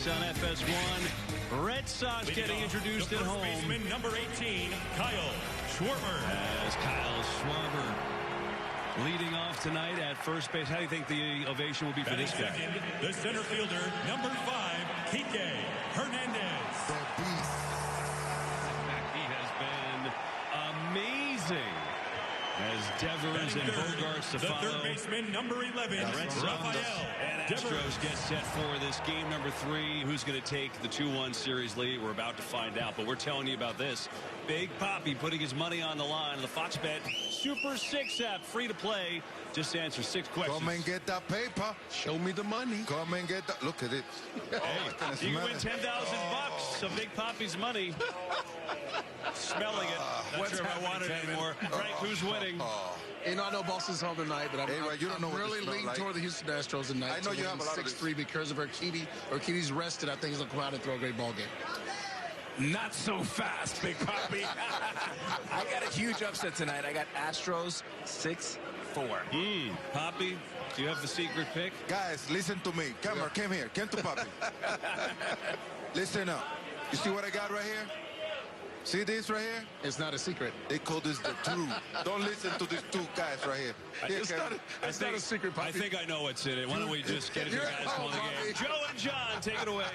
ALCS on FS1. Red Sox getting introduced at home. Baseman number 18, Kyle Schwarber. As Kyle Schwarber leading off tonight at first base. How do you think the ovation will be for this guy? Second, the center fielder, number 5, Kike Hernandez. He has been amazing. As Devers and Bogarts to the follow. third baseman, number 11, Rafael and Devers. Astros get set for this game number 3. Who's going to take the 2-1 series lead? We're about to find out, but we're telling you about this. Big Papi putting his money on the line. The Fox Bet Super 6 app, free to play. Just answer 6 questions. Come and get that paper. Show me the money. Come and get that. Look at it. Hey, you can win $10,000 of Big Papi's money. Smelling it. Not sure if I want it anymore. Frank, who's winning? You know, I know Boston's home tonight, but I'm really leaning toward the Houston Astros tonight. I know you have a lot of 6-3 because of Urquidy. Urquidy's rested. I think he's going to come out and throw a great ball game. Not so fast, Big Papi. I got a huge upset tonight. I got Astros 6-4. Papi, do you have the secret pick? Guys, listen to me. Come here. Come to Papi. Listen up. You see what I got right here? See this right here? It's not a secret. They call this the truth. Don't listen to these 2 guys right here. It's not a secret, Papi. I think I know what's in it. Why don't we just get into the guys calling the game? Joe and John, take it away.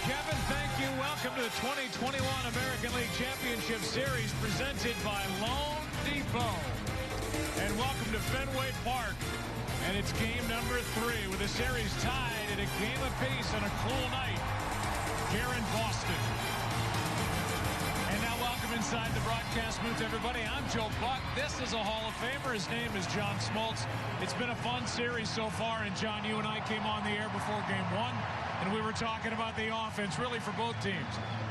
Kevin, thank you. Welcome to the 2021 American League Championship Series presented by Loan Depot. And welcome to Fenway Park. And it's game number 3 with the series tied at a game apiece on a cool night here in Boston. And now welcome inside the broadcast booth, everybody. I'm Joe Buck. This is a Hall of Famer. His name is John Smoltz. It's been a fun series so far. And, John, you and I came on the air before game 1. And we were talking about the offense, really, for both teams.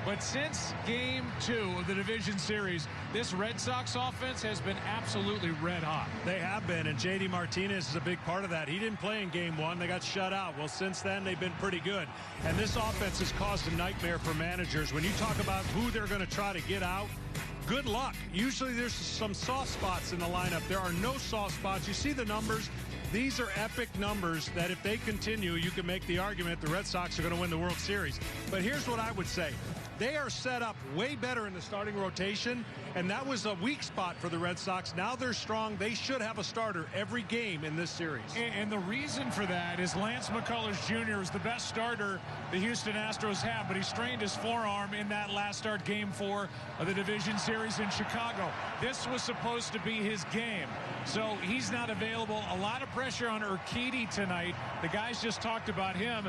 But since game 2 of the division series, this Red Sox offense has been absolutely red hot. They have been, and J.D. Martinez is a big part of that. He didn't play in game 1. They got shut out. Well, since then, they've been pretty good. And this offense has caused a nightmare for managers. When you talk about who they're going to try to get out, good luck. Usually there's some soft spots in the lineup. There are no soft spots. You see the numbers. These are epic numbers that if they continue, you can make the argument the Red Sox are going to win the World Series. But here's what I would say. They are set up way better in the starting rotation, and that was a weak spot for the Red Sox. Now they're strong. They should have a starter every game in this series. And the reason for that is Lance McCullers Jr. is the best starter the Houston Astros have, but he strained his forearm in that last start, game 4 of the division series in Chicago. This was supposed to be his game, so he's not available. A lot of pressure on Urquidy tonight. The guys just talked about him,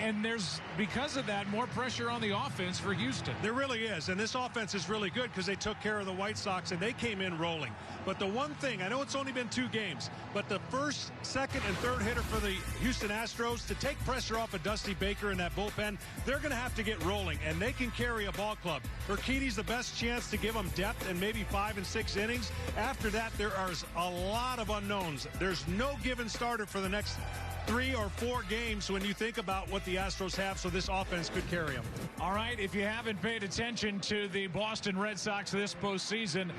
and there's, because of that, more pressure on the offense for Houston. There really is, and this offense is really good because they took care of the White Sox, and they came in rolling. But the one thing, I know it's only been 2 games, but the first, second, and third hitter for the Houston Astros, to take pressure off of Dusty Baker in that bullpen, they're going to have to get rolling, and they can carry a ball club. Urquidy's the best chance to give them depth and maybe 5 and 6 innings. After that, there are a lot of unknowns. There's no given starter for the next 3 or 4 games when you think about what the Astros have, so this offense could carry them. All right, if you haven't paid attention to the Boston Red Sox this postseason,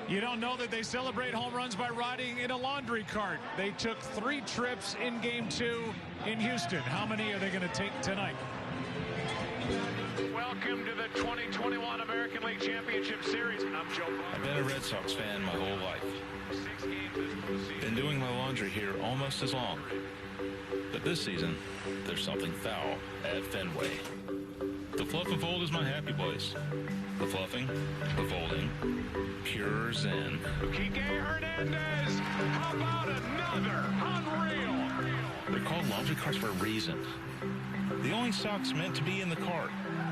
you don't know that they celebrate home runs by riding in a laundry cart. They took 3 trips in game 2 in Houston. How many are they going to take tonight? Welcome to the 2021 American League Championship Series. I'm Joe Buck. I've been a Red Sox fan my whole life. Been doing my laundry here almost as long. But this season, there's something foul at Fenway. The Fluff and Fold is my happy place. The fluffing, the folding, pure zen. Kike Hernandez, how about another? Unreal. They're called laundry carts for a reason. The only socks meant to be in the cart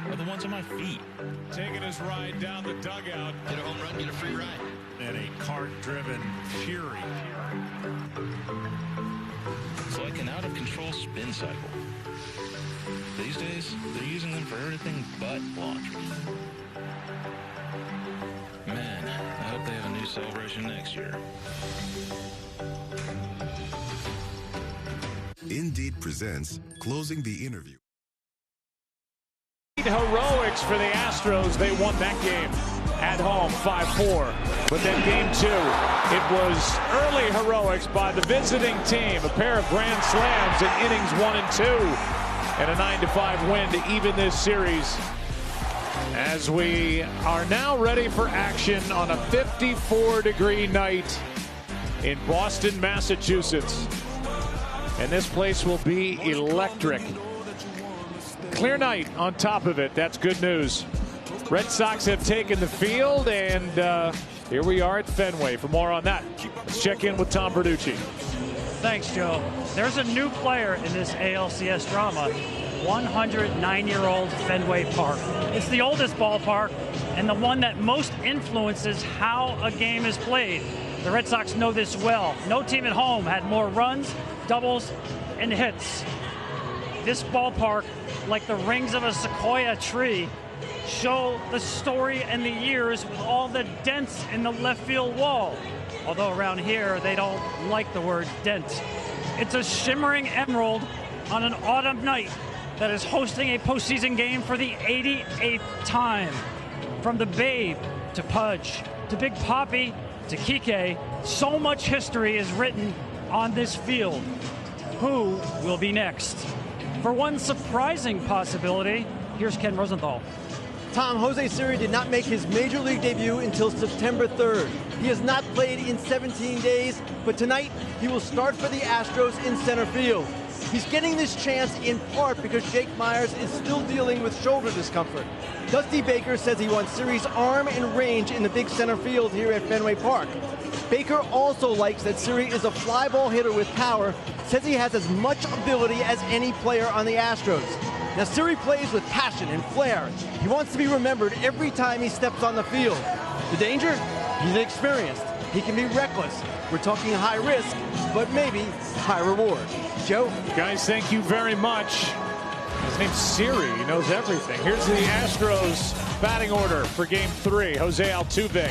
are the ones on my feet. Taking his ride down the dugout. Get a home run, get a free ride. And a cart-driven fury. It's like an out-of-control spin cycle. These days, they're using them for everything but laundry. Man, I hope they have a new celebration next year. Indeed presents Closing the Interview. Heroics for the Astros. They won that game. at home, 5-4. But then game 2, it was early heroics by the visiting team. A pair of grand slams in innings 1 and 2. And a 9-5 win to even this series. As we are now ready for action on a 54-degree night in Boston, Massachusetts. And this place will be electric. Clear night on top of it. That's good news. Red Sox have taken the field, and here we are at Fenway. For more on that, let's check in with Tom Verducci. Thanks, Joe. There's a new player in this ALCS drama. 109-year-old Fenway Park. It's the oldest ballpark and the one that most influences how a game is played. The Red Sox know this well. No team at home had more runs, doubles, and hits. This ballpark, like the rings of a sequoia tree, show the story and the years with all the dents in the left field wall. Although around here, they don't like the word dent. It's a shimmering emerald on an autumn night that is hosting a postseason game for the 88th time. From the Babe to Pudge to Big Papi to Kike, so much history is written on this field. Who will be next? For one surprising possibility, here's Ken Rosenthal. Tom, Jose Siri did not make his major league debut until September 3rd. He has not played in 17 days, but tonight he will start for the Astros in center field. He's getting this chance in part because Jake Myers is still dealing with shoulder discomfort. Dusty Baker says he wants Siri's arm and range in the big center field here at Fenway Park. Baker also likes that Siri is a fly ball hitter with power, says he has as much ability as any player on the Astros. Now, Siri plays with passion and flair. He wants to be remembered every time he steps on the field. The danger? He's inexperienced. He can be reckless. We're talking high risk, but maybe high reward. Joe? Guys, thank you very much. His name's Siri. He knows everything. Here's the Astros batting order for Game 3. Jose Altuve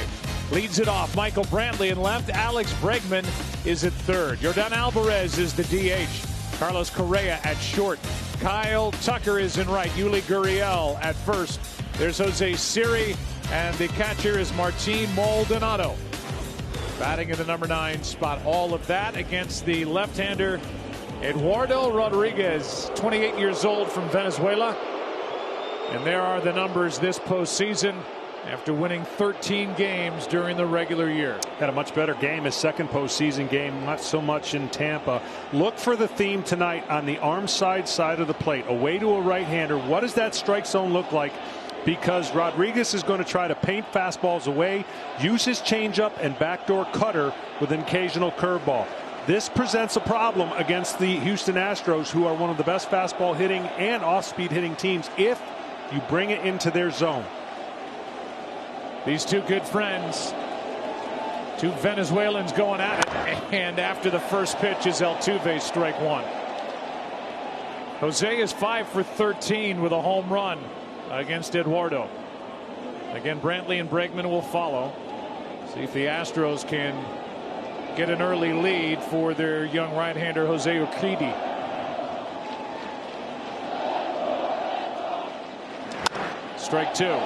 leads it off. Michael Brantley in left. Alex Bregman is at third. Yordan Alvarez is the DH. Carlos Correa at short. Kyle Tucker is in right. Yuli Gurriel at first. There's Jose Siri, and the catcher is Martin Maldonado. Batting in the number 9 spot. All of that against the left-hander Eduardo Rodriguez, 28 years old from Venezuela. And there are the numbers this postseason after winning 13 games during the regular year. Had a much better game, his second postseason game, not so much in Tampa. Look for the theme tonight on the arm side of the plate, away to a right-hander. What does that strike zone look like? Because Rodriguez is going to try to paint fastballs away, use his changeup and backdoor cutter with an occasional curveball. This presents a problem against the Houston Astros, who are one of the best fastball hitting and off-speed hitting teams, if you bring it into their zone. These two good friends, two Venezuelans going at it, and after the first pitch is Altuve, strike one. Jose is 5 for 13 with a home run against Eduardo. Again, Brantley and Bregman will follow. See if the Astros can get an early lead for their young right-hander Jose Urquidy. Strike two.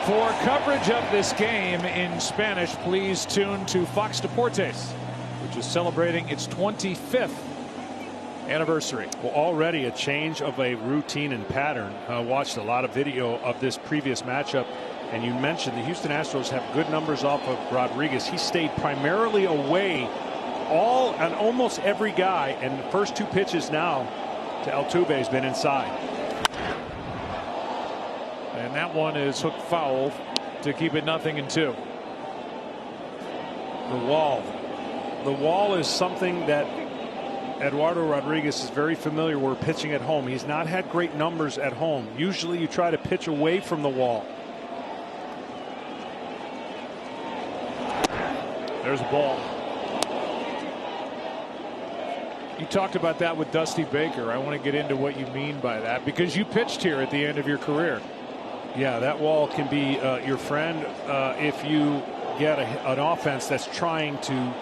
For coverage of this game in Spanish, please tune to Fox Deportes, which is celebrating its 25th anniversary. Well, already a change of a routine and pattern. Watched a lot of video of this previous matchup, and you mentioned the Houston Astros have good numbers off of Rodriguez. He stayed primarily away on almost every guy, and the first two pitches now to Altuve has been inside. And that one is hooked foul to keep it 0-2. The wall is something that Eduardo Rodriguez is very familiar with pitching at home. He's not had great numbers at home. Usually you try to pitch away from the wall. There's a ball. You talked about that with Dusty Baker. I want to get into what you mean by that, because you pitched here at the end of your career. Yeah, that wall can be your friend if you get an offense that's trying to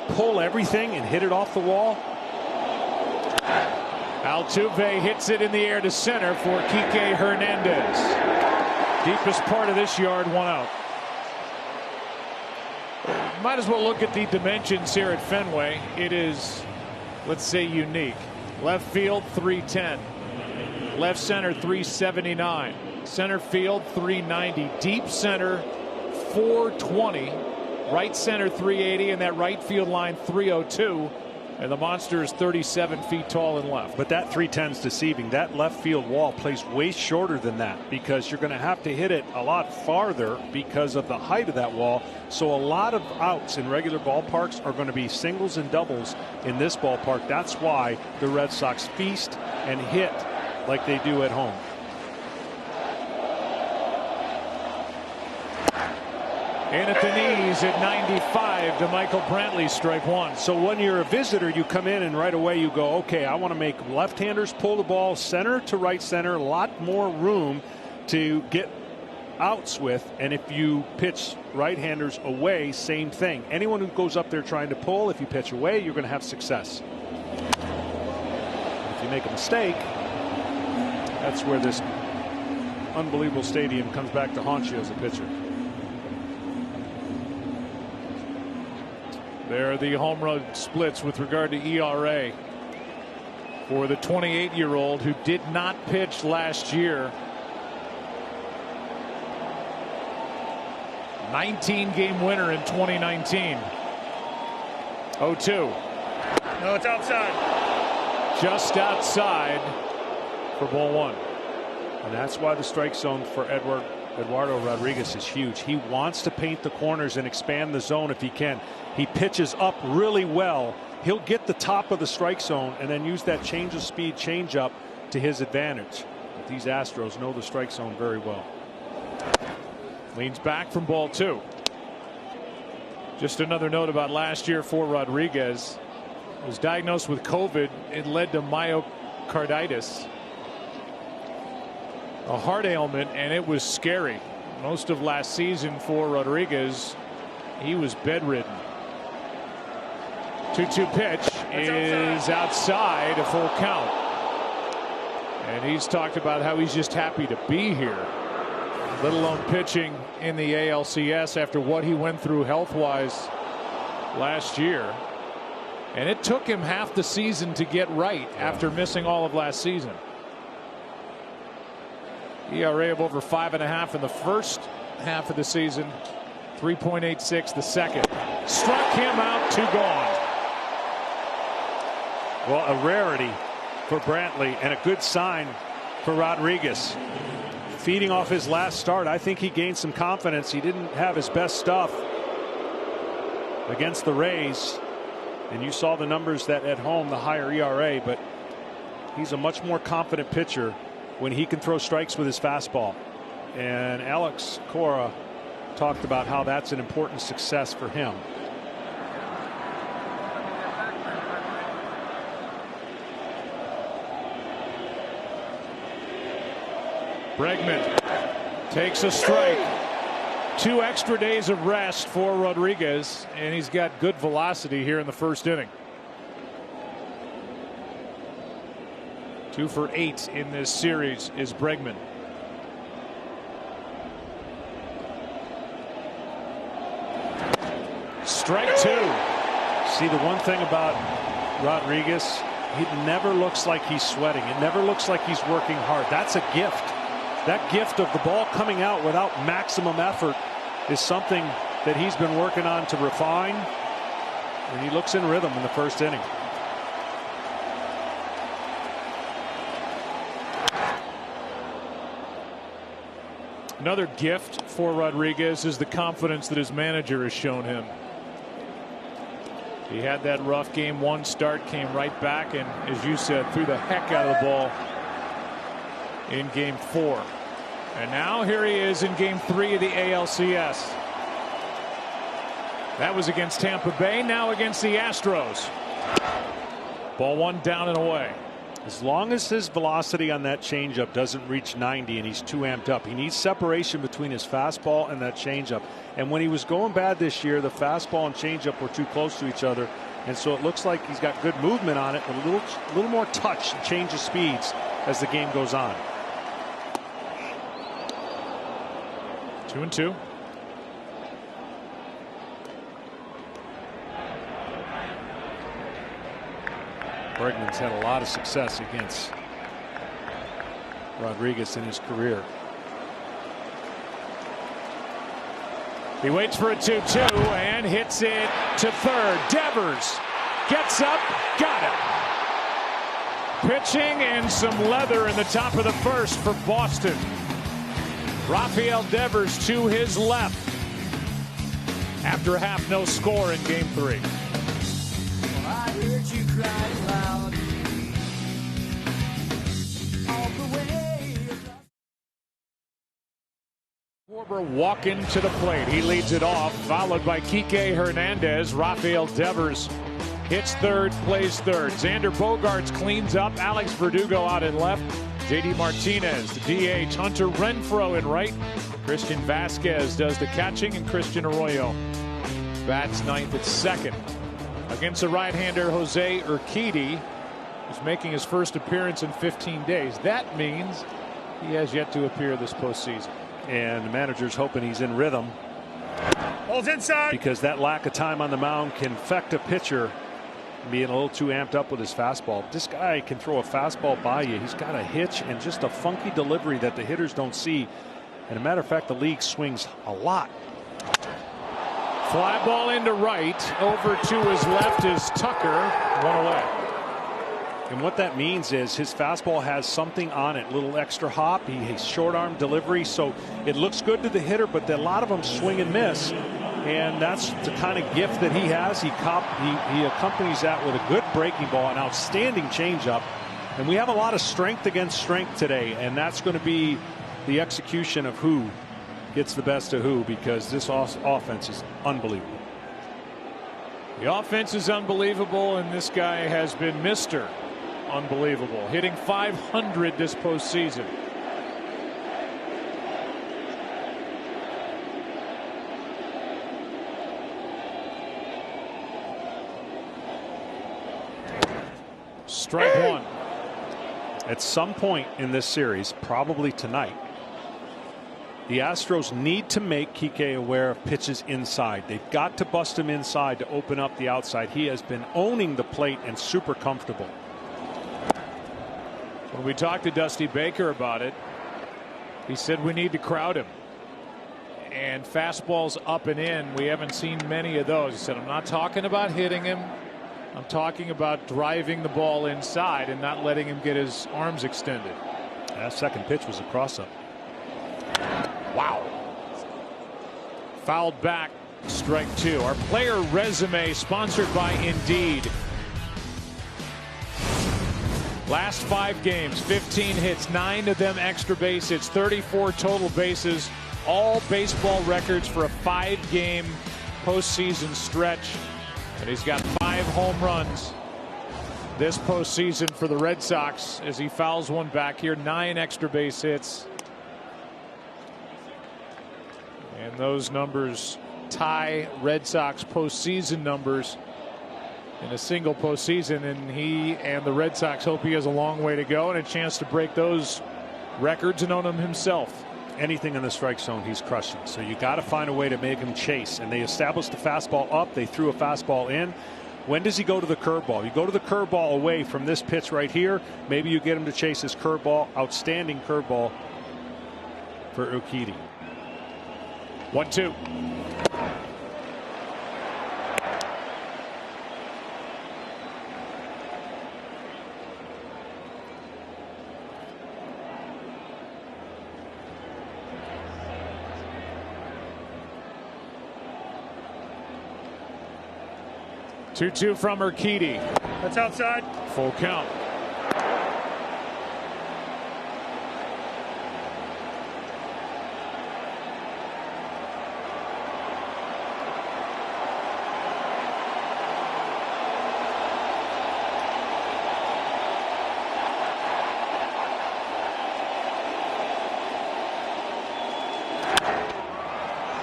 pull everything and hit it off the wall. Altuve hits it in the air to center for Kike Hernandez. Deepest part of this yard, one out. Might as well look at the dimensions here at Fenway. It is, let's say, unique. Left field 310, left center 379, center field 390, deep center 420, right center 380, and that right field line 302. And the monster is 37 feet tall and left. But that 310 is deceiving. That left field wall plays way shorter than that because you're going to have to hit it a lot farther because of the height of that wall. So a lot of outs in regular ballparks are going to be singles and doubles in this ballpark. That's why the Red Sox feast and hit like they do at home. In at the knees at 95 to Michael Brantley, strike one. So when you're a visitor, you come in and right away you go, okay, I want to make left-handers pull the ball center to right center, a lot more room to get outs with. And if you pitch right-handers away, same thing. Anyone who goes up there trying to pull, if you pitch away, you're going to have success. If you make a mistake, that's where this unbelievable stadium comes back to haunt you as a pitcher. There are the home run splits with regard to ERA for the 28-year-old who did not pitch last year. 19-game winner in 2019. 0-2. No, it's outside. Just outside for ball one. And that's why the strike zone for Eduardo Rodriguez is huge. He wants to paint the corners and expand the zone if he can. He pitches up really well. He'll get the top of the strike zone and then use that change of speed changeup to his advantage. But these Astros know the strike zone very well. Leans back from ball two. Just another note about last year for Rodriguez. He was diagnosed with COVID. It led to myocarditis, a heart ailment, and it was scary. Most of last season for Rodriguez, he was bedridden. 2-2 pitch is outside, a full count. And he's talked about how he's just happy to be here, let alone pitching in the ALCS after what he went through health-wise last year. And it took him half the season to get right after missing all of last season. ERA of over 5.5 in the first half of the season, 3.86 the second. Struck him out, 2 gone. Well, a rarity for Brantley and a good sign for Rodriguez. Feeding off his last start, I think he gained some confidence. He didn't have his best stuff against the Rays, and you saw the numbers that at home, the higher ERA, but he's a much more confident pitcher when he can throw strikes with his fastball. And Alex Cora talked about how that's an important success for him. Bregman takes a strike. 2 extra days of rest for Rodriguez, and he's got good velocity here in the first inning. 2 for 8 in this series is Bregman. Strike 2. See, the one thing about Rodriguez, he never looks like he's sweating. It never looks like he's working hard. That's a gift. That gift of the ball coming out without maximum effort is something that he's been working on to refine. And he looks in rhythm in the first inning. Another gift for Rodriguez is the confidence that his manager has shown him. He had that rough game 1 start, came right back, and as you said, threw the heck out of the ball in game 4. And now here he is in game 3 of the ALCS. That was against Tampa Bay, now against the Astros. Ball 1 down and away. As long as his velocity on that changeup doesn't reach 90 and he's too amped up, he needs separation between his fastball and that changeup. And when he was going bad this year, the fastball and changeup were too close to each other. And so it looks like he's got good movement on it, but a little more touch and change of speeds as the game goes on. 2-2. Bregman's had a lot of success against Rodriguez in his career. He waits for a 2-2 and hits it to third. Devers gets up, got it. Pitching and some leather in the top of the first for Boston. Rafael Devers to his left after a half no score in Game 3. I heard you crying loud all the way across. Schwarber walking to the plate. He leads it off, followed by Kike Hernandez. Rafael Devers hits third, plays third. Xander Bogaerts cleans up. Alex Verdugo out in left. JD Martinez, the DH. Hunter Renfroe in right. Christian Vasquez does the catching, and Christian Arroyo bats ninth at second. Against the right-hander Jose Urquidy, who's making his first appearance in 15 days. That means he has yet to appear this postseason. And the manager's hoping he's in rhythm. Holds inside. Because that lack of time on the mound can affect a pitcher being a little too amped up with his fastball. This guy can throw a fastball by you. He's got a hitch and just a funky delivery that the hitters don't see. And a matter of fact, the league swings a lot. Fly ball into right. Over to his left is Tucker. One away. And what that means is his fastball has something on it, a little extra hop. He's short arm delivery, so it looks good to the hitter, but a lot of them swing and miss. And that's the kind of gift that he has. He accompanies that with a good breaking ball, an outstanding changeup. And we have a lot of strength against strength today, and that's going to be the execution of who gets the best of who, because this offense is unbelievable. The offense is unbelievable, and this guy has been Mr. Unbelievable, hitting .500 this postseason. Strike one. At some point in this series, probably tonight, the Astros need to make Kike aware of pitches inside. They've got to bust him inside to open up the outside. He has been owning the plate and super comfortable. When we talked to Dusty Baker about it, he said we need to crowd him. And fastballs up and in, we haven't seen many of those. He said, I'm not talking about hitting him. I'm talking about driving the ball inside and not letting him get his arms extended. That second pitch was a cross-up. Wow. Fouled back, strike two. Our player resume sponsored by Indeed. Last 5 games, 15 hits, 9 of them extra base hits, 34 total bases, all baseball records for a 5-game postseason stretch. And he's got 5 home runs this postseason for the Red Sox as he fouls one back here, 9 extra base hits. And those numbers tie Red Sox postseason numbers in a single postseason, and he and the Red Sox hope he has a long way to go and a chance to break those records and own them himself. Anything in the strike zone, he's crushing. So you got to find a way to make him chase. And they established the fastball up. They threw a fastball in. When does he go to the curveball? You go to the curveball away from this pitch right here. Maybe you get him to chase his curveball. Outstanding curveball for Urquidy. 1-2. Two from Urquidy. That's outside. Full count.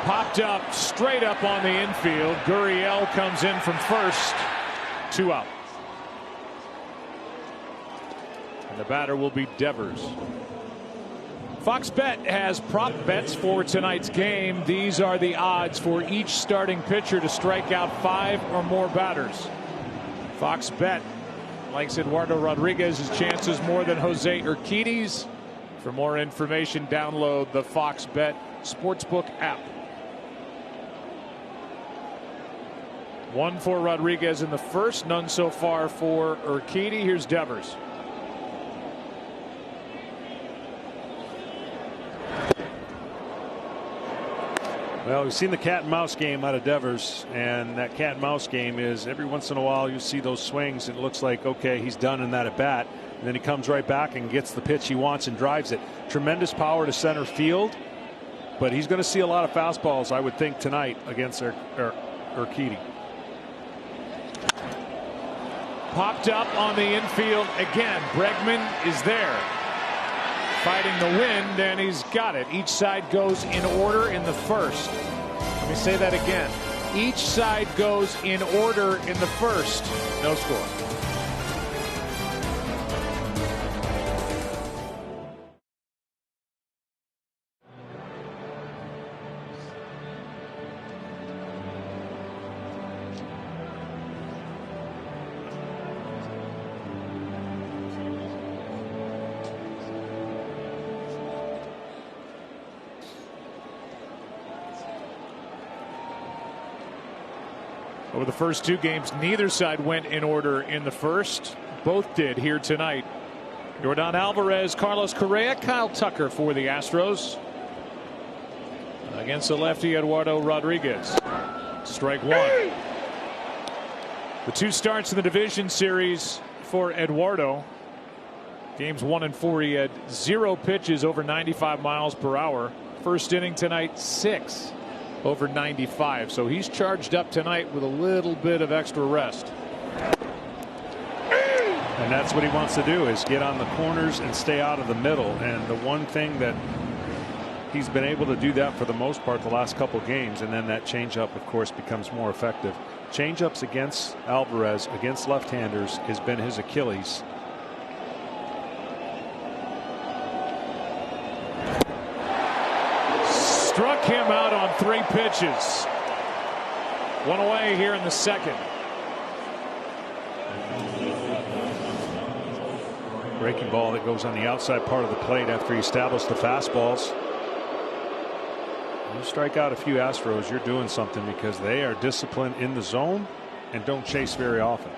Popped up, straight up on the infield. Gurriel comes in from first. 2 out. And the batter will be Devers. Fox Bet has prop bets for tonight's game. These are the odds for each starting pitcher to strike out 5 or more batters. Fox Bet likes Eduardo Rodriguez's chances more than Jose Urquidy's. For more information, download the Fox Bet Sportsbook app. 1 for Rodriguez in the first, none so far for Urquidy. Here's Devers. Well, we've seen the cat and mouse game out of Devers, and that cat and mouse game is every once in a while you see those swings and it looks like, okay, he's done in that at bat, and then he comes right back and gets the pitch he wants and drives it. Tremendous power to center field, but he's going to see a lot of fastballs, I would think, tonight against Urquidy. Popped up on the infield again. Bregman is there, fighting the wind, and he's got it. Each side goes in order in the first. Let me say that again. Each side goes in order in the first. No score. Over the first two games, neither side went in order in the first. Both did here tonight. Yordan Alvarez, Carlos Correa, Kyle Tucker for the Astros. Against the lefty Eduardo Rodriguez. Strike one. The two starts in the division series for Eduardo. Games 1 and 4, he had 0 pitches over 95 miles per hour. First inning tonight, 6 over 95. So he's charged up tonight with a little bit of extra rest. And that's what he wants to do, is get on the corners and stay out of the middle. And the one thing that he's been able to do that for the most part the last couple games, and then that changeup, of course, becomes more effective. Changeups against Alvarez, against left-handers, has been his Achilles. Struck him out on 3 pitches. One away here in the second. Breaking ball that goes on the outside part of the plate after he established the fastballs. You strike out a few Astros, you're doing something, because they are disciplined in the zone and don't chase very often.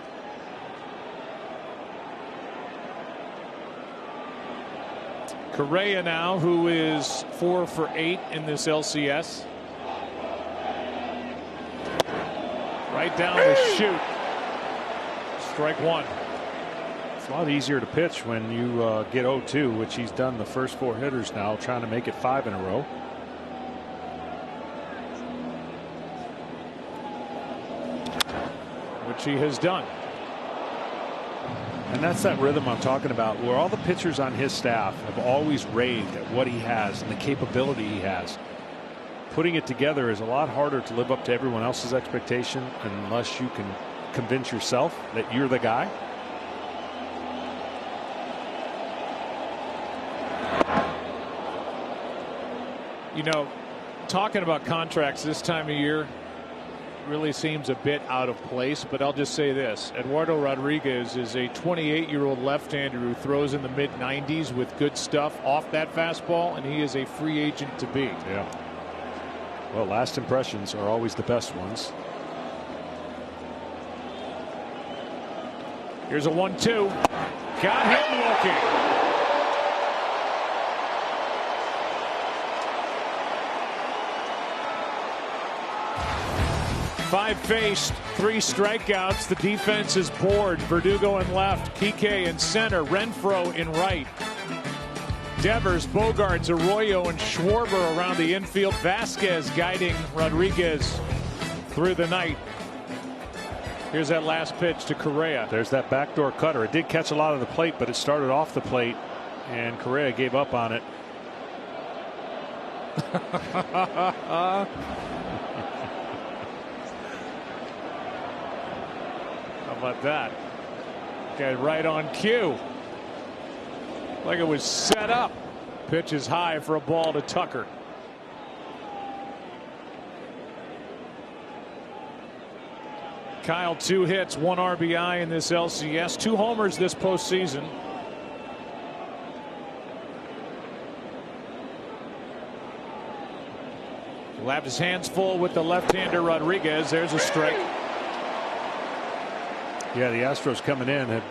Correa now, who is 4 for 8 in this LCS. Right down the chute. Strike one. It's a lot easier to pitch when you get 0-2, which he's done the first 4 hitters now, trying to make it 5 in a row. Which he has done. And that's that rhythm I'm talking about, where all the pitchers on his staff have always raved at what he has and the capability he has. Putting it together is a lot harder to live up to everyone else's expectation unless you can convince yourself that you're the guy. You know, talking about contracts this time of year really seems a bit out of place, but I'll just say this. Eduardo Rodriguez is a 28-year-old left-hander who throws in the mid-90s with good stuff off that fastball, and he is a free agent to be. Yeah. Well, last impressions are always the best ones. Here's a 1-2. Got him looking. Five faced, 3 strikeouts. The defense is bored. Verdugo in left, Kike in center, Renfroe in right. Devers, Bogarts, Arroyo, and Schwarber around the infield. Vasquez guiding Rodriguez through the night. Here's that last pitch to Correa. There's that backdoor cutter. It did catch a lot of the plate, but it started off the plate, and Correa gave up on it. How about that? Guy right on cue. Like it was set up. Pitch is high for a ball to Tucker. Kyle, 2 hits, 1 RBI in this LCS, 2 homers this postseason. He'll have his hands full with the left-hander Rodriguez. There's a strike. Yeah, the Astros coming in have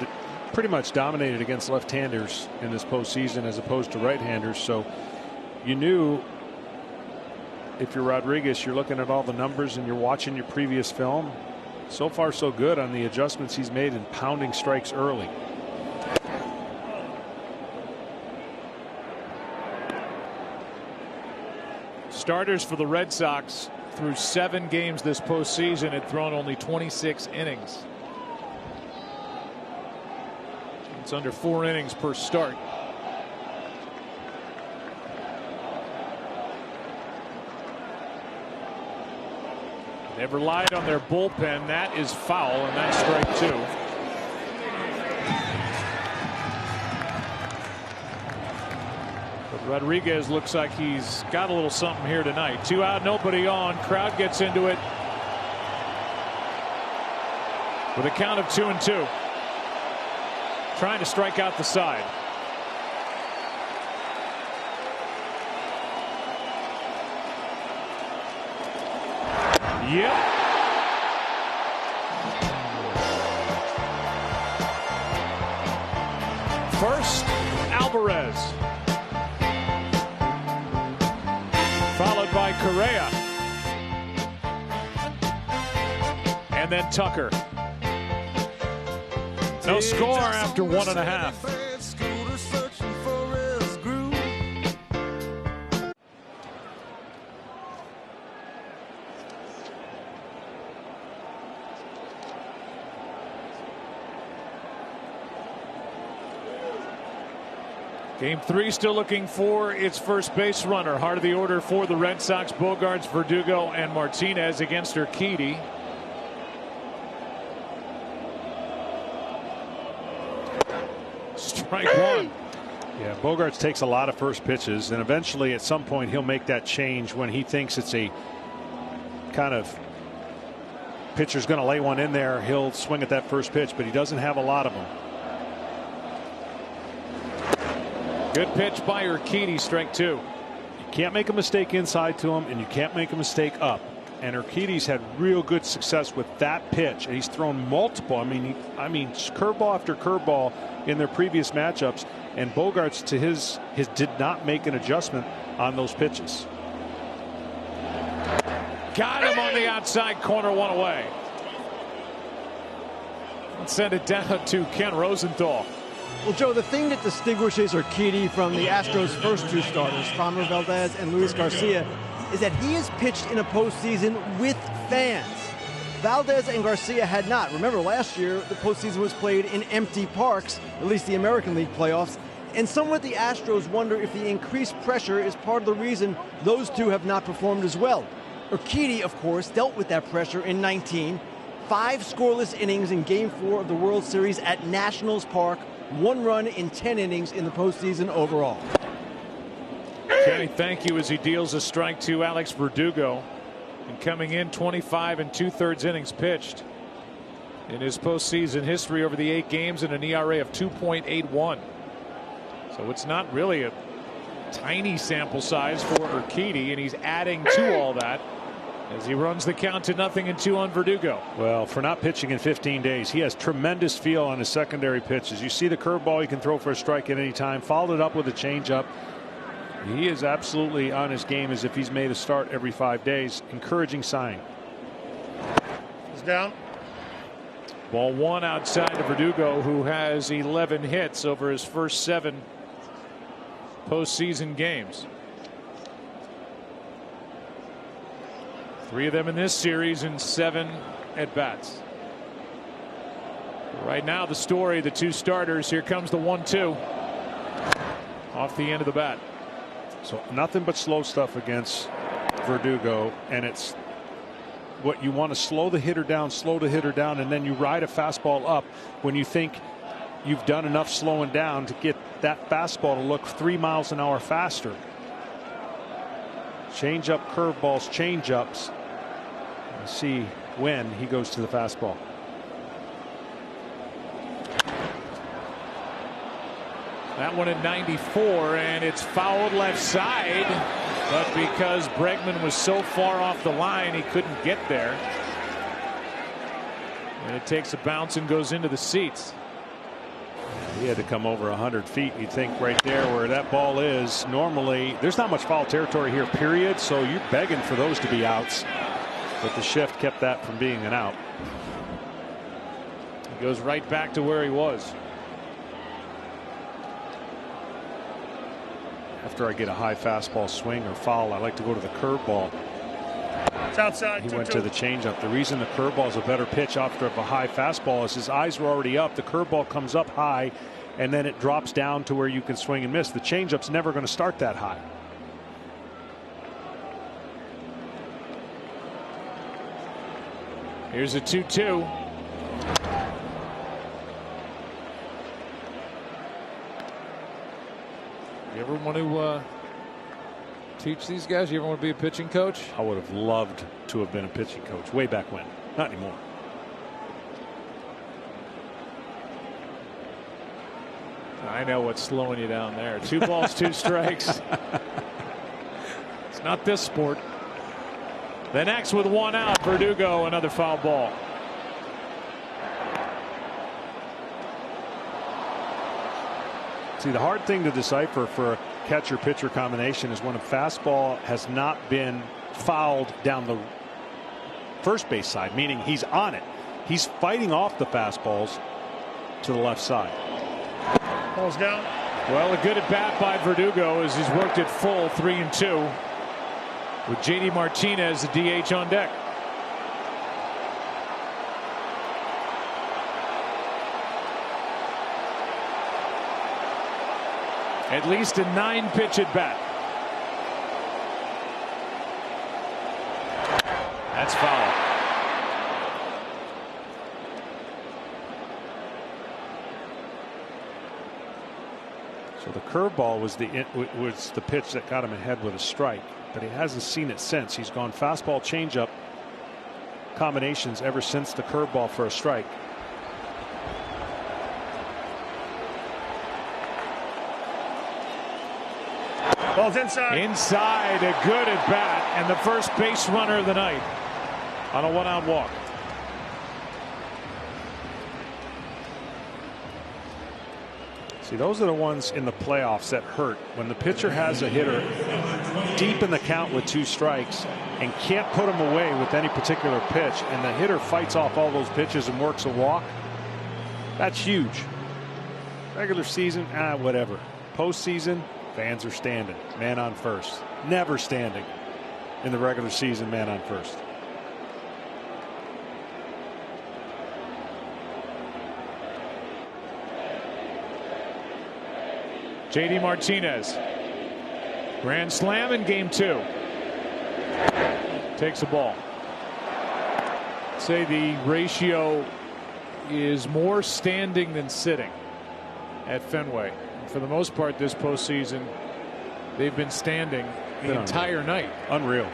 pretty much dominated against left-handers in this postseason as opposed to right-handers. So you knew if you're Rodriguez, you're looking at all the numbers and you're watching your previous film. So far, so good on the adjustments he's made in pounding strikes early. Starters for the Red Sox through 7 games this postseason had thrown only 26 innings. It's under 4 innings per start. They've relied on their bullpen. That is foul, and that's strike 2. But Rodriguez looks like he's got a little something here tonight. 2 out, nobody on. Crowd gets into it with a count of 2-2. Trying to strike out the side. Yep. First, Alvarez. Followed by Correa. And then Tucker. No score after 1.5. Game 3 still looking for its first base runner. Heart of the order for the Red Sox: Bogaerts, Verdugo, and Martinez against Urquidy. Strike 1. Yeah, Bogaerts takes a lot of first pitches, and eventually at some point he'll make that change when he thinks it's a kind of pitcher's going to lay one in there. He'll swing at that first pitch, but he doesn't have a lot of them. Good pitch by Urquidy, strike 2. You can't make a mistake inside to him, and you can't make a mistake up. And Urquidy's had real good success with that pitch, and he's thrown multiple. I mean, curveball after curveball in their previous matchups. And Bogaerts, to his did not make an adjustment on those pitches. Got him on the outside corner, 1 away. Let's send it down to Ken Rosenthal. Well, Joe, the thing that distinguishes Urquidy from the Astros' first 2 starters, Framber Valdez and Luis Garcia, is that he has pitched in a postseason with fans. Valdez and Garcia had not. Remember, last year, the postseason was played in empty parks, at least the American League playoffs. And somewhat the Astros wonder if the increased pressure is part of the reason those 2 have not performed as well. Urquidy, of course, dealt with that pressure in 19. 5 scoreless innings in Game 4 of the World Series at Nationals Park. 1 run in 10 innings in the postseason overall. Kenny, thank you, as he deals a strike to Alex Verdugo. And coming in 25 2/3 innings pitched in his postseason history over the 8 games and an ERA of 2.81. So it's not really a tiny sample size for Urquidy, and he's adding to all that as he runs the count to 0-2 on Verdugo. Well, for not pitching in 15 days, he has tremendous feel on his secondary pitches. You see the curveball he can throw for a strike at any time, followed it up with a changeup. He is absolutely on his game as if he's made a start every 5 days. Encouraging sign. He's down. Ball 1 outside to Verdugo, who has 11 hits over his first 7 postseason games. 3 of them in this series in 7 at-bats. Right now, the story, the 2 starters. Here comes the 1-2 off the end of the bat. So nothing but slow stuff against Verdugo, and it's what you want to slow the hitter down, and then you ride a fastball up when you think you've done enough slowing down to get that fastball to look 3 miles an hour faster. Change up, curveballs, change ups. See when he goes to the fastball. That one at 94, and it's fouled left side. But because Bregman was so far off the line, he couldn't get there. And it takes a bounce and goes into the seats. He had to come over 100 feet. You'd think right there where that ball is. Normally, there's not much foul territory here, period. So you're begging for those to be outs. But the shift kept that from being an out. He goes right back to where he was. After I get a high fastball swing or foul, I like to go to the curveball. It's outside. He went to the changeup. The reason the curveball is a better pitch after a high fastball is his eyes were already up. The curveball comes up high, and then it drops down to where you can swing and miss. The changeup's never going to start that high. Here's a 2-2. You ever want to teach these guys? You ever want to be a pitching coach? I would have loved to have been a pitching coach way back when. Not anymore. I know what's slowing you down there. 2 balls, 2 strikes. It's not this sport. The next with 1 out, Verdugo, another foul ball. See, the hard thing to decipher for a catcher-pitcher combination is when a fastball has not been fouled down the first base side, meaning he's on it. He's fighting off the fastballs to the left side. Ball's down. Well, a good at bat by Verdugo as he's worked it full 3-2 with JD Martinez, the DH, on deck. At least a 9-pitch at bat. That's foul. So the curveball was the pitch that got him ahead with a strike, but he hasn't seen it since. He's gone fastball changeup combinations ever since the curveball for a strike. Ball's inside. Inside, a good at bat, and the first base runner of the night on a 1-out walk. See, those are the ones in the playoffs that hurt. When the pitcher has a hitter deep in the count with 2 strikes and can't put him away with any particular pitch, and the hitter fights off all those pitches and works a walk, that's huge. Regular season, whatever. Postseason, fans are standing, man on first. Never standing in the regular season, man on first. JD Martinez. Grand slam in game 2. Takes a ball. Say the ratio is more standing than sitting at Fenway. For the most part this postseason, they've been standing the entire night. Unreal.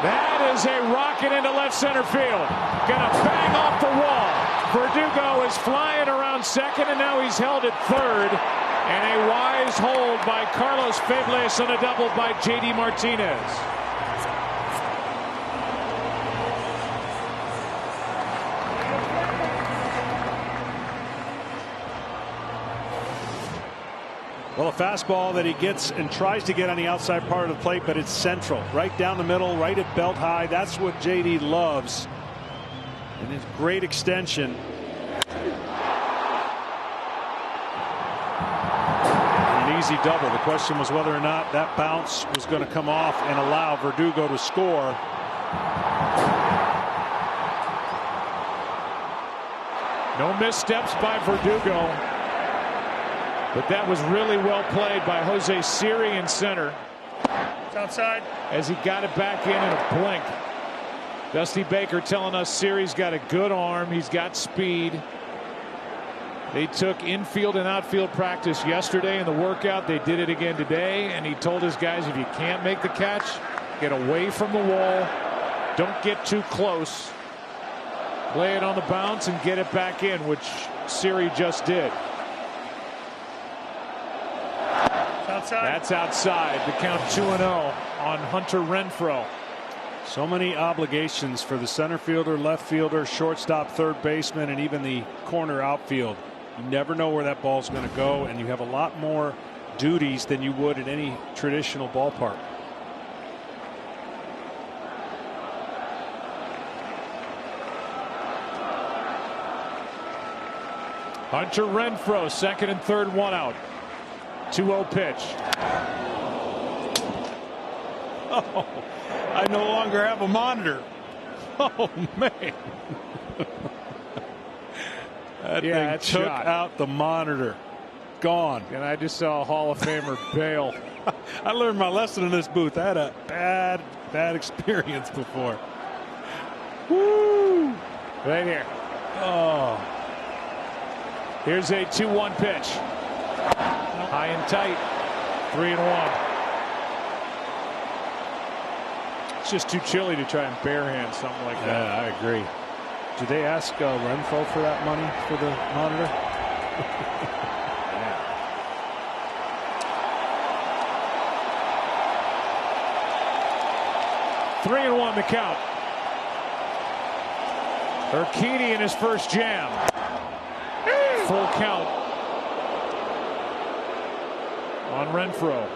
That is a rocket into left center field. Gonna bang off the wall. Verdugo is flying around second, and now he's held at third. And a wise hold by Carlos Febles on a double by JD Martinez. Well, a fastball that he gets and tries to get on the outside part of the plate, but it's central, right down the middle, right at belt high. That's what JD loves. And his great extension. An easy double. The question was whether or not that bounce was going to come off and allow Verdugo to score. No missteps by Verdugo. But that was really well played by Jose Siri in center. It's outside. As he got it back in a blink. Dusty Baker telling us Siri's got a good arm. He's got speed. They took infield and outfield practice yesterday in the workout. They did it again today, and he told his guys, if you can't make the catch, get away from the wall. Don't get too close. Lay it on the bounce and get it back in, which Siri just did. Outside. That's outside. The count 2-0 on Hunter Renfroe. So many obligations for the center fielder, left fielder, shortstop, third baseman, and even the corner outfield. You never know where that ball's going to go, and you have a lot more duties than you would at any traditional ballpark. Hunter Renfroe, second and third, one out. 2-0 pitch. Oh, I no longer have a monitor. Oh, man. That thing took out the monitor. Gone. And I just saw a Hall of Famer bail. I learned my lesson in this booth. I had a bad experience before. Woo! Right here. Oh. Here's a 2-1 pitch. High and tight. 3-1. It's just too chilly to try and barehand something like that. Yeah, I agree. Did they ask Renfroe for that money for the monitor? Yeah. Three and one the count. Urquidy in his first jam. Full count on Renfroe.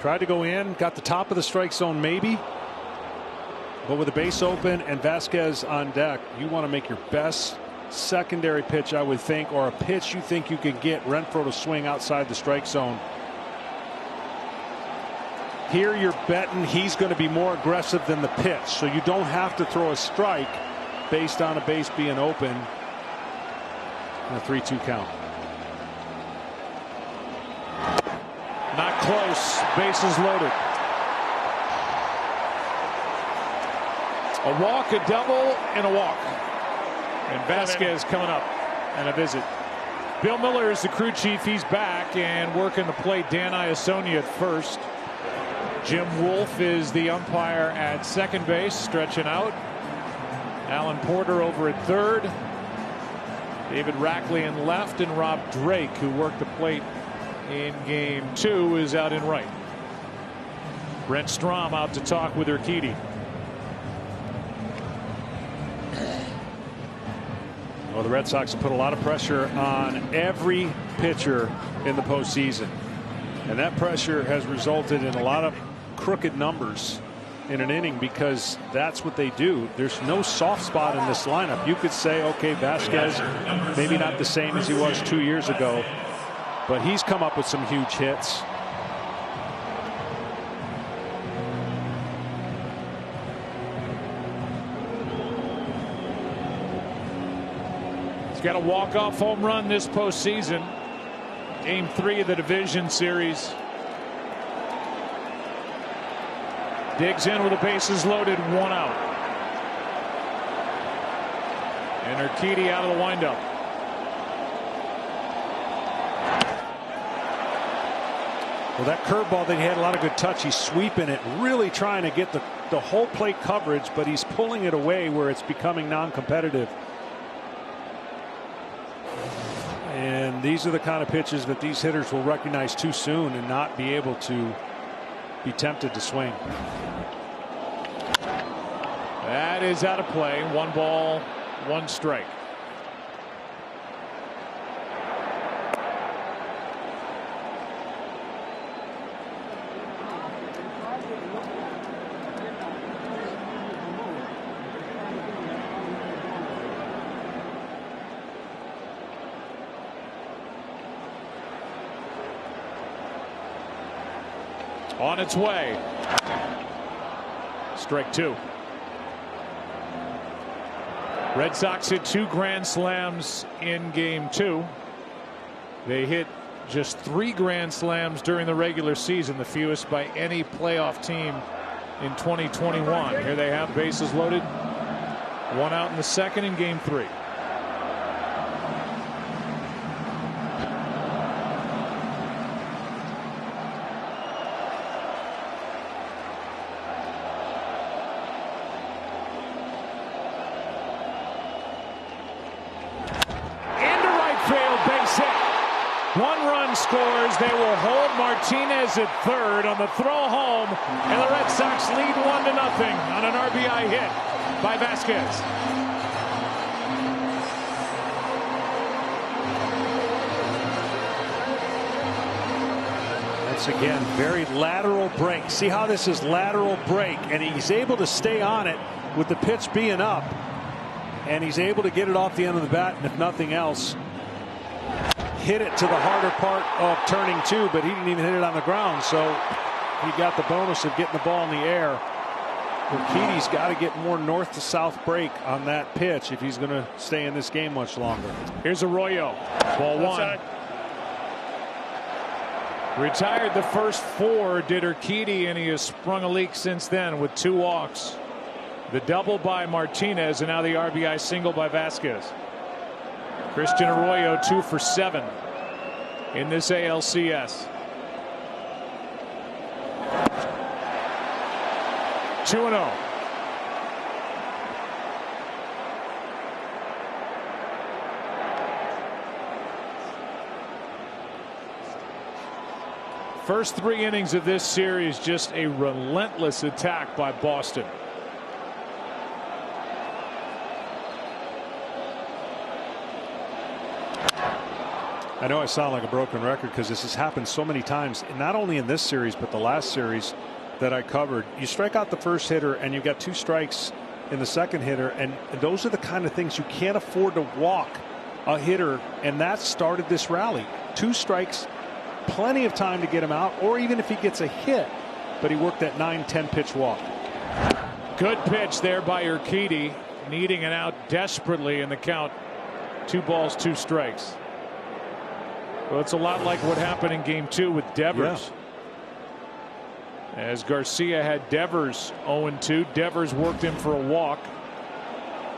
Tried to go in, got the top of the strike zone maybe. But with the base open and Vasquez on deck, you want to make your best secondary pitch, I would think, or a pitch you think you can get Renfroe to swing outside the strike zone. Here you're betting he's going to be more aggressive than the pitch, so you don't have to throw a strike based on a base being open. And a 3-2 count. Not close. Bases loaded. A walk, a double, and a walk. And Vasquez coming up and a visit. Bill Miller is the crew chief. He's back and working the plate. Dan Iasonia at first. Jim Wolf is the umpire at second base, stretching out. Alan Porter over at third. David Rackley in left, and Rob Drake, who worked the plate in game 2, is out in right. Brent Strom out to talk with Urquidy. Well, the Red Sox have put a lot of pressure on every pitcher in the postseason. And that pressure has resulted in a lot of crooked numbers in an inning because that's what they do. There's no soft spot in this lineup. You could say, okay, Vasquez, maybe not the same as he was 2 years ago, but he's come up with some huge hits. Got a walk-off home run this postseason. Game 3 of the division series. Digs in with the bases loaded, one out. And Urquidy out of the windup. Well, that curveball that he had a lot of good touch. He's sweeping it, really trying to get the whole plate coverage, but he's pulling it away where it's becoming non-competitive. And these are the kind of pitches that these hitters will recognize too soon and not be able to be tempted to swing. That is out of play. 1 ball, 1 strike. On its way. Strike 2. Red Sox hit 2 grand slams in game 2. They hit just 3 grand slams during the regular season, the fewest by any playoff team in 2021. Here they have bases loaded. 1 out in the second in game 3. 1 run scores. They will hold Martinez at third on the throw home, and the Red Sox lead 1-0 on an RBI hit by Vasquez. Once again, very lateral break. See how this is lateral break, and he's able to stay on it with the pitch being up, and he's able to get it off the end of the bat, and if nothing else, hit it to the harder part of turning 2, but he didn't even hit it on the ground, so he got the bonus of getting the ball in the air. Urquidy's got to get more north to south break on that pitch if he's going to stay in this game much longer. Here's Arroyo. Ball 1. Outside. Retired the first 4, did Urquidy, and he has sprung a leak since then with 2 walks. The double by Martinez, and now the RBI single by Vasquez. Christian Arroyo 2 for 7 in this ALCS. 2-0. First 3 innings of this series, just a relentless attack by Boston. I know I sound like a broken record because this has happened so many times, not only in this series but the last series that I covered. You strike out the first hitter and you've got 2 strikes in the second hitter, and those are the kind of things you can't afford to walk a hitter, and that started this rally. 2 strikes, plenty of time to get him out, or even if he gets a hit, but he worked that 9-10 pitch walk. Good pitch there by Urquidy, needing an out desperately in the count. 2 balls, 2 strikes. Well, it's a lot like what happened in game 2 with Devers. Yeah. As Garcia had Devers 0-2. Devers worked him for a walk.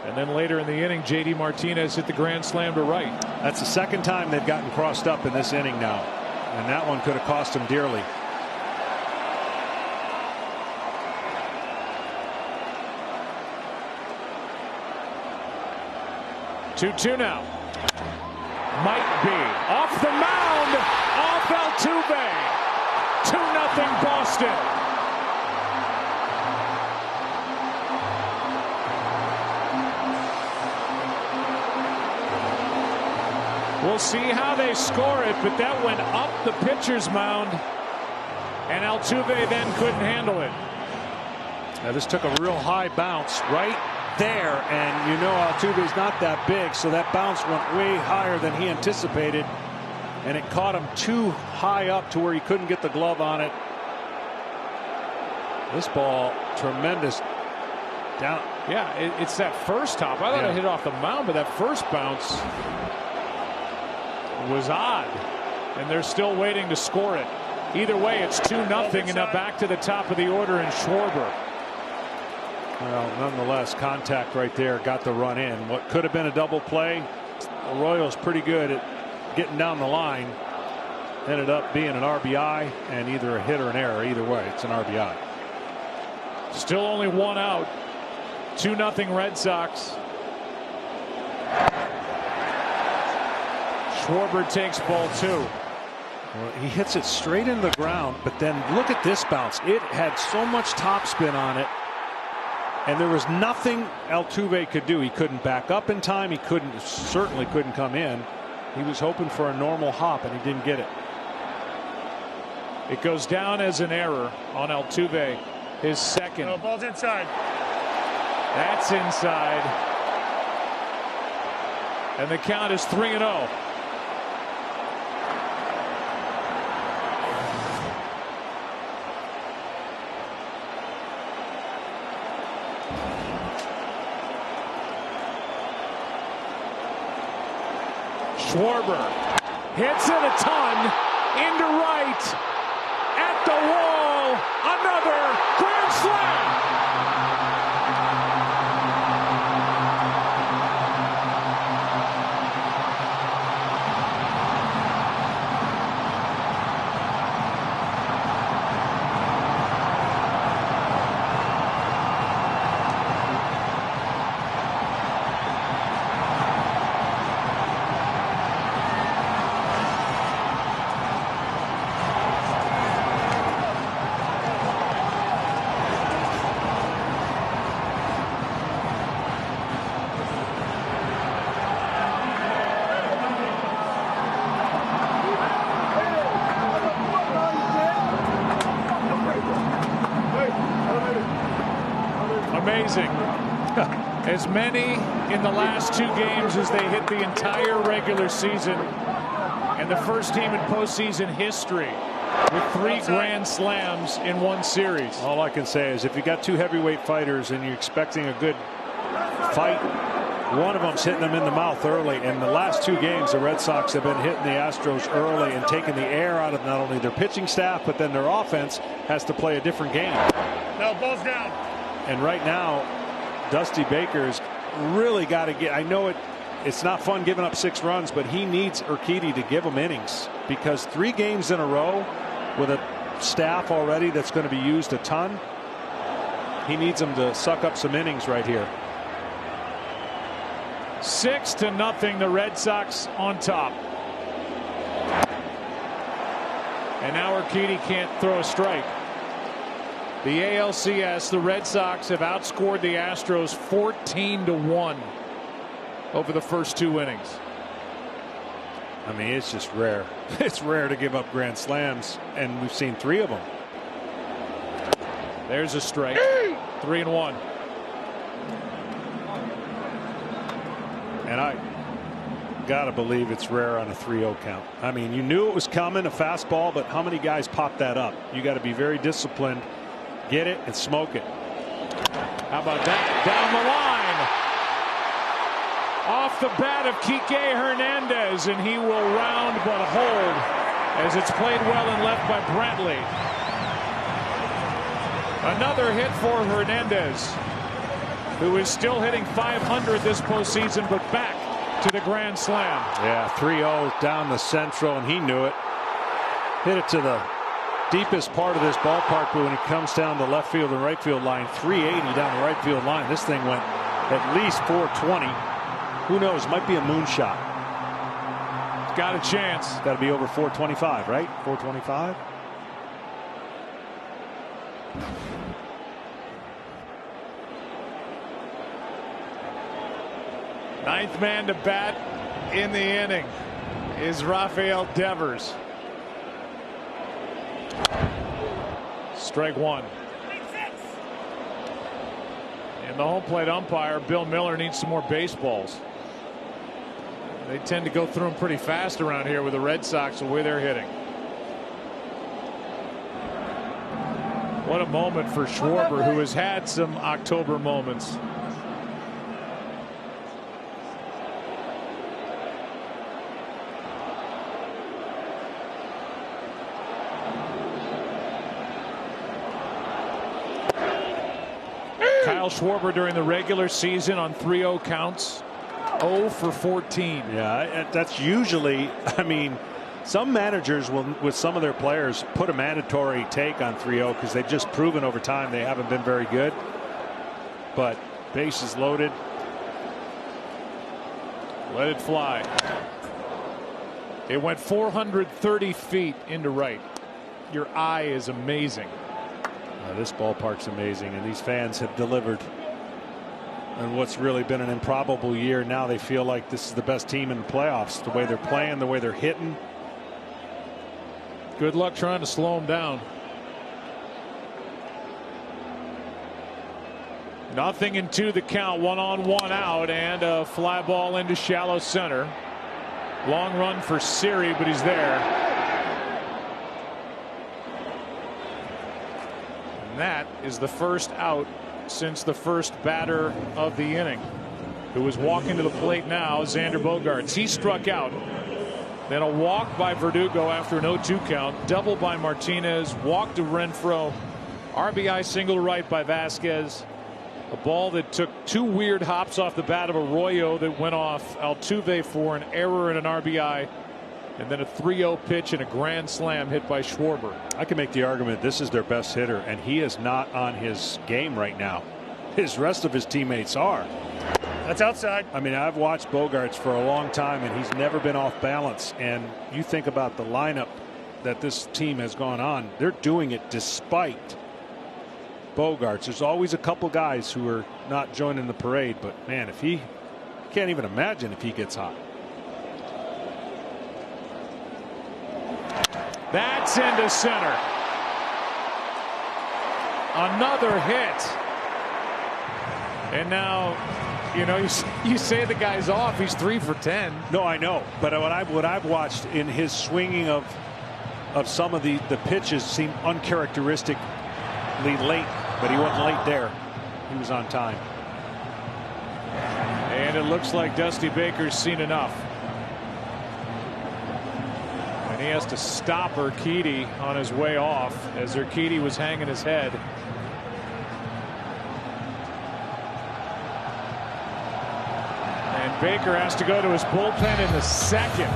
And then later in the inning, J.D. Martinez hit the grand slam to right. That's the second time they've gotten crossed up in this inning now. And that one could have cost him dearly. Two now. Might be off the mound, off Altuve. 2-0 Boston. We'll see how they score it, but that went up the pitcher's mound, and Altuve then couldn't handle it. Now this took a real high bounce right there, and you know Altuve's not that big, so that bounce went way higher than he anticipated, and it caught him too high up to where he couldn't get the glove on it. This ball, tremendous down. Yeah, it's that first hop. I thought it hit off the mound, but that first bounce was odd, and they're still waiting to score it. Either way, it's 2-0, and now back to the top of the order in Schwarber. Well, nonetheless, contact right there got the run in. What could have been a double play, Arroyo's pretty good at getting down the line. Ended up being an RBI and either a hit or an error. Either way, it's an RBI. Still only 1 out. 2-0 Red Sox. Schwarber takes ball 2. Well, he hits it straight into the ground, but then look at this bounce. It had so much topspin on it, and there was nothing Altuve could do. He couldn't back up in time. He certainly couldn't come in. He was hoping for a normal hop, and he didn't get it. It goes down as an error on Altuve, his second. No, ball's inside. That's inside. And the count is 3-0. Schwarber hits it a ton into right at the wall. Another grand slam. amazing. As many in the last 2 games as they hit the entire regular season, and the first team in postseason history with 3 grand slams in one series. All I can say is if you got 2 heavyweight fighters and you're expecting a good fight, one of them's hitting them in the mouth early. And the last 2 games, the Red Sox have been hitting the Astros early and taking the air out of not only their pitching staff, but then their offense has to play a different game. No, ball's down. And right now, Dusty Baker's really got to get. I know it's not fun giving up 6 runs, but he needs Urquidy to give him innings, because 3 games in a row with a staff already that's going to be used a ton. He needs them to suck up some innings right here. 6-0, the Red Sox on top. And now Urquidy can't throw a strike. The ALCS, the Red Sox have outscored the Astros 14-1 over the first 2 innings. I mean, it's just rare. It's rare to give up grand slams, and we've seen 3 of them. There's a strike. 3-1. And I gotta believe it's rare on a 3-0 count. I mean, you knew it was coming, a fastball, but how many guys pop that up? You got to be very disciplined. Get it and smoke it. How about that? Down the line. Off the bat of Kike Hernandez, and he will round but hold as it's played well and left by Brantley. Another hit for Hernandez, who is still hitting .500 this postseason, but back to the grand slam. Yeah, 3-0 down the central, and he knew it. Hit it to the deepest part of this ballpark, but when it comes down the left field and right field line, 380 down the right field line. This thing went at least 420. Who knows? Might be a moonshot. Got a chance. Got to be over 425, right? 425. Ninth man to bat in the inning is Rafael Devers. Strike 1. And the home plate umpire, Bill Miller, needs some more baseballs. They tend to go through them pretty fast around here with the Red Sox, the way they're hitting. What a moment for Schwarber, who has had some October moments. Kyle Schwarber during the regular season on 3-0 counts, 0 for 14. Yeah, that's usually, I mean, some managers will, with some of their players, put a mandatory take on 3-0 because they've just proven over time they haven't been very good. But bases loaded. Let it fly. It went 430 feet into right. Your eye is amazing. This ballpark's amazing, and these fans have delivered. And what's really been an improbable year, now they feel like this is the best team in the playoffs. The way they're playing, the way they're hitting. Good luck trying to slow them down. Nothing in 2 the count, 1 on 1 out, and a fly ball into shallow center. Long run for Siri, but he's there. And that is the first out since the first batter of the inning, who is walking to the plate now, Xander Bogaerts. He struck out. Then a walk by Verdugo after an 0-2 count. Double by Martinez. Walk to Renfroe. RBI single to right by Vasquez. A ball that took 2 weird hops off the bat of Arroyo that went off Altuve for an error and an RBI. And then a 3-0 pitch and a grand slam hit by Schwarber. I can make the argument this is their best hitter, and he is not on his game right now. His rest of his teammates are. That's outside. I mean, I've watched Bogaerts for a long time, and he's never been off balance. And you think about the lineup that this team has gone on, they're doing it despite Bogaerts. There's always a couple guys who are not joining the parade, but man, if he can't even imagine if he gets hot. That's into center. Another hit. And now, you say the guy's off. He's 3 for 10. No, I know. But what I've watched in his swinging of some of the pitches seemed uncharacteristically late, but he wasn't late there. He was on time. And it looks like Dusty Baker's seen enough. And he has to stop Urquidy on his way off as Urquidy was hanging his head. And Baker has to go to his bullpen in the second.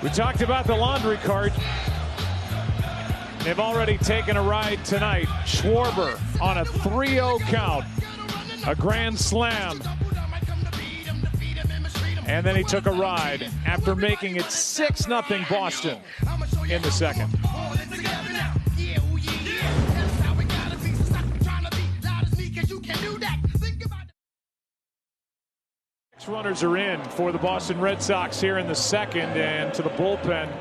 We talked about the laundry cart. They've already taken a ride tonight. Schwarber on a 3-0 count. A grand slam. And then he took a ride after making it 6-0 Boston in the second. Six runners are in for the Boston Red Sox here in the second, and to the bullpen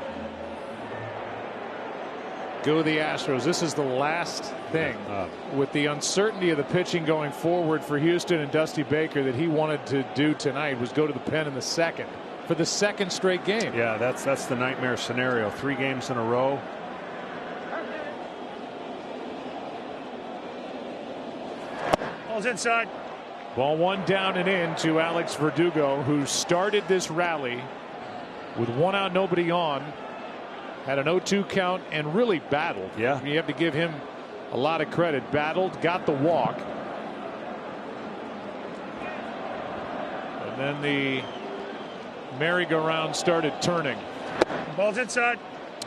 go the Astros. This is the last thing with the uncertainty of the pitching going forward for Houston and Dusty Baker that he wanted to do tonight was go to the pen in the second for the second straight game. Yeah, that's the nightmare scenario. 3 games in a row. Ball's inside. Ball 1 down and in to Alex Verdugo, who started this rally with 1 out, nobody on. Had an 0-2 count and really battled. Yeah. You have to give him a lot of credit. Battled, got the walk. And then the merry-go-round started turning. Ball's inside.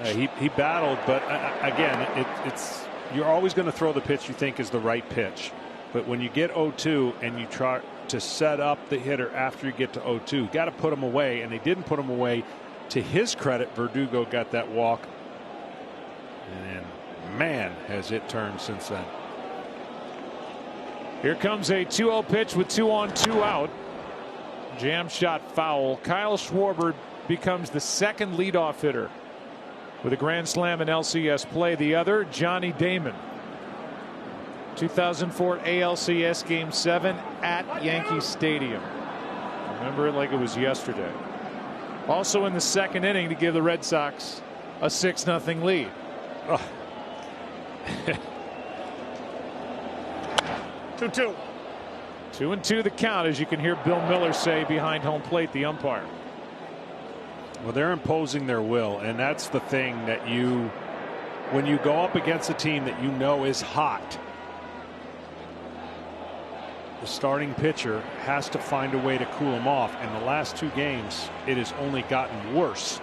He battled, but again, it's you're always going to throw the pitch you think is the right pitch. But when you get 0-2 and you try to set up the hitter after you get to 0-2, got to put him away, and they didn't put him away. To his credit, Verdugo got that walk, and man, has it turned since then. Here comes a 2-0 pitch with 2 on, 2 out. Jam shot foul. Kyle Schwarber becomes the second leadoff hitter with a grand slam in LCS play. The other, Johnny Damon. 2004 ALCS Game 7 at Yankee Stadium. Remember it like it was yesterday. Also in the second inning to give the Red Sox a 6-0 lead. Oh. 2-2. 2-2 the count, as you can hear Bill Miller say behind home plate, the umpire. Well, they're imposing their will, and that's the thing that when you go up against a team that you know is hot, the starting pitcher has to find a way to cool him off. And the last 2 games, it has only gotten worse.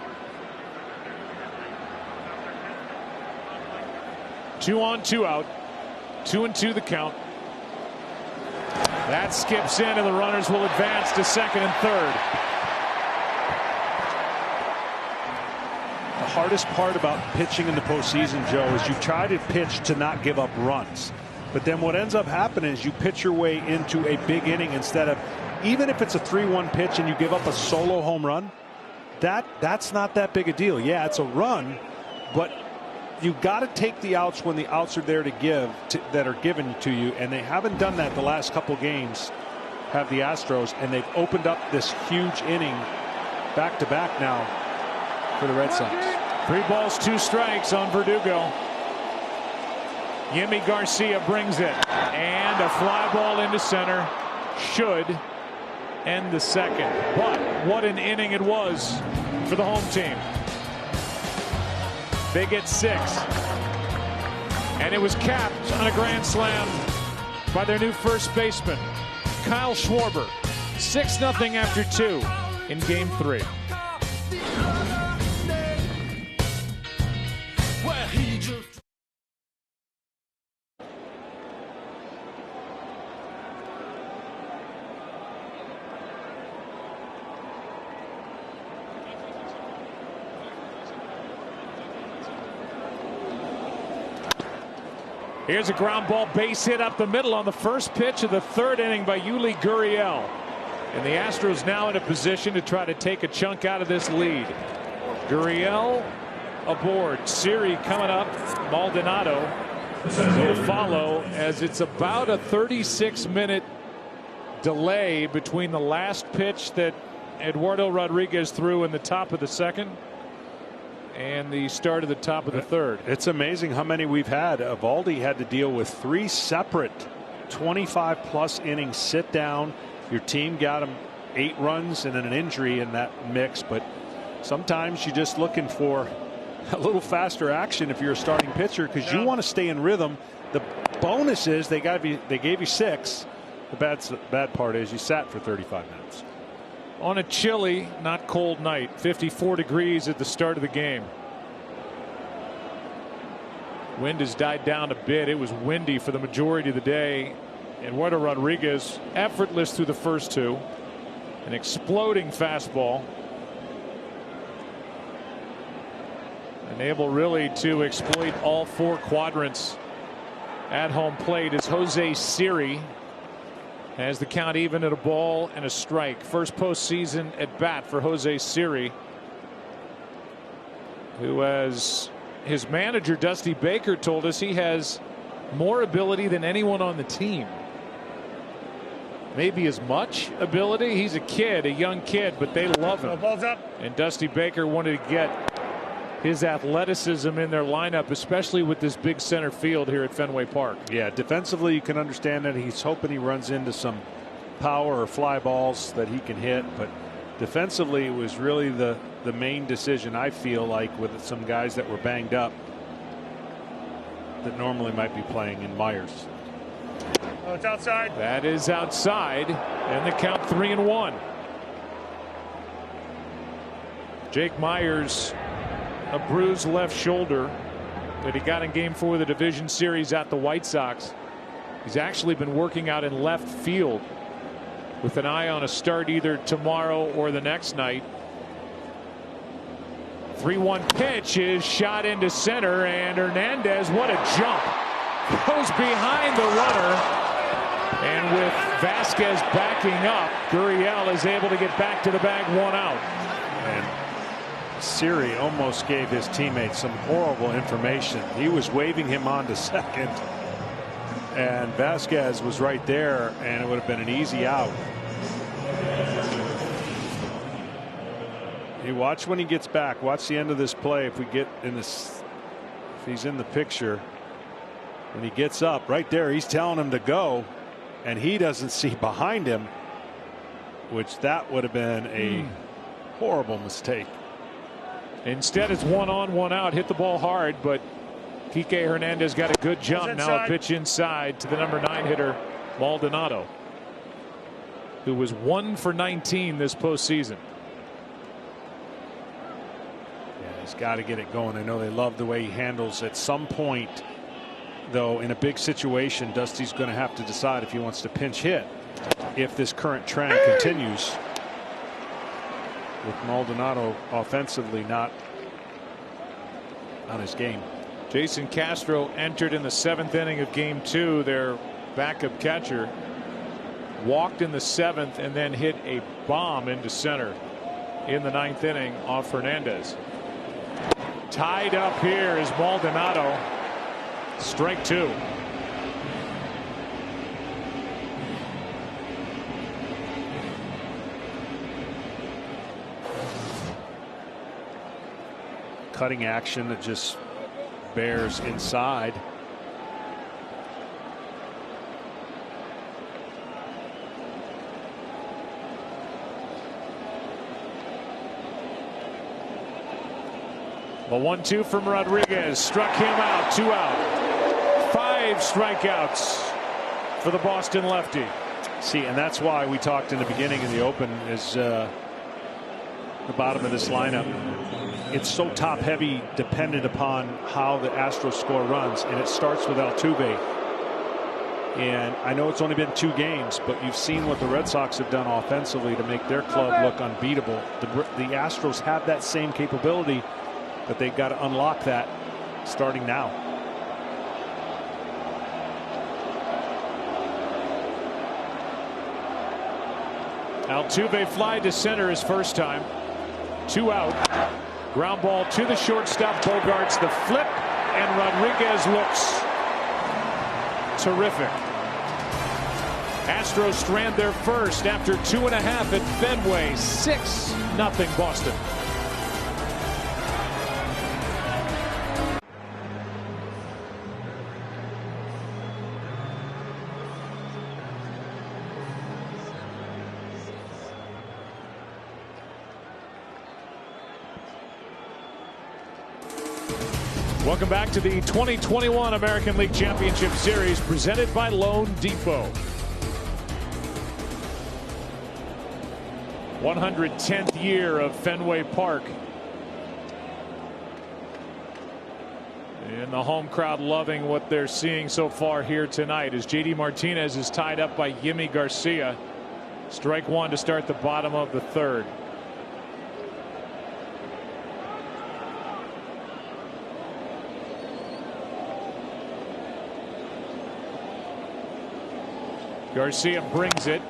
2 on, 2 out. 2-2 the count. That skips in, and the runners will advance to second and third. The hardest part about pitching in the postseason, Joe, is you try to pitch to not give up runs. But then what ends up happening is you pitch your way into a big inning instead of, even if it's a 3-1 pitch and you give up a solo home run, that's not that big a deal. Yeah, it's a run, but you got to take the outs when the outs are there to give, that are given to you, and they haven't done that the last couple games, have the Astros, and they've opened up this huge inning back-to-back now for the Red Sox. 3 balls, 2 strikes on Verdugo. Yimi Garcia brings it, and a fly ball into center should end the second. But what an inning it was for the home team. They get 6, and it was capped on a grand slam by their new first baseman, Kyle Schwarber. 6-0 after 2 in Game 3. Here's a ground ball base hit up the middle on the first pitch of the 3rd inning by Yuli Gurriel. And the Astros now in a position to try to take a chunk out of this lead. Gurriel aboard. Siri coming up. Maldonado will follow, as it's about a 36-minute delay between the last pitch that Eduardo Rodriguez threw in the top of the second and the start of the top of the third. It's amazing how many we've had. Eovaldi had to deal with 3 separate 25-plus innings sit down. Your team got him 8 runs and an injury in that mix, but sometimes you're just looking for a little faster action if you're a starting pitcher, because you want to stay in rhythm. The bonus is they gave you 6. The bad part is you sat for 35 minutes. On a chilly, not cold night, 54 degrees at the start of the game. Wind has died down a bit. It was windy for the majority of the day. Eduardo Rodriguez effortless through the first 2. An exploding fastball. And able really to exploit all 4 quadrants at home plate as Jose Siri has the count even at a ball and a strike. First postseason at bat for Jose Siri, who, as his manager Dusty Baker told us, he has more ability than anyone on the team. Maybe as much ability. He's a kid, a young kid, but they love him. Ball's up. And Dusty Baker wanted to get his athleticism in their lineup, especially with this big center field here at Fenway Park. Yeah, defensively you can understand that he's hoping he runs into some power or fly balls that he can hit, but defensively it was really the main decision, I feel like, with some guys that were banged up that normally might be playing in Myers. Oh, it's outside. That is outside, and the count 3-1. Jake Myers, a bruised left shoulder that he got in Game 4 of the division series at the White Sox. He's actually been working out in left field with an eye on a start either tomorrow or the next night. 3-1 pitch is shot into center, and Hernandez, what a jump, goes behind the runner, and with Vasquez backing up, Gurriel is able to get back to the bag, 1 out. And Siri almost gave his teammates some horrible information. He was waving him on to second, and Vasquez was right there, and it would have been an easy out. You watch when he gets back. Watch the end of this play. If we get in this, if he's in the picture, when he gets up right there, he's telling him to go, and he doesn't see behind him, which that would have been a horrible mistake. Instead, it's 1 on, 1 out. Hit the ball hard, but Kike Hernandez got a good jump. Now a pitch inside to the number 9 hitter, Maldonado, who was 1 for 19 this postseason. Yeah, he's got to get it going. I know they love the way he handles. At some point, though, in a big situation, Dusty's going to have to decide if he wants to pinch hit if this current trend continues, with Maldonado offensively not on his game. Jason Castro entered in the 7th inning of Game 2. Their backup catcher walked in the 7th and then hit a bomb into center in the 9th inning off Hernandez. Tied up here is Maldonado. Strike 2. Cutting action that just bears inside. The 1-2 from Rodriguez struck him out. 2 out. 5 strikeouts for the Boston lefty. See, and that's why we talked in the beginning of the open is the bottom of this lineup. It's so top heavy, dependent upon how the Astros score runs, and it starts with Altuve. And I know it's only been 2 games, but you've seen what the Red Sox have done offensively to make their club look unbeatable. The Astros have that same capability, but they've got to unlock that starting now. Altuve fly to center his first time. 2 out. Ground ball to the shortstop. Bogarts the flip, and Rodriguez looks terrific. Astros strand their first after 2.5 at Fenway. 6-0 Boston. Welcome back to the 2021 American League Championship Series presented by Loan Depot. 110th year of Fenway Park. And the home crowd loving what they're seeing so far here tonight as J.D. Martinez is tied up by Yimi Garcia. Strike one to start the bottom of the third. Garcia brings it.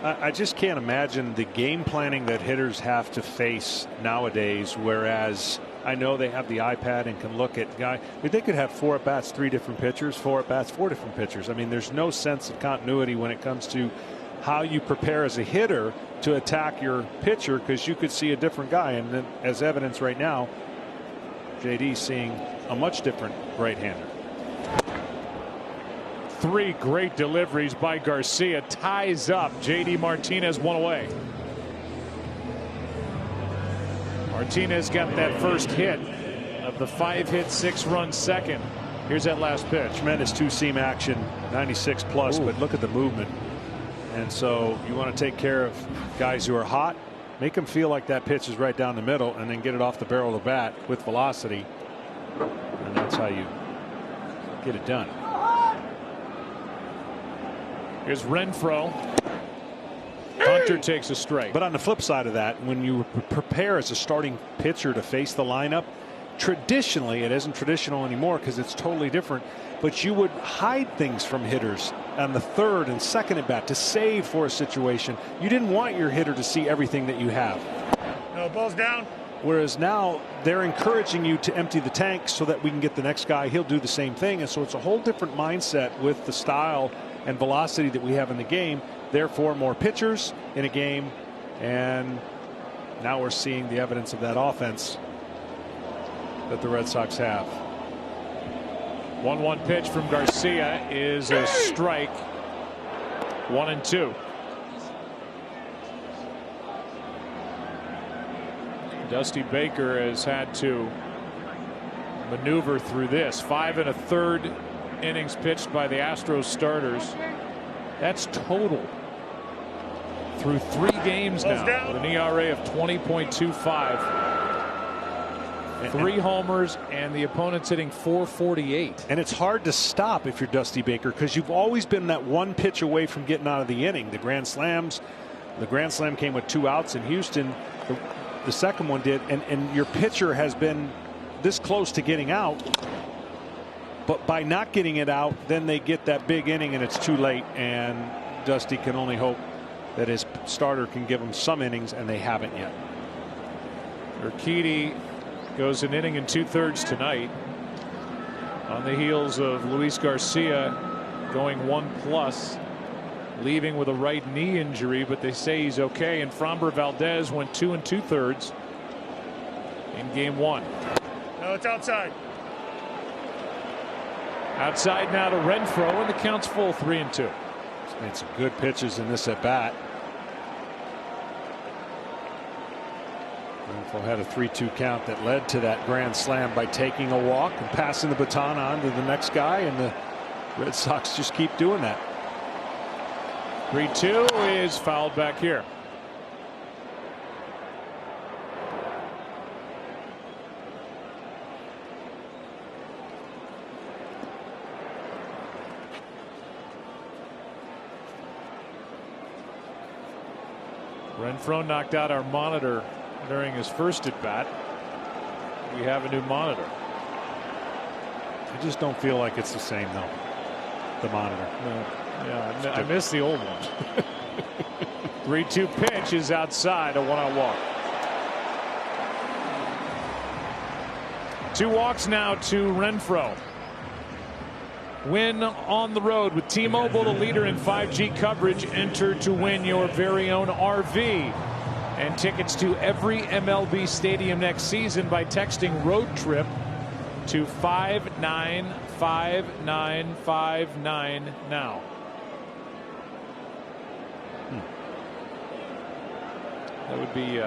I just can't imagine the game planning that hitters have to face nowadays, whereas I know they have the iPad and can look at guy. But they could have 4 at-bats, 3 different pitchers, 4 at-bats, 4 different pitchers. I mean, there's no sense of continuity when it comes to how you prepare as a hitter to attack your pitcher, because you could see a different guy. And then, as evidence right now, JD seeing a much different right-hander. 3 great deliveries by Garcia, ties up J.D. Martinez, 1 away. Martinez got that first hit of the 5-hit 6-run second. Here's that last pitch. Tremendous 2-seam action, 96 plus. Ooh. But look at the movement. And so you want to take care of guys who are hot, make them feel like that pitch is right down the middle, and then get it off the barrel of the bat with velocity. And that's how you get it done. Here's Renfroe. Hunter takes a strike. But on the flip side of that, when you prepare as a starting pitcher to face the lineup, traditionally, it isn't traditional anymore because it's totally different, but you would hide things from hitters on the third and second at bat to save for a situation. You didn't want your hitter to see everything that you have. No, ball's down. Whereas now they're encouraging you to empty the tank so that we can get the next guy. He'll do the same thing. And so it's a whole different mindset with the style and velocity that we have in the game. Therefore, more pitchers in a game, and now we're seeing the evidence of that offense that the Red Sox have. 1-1 pitch from Garcia is a strike. 1-2. Dusty Baker has had to maneuver through this. 5 1/3 innings pitched by the Astros starters. That's total through 3 games now with an ERA of 20.25. 3 homers, and the opponent's hitting .448. And it's hard to stop if you're Dusty Baker, because you've always been that 1 pitch away from getting out of the inning. The grand slams, the grand slam came with 2 outs in Houston. The second one did, and your pitcher has been this close to getting out. But by not getting it out, then they get that big inning and it's too late, and Dusty can only hope that his starter can give him some innings, and they haven't yet. Urquidy goes an inning and 2/3 tonight on the heels of Luis Garcia going 1+, leaving with a right knee injury, but they say he's okay. And Framber Valdez went 2 2/3 in game 1. No, it's outside. Outside now to Renfroe, and the count's full, 3-2. He's made some good pitches in this at bat. Renfroe had a 3-2 count that led to that grand slam by taking a walk and passing the baton on to the next guy, and the Red Sox just keep doing that. 3-2 is fouled back here. Renfroe knocked out our monitor during his first at bat. We have a new monitor. I just don't feel like it's the same, though. The monitor. No. Yeah, I miss the old one. 3-2 pitch is outside, a 1-out walk. 2 walks now to Renfroe. Win on the road with T-Mobile, the leader in 5G coverage. Enter to win your very own RV and tickets to every MLB stadium next season by texting road trip to 595959 now. That would be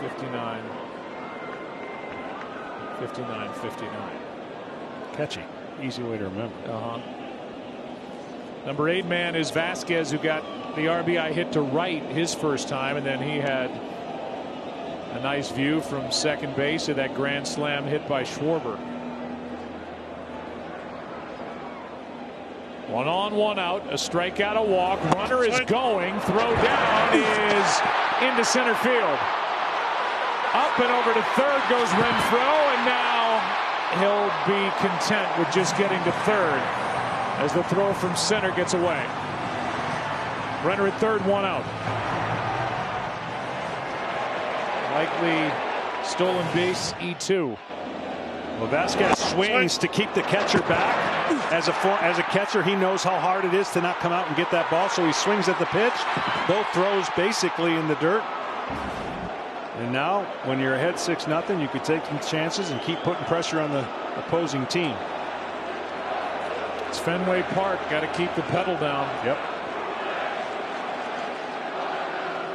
59. Catchy. Easy way to remember. Number 8 man is Vasquez, who got the RBI hit to right his first time, and then he had a nice view from second base of that grand slam hit by Schwarber. 1 on, 1 out, a strikeout, a walk. Runner is going. Throw down is into center field. Up and over to third goes Renfroe, and now he'll be content with just getting to third as the throw from center gets away. Runner at third, 1 out. Likely stolen base, E2. Well, Vasquez swings to keep the catcher back. As a catcher, he knows how hard it is to not come out and get that ball, so he swings at the pitch. Both throws basically in the dirt. And now, when you're ahead 6-0, you could take some chances and keep putting pressure on the opposing team. It's Fenway Park. Got to keep the pedal down. Yep.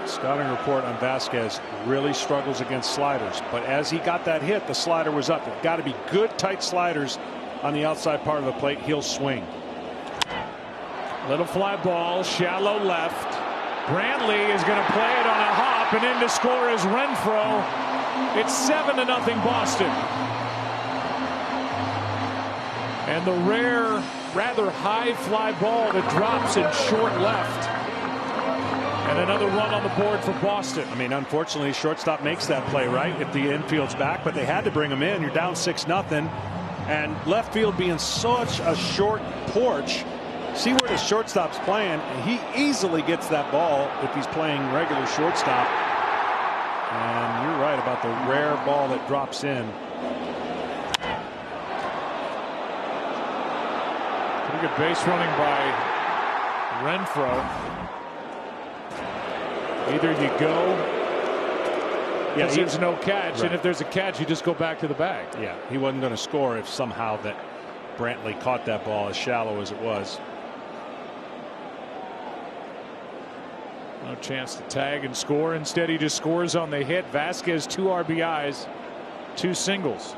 Scouting report on Vasquez: really struggles against sliders, but as he got that hit, the slider was up. It's got to be good, tight sliders on the outside part of the plate. He'll swing. Little fly ball, shallow left. Brantley is going to play it on a hop, and in to score is Renfroe. It's 7-0 Boston. And the rare, rather high fly ball that drops in short left. And another run on the board for Boston. I mean, unfortunately, shortstop makes that play, right? If the infield's back, but they had to bring him in. You're down 6-0, and left field being such a short porch. See where the shortstop's playing. He easily gets that ball if he's playing regular shortstop. And you're right about the rare ball that drops in. Pretty good base running by Renfroe. Either you go, because there's no catch, right. And if there's a catch, you just go back to the bag. Yeah, he wasn't going to score if somehow that Brantley caught that ball, as shallow as it was. No chance to tag and score. Instead, he just scores on the hit. Vasquez, 2 RBIs, 2 singles.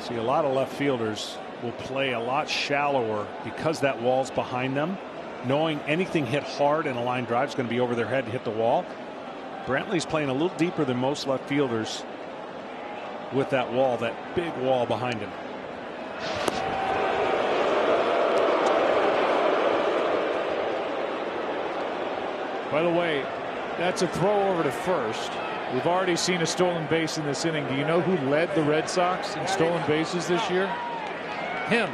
See, a lot of left fielders will play a lot shallower because that wall's behind them, knowing anything hit hard in a line drive is going to be over their head and hit the wall. Brantley's playing a little deeper than most left fielders with that wall, that big wall behind him. By the way, that's a throw over to first. We've already seen a stolen base in this inning. Do you know who led the Red Sox in stolen bases this year? Him.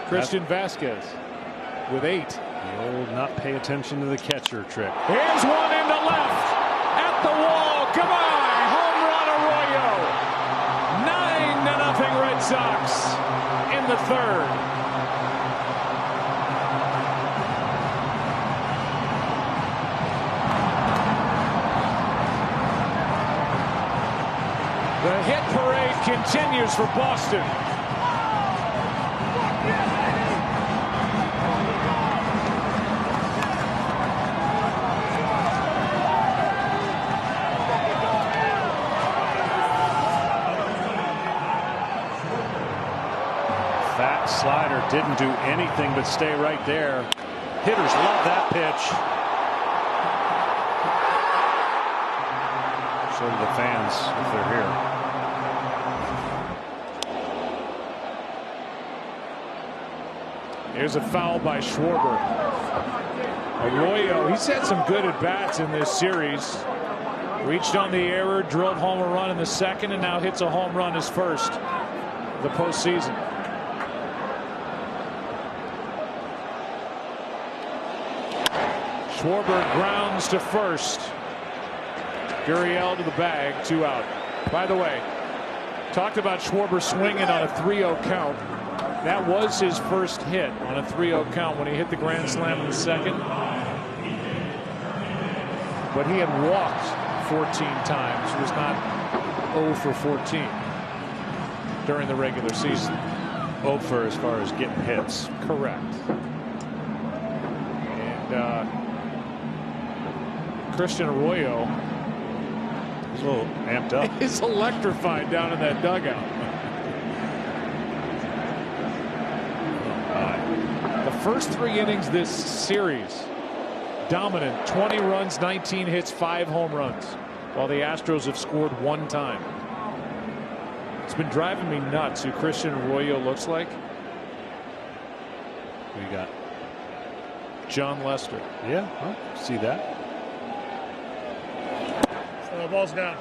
Christian Vasquez with 8. The old not pay attention to the catcher trick. Here's one into left at the wall. Goodbye. Home run Arroyo. 9-0 Red Sox in the third. The hit parade continues for Boston. That slider didn't do anything but stay right there. Hitters love that pitch. So do the fans if they're here. Here's a foul by Schwarber. Arroyo, he's had some good at-bats in this series. Reached on the error, drilled home a run in the second, and now hits a home run his first of the postseason. Schwarber grounds to first. Gurriel to the bag, 2 out. By the way, Talked about Schwarber swinging on a 3-0 count. That was his first hit on a 3-0 count when he hit the grand slam in the second. But he had walked 14 times. He was not 0 for 14 during the regular season. 0 for as far as getting hits. Correct. And Christian Arroyo, he's a little amped up. He's electrified down in that dugout. The first 3 innings this series, dominant. 20 runs, 19 hits, 5 home runs, while the Astros have scored 1 time. It's been driving me nuts who Christian Arroyo looks like. Who you got? John Lester. Yeah, I'll see that. Ball's down.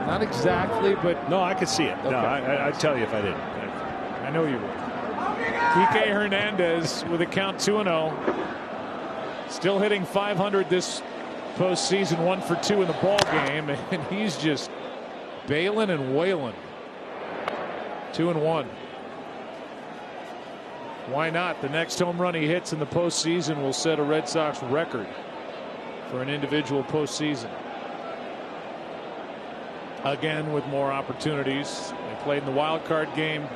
Not exactly, but no, I could see it. Okay. No, I'd tell you if I didn't. I know you would. Kike Hernandez with a count 2-0. Still hitting .500 this postseason, 1 for 2 in the ball game, and he's just bailing and wailing. 2-1. Why not? The next home run he hits in the postseason will set a Red Sox record for an individual postseason. Again, with more opportunities. They played in the wild card game,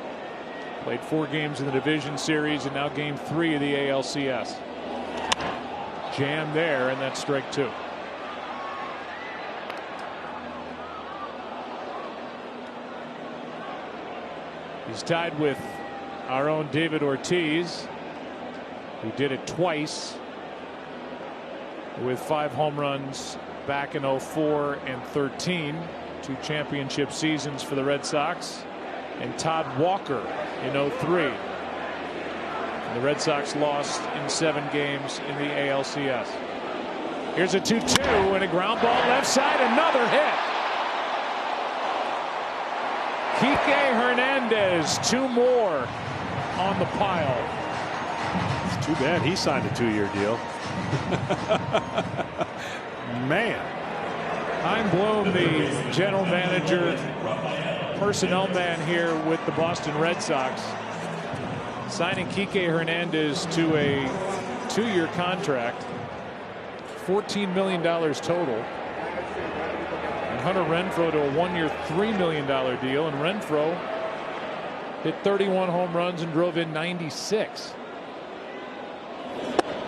played 4 games in the division series, and now game 3 of the ALCS. Jam there, and that's strike 2. He's tied with our own David Ortiz, who did it twice with 5 home runs back in 04 and 13, 2 championship seasons for the Red Sox, and Todd Walker in 03. The Red Sox lost in 7 games in the ALCS. Here's a 2-2 and a ground ball left side, another hit. Kike Hernandez, 2 more on the pile. It's too bad he signed a 2-year deal. Man. Chaim Bloom, the general manager, personnel man here with the Boston Red Sox, signing Kike Hernandez to a 2-year contract, $14 million total. And Hunter Renfroe to a 1-year, $3 million deal. And Renfroe hit 31 home runs and drove in 96.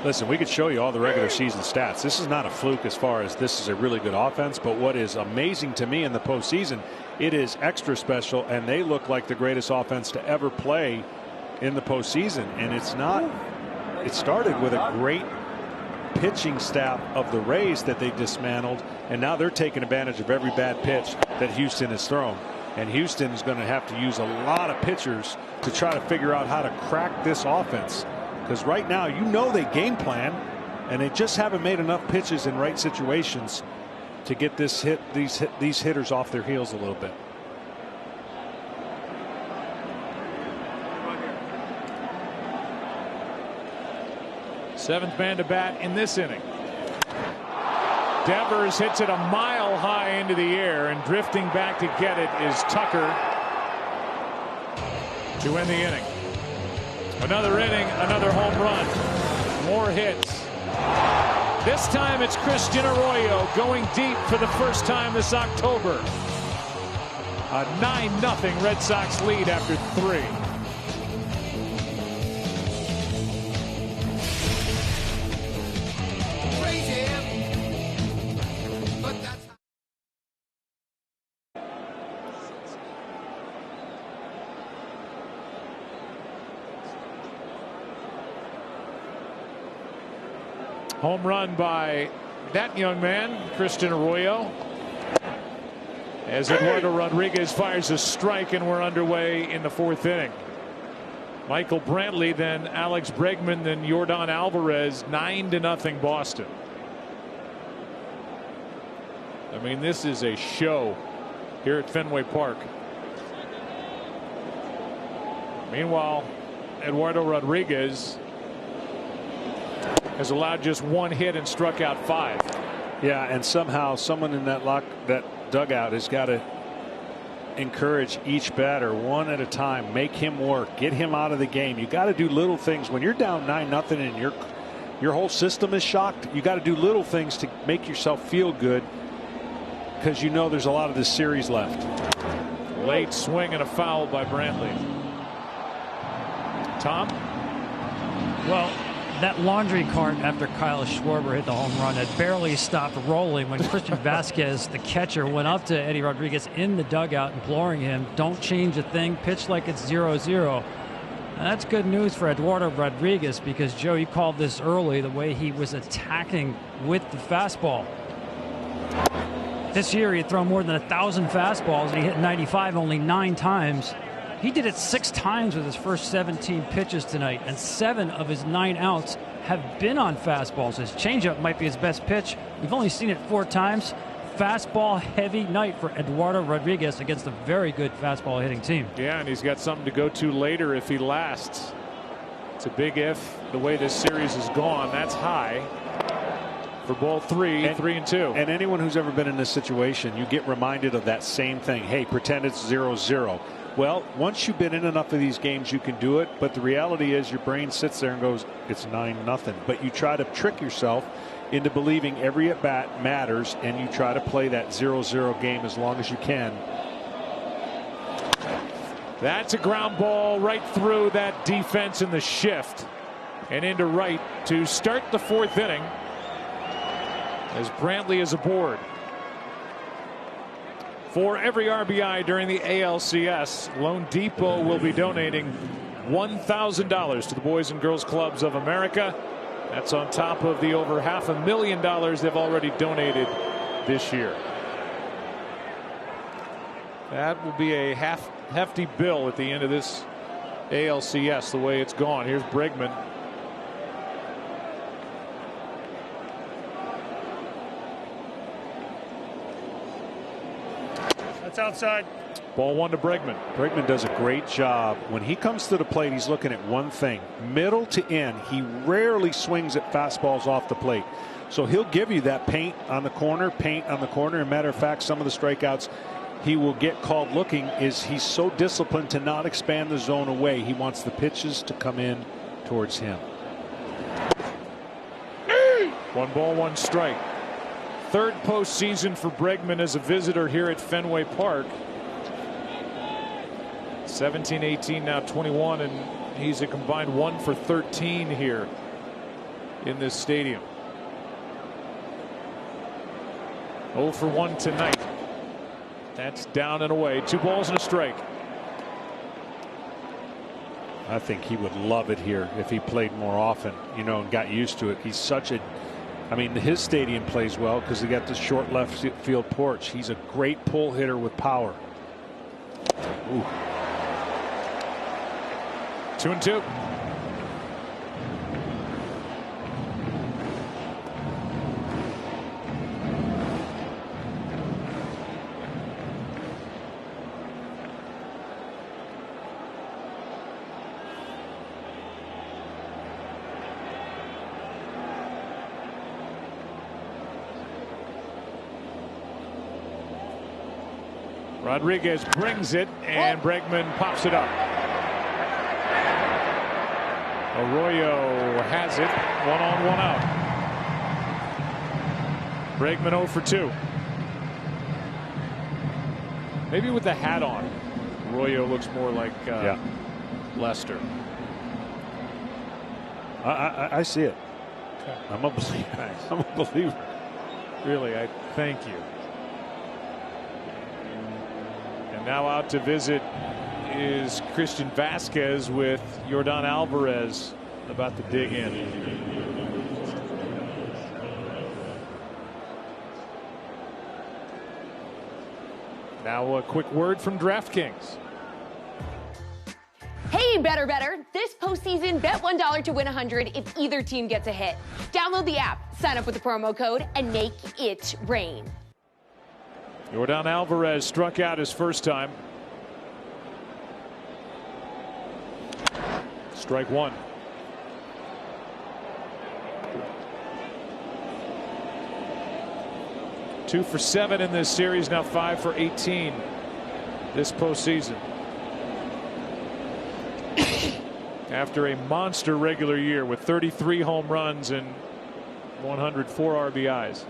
Listen, we could show you all the regular season stats. This is not a fluke as far as this is a really good offense. But what is amazing to me in the postseason, it is extra special, and they look like the greatest offense to ever play in the postseason. And it's not. It started with a great pitching staff of the Rays that they dismantled, and now they're taking advantage of every bad pitch that Houston has thrown. And Houston is going to have to use a lot of pitchers to try to figure out how to crack this offense. Because right now, you know, they game plan, and they just haven't made enough pitches in right situations to get these hitters off their heels a little bit. Seventh man to bat in this inning. Devers hits it a mile high into the air, and drifting back to get it is Tucker to end the inning. Another inning, another home run, more hits. This time it's Christian Arroyo going deep for the first time this October. A 9-0 Red Sox lead after 3. Home run by that young man, Christian Arroyo, as Eduardo Rodriguez fires a strike, and we're underway in the 4th inning. Michael Brantley, then Alex Bregman, then Yordan Alvarez. 9-0 Boston. I mean, this is a show here at Fenway Park. Meanwhile, Eduardo Rodriguez has allowed just 1 hit and struck out 5. Yeah, and somehow someone in that dugout has got to encourage each batter one at a time, make him work, get him out of the game. You got to do little things when you're down 9-0 and your whole system is shocked. You got to do little things to make yourself feel good, because you know there's a lot of this series left. Late swing and a foul by Brantley. Tom? Well, that laundry cart after Kyle Schwarber hit the home run had barely stopped rolling when Christian Vasquez, the catcher, went up to Eddie Rodriguez in the dugout imploring him, don't change a thing, pitch like it's 0-0. And that's good news for Eduardo Rodriguez, because, Joe, you called this early, the way he was attacking with the fastball. This year he had thrown more than 1,000 fastballs and he hit 95 only 9 times. He did it 6 times with his first 17 pitches tonight, and 7 of his 9 outs have been on fastballs. His changeup might be his best pitch. We've only seen it 4 times. Fastball heavy night for Eduardo Rodriguez against a very good fastball hitting team. Yeah, and he's got something to go to later if he lasts. It's a big if. The way this series has gone, that's high for ball 3, 3-2. And anyone who's ever been in this situation, you get reminded of that same thing. Hey, pretend it's 0-0. Well, once you've been in enough of these games, you can do it. But the reality is your brain sits there and goes, it's 9-0. But you try to trick yourself into believing every at-bat matters, and you try to play that 0-0 game as long as you can. That's a ground ball right through that defense in the shift and into right to start the 4th inning as Brantley is aboard. For every RBI during the ALCS, Lone Depot will be donating $1,000 to the Boys and Girls Clubs of America. That's on top of the over $500,000 they've already donated this year. That will be a hefty bill at the end of this ALCS, the way it's gone. Here's Bregman. That's outside. Ball 1 to Bregman. Bregman does a great job. When he comes to the plate, he's looking at one thing, middle to end. He rarely swings at fastballs off the plate. So he'll give you that paint on the corner. As a matter of fact, some of the strikeouts he will get called looking is he's so disciplined to not expand the zone away. He wants the pitches to come in towards him. 1 ball, 1 strike. 3rd postseason for Bregman as a visitor here at Fenway Park. 17, 18, now 21, and he's a combined 1 for 13 here in this stadium. 0 for 1 tonight. That's down and away. 2 balls and a strike. I think he would love it here if he played more often, you know, and got used to it. He's such a, I mean, his stadium plays well because they got the short left field porch. He's a great pull hitter with power. Ooh. 2-2. Rodriguez brings it, and Bregman pops it up. Arroyo has it. 1 on, 1 out. Bregman 0 for 2. Maybe with the hat on, Arroyo looks more like Lester. I see it. Okay. I'm a believer. I'm a believer. Really, I thank you. And now out to visit is Christian Vasquez with Yordan Alvarez about to dig in. Now a quick word from DraftKings. Hey, better. This postseason, bet $1 to win $100 if either team gets a hit. Download the app, sign up with the promo code, and make it rain. Yordan Alvarez struck out his first time. Strike 1. 2 for 7 in this series, now 5 for 18 this postseason. After a monster regular year with 33 home runs and 104 RBIs.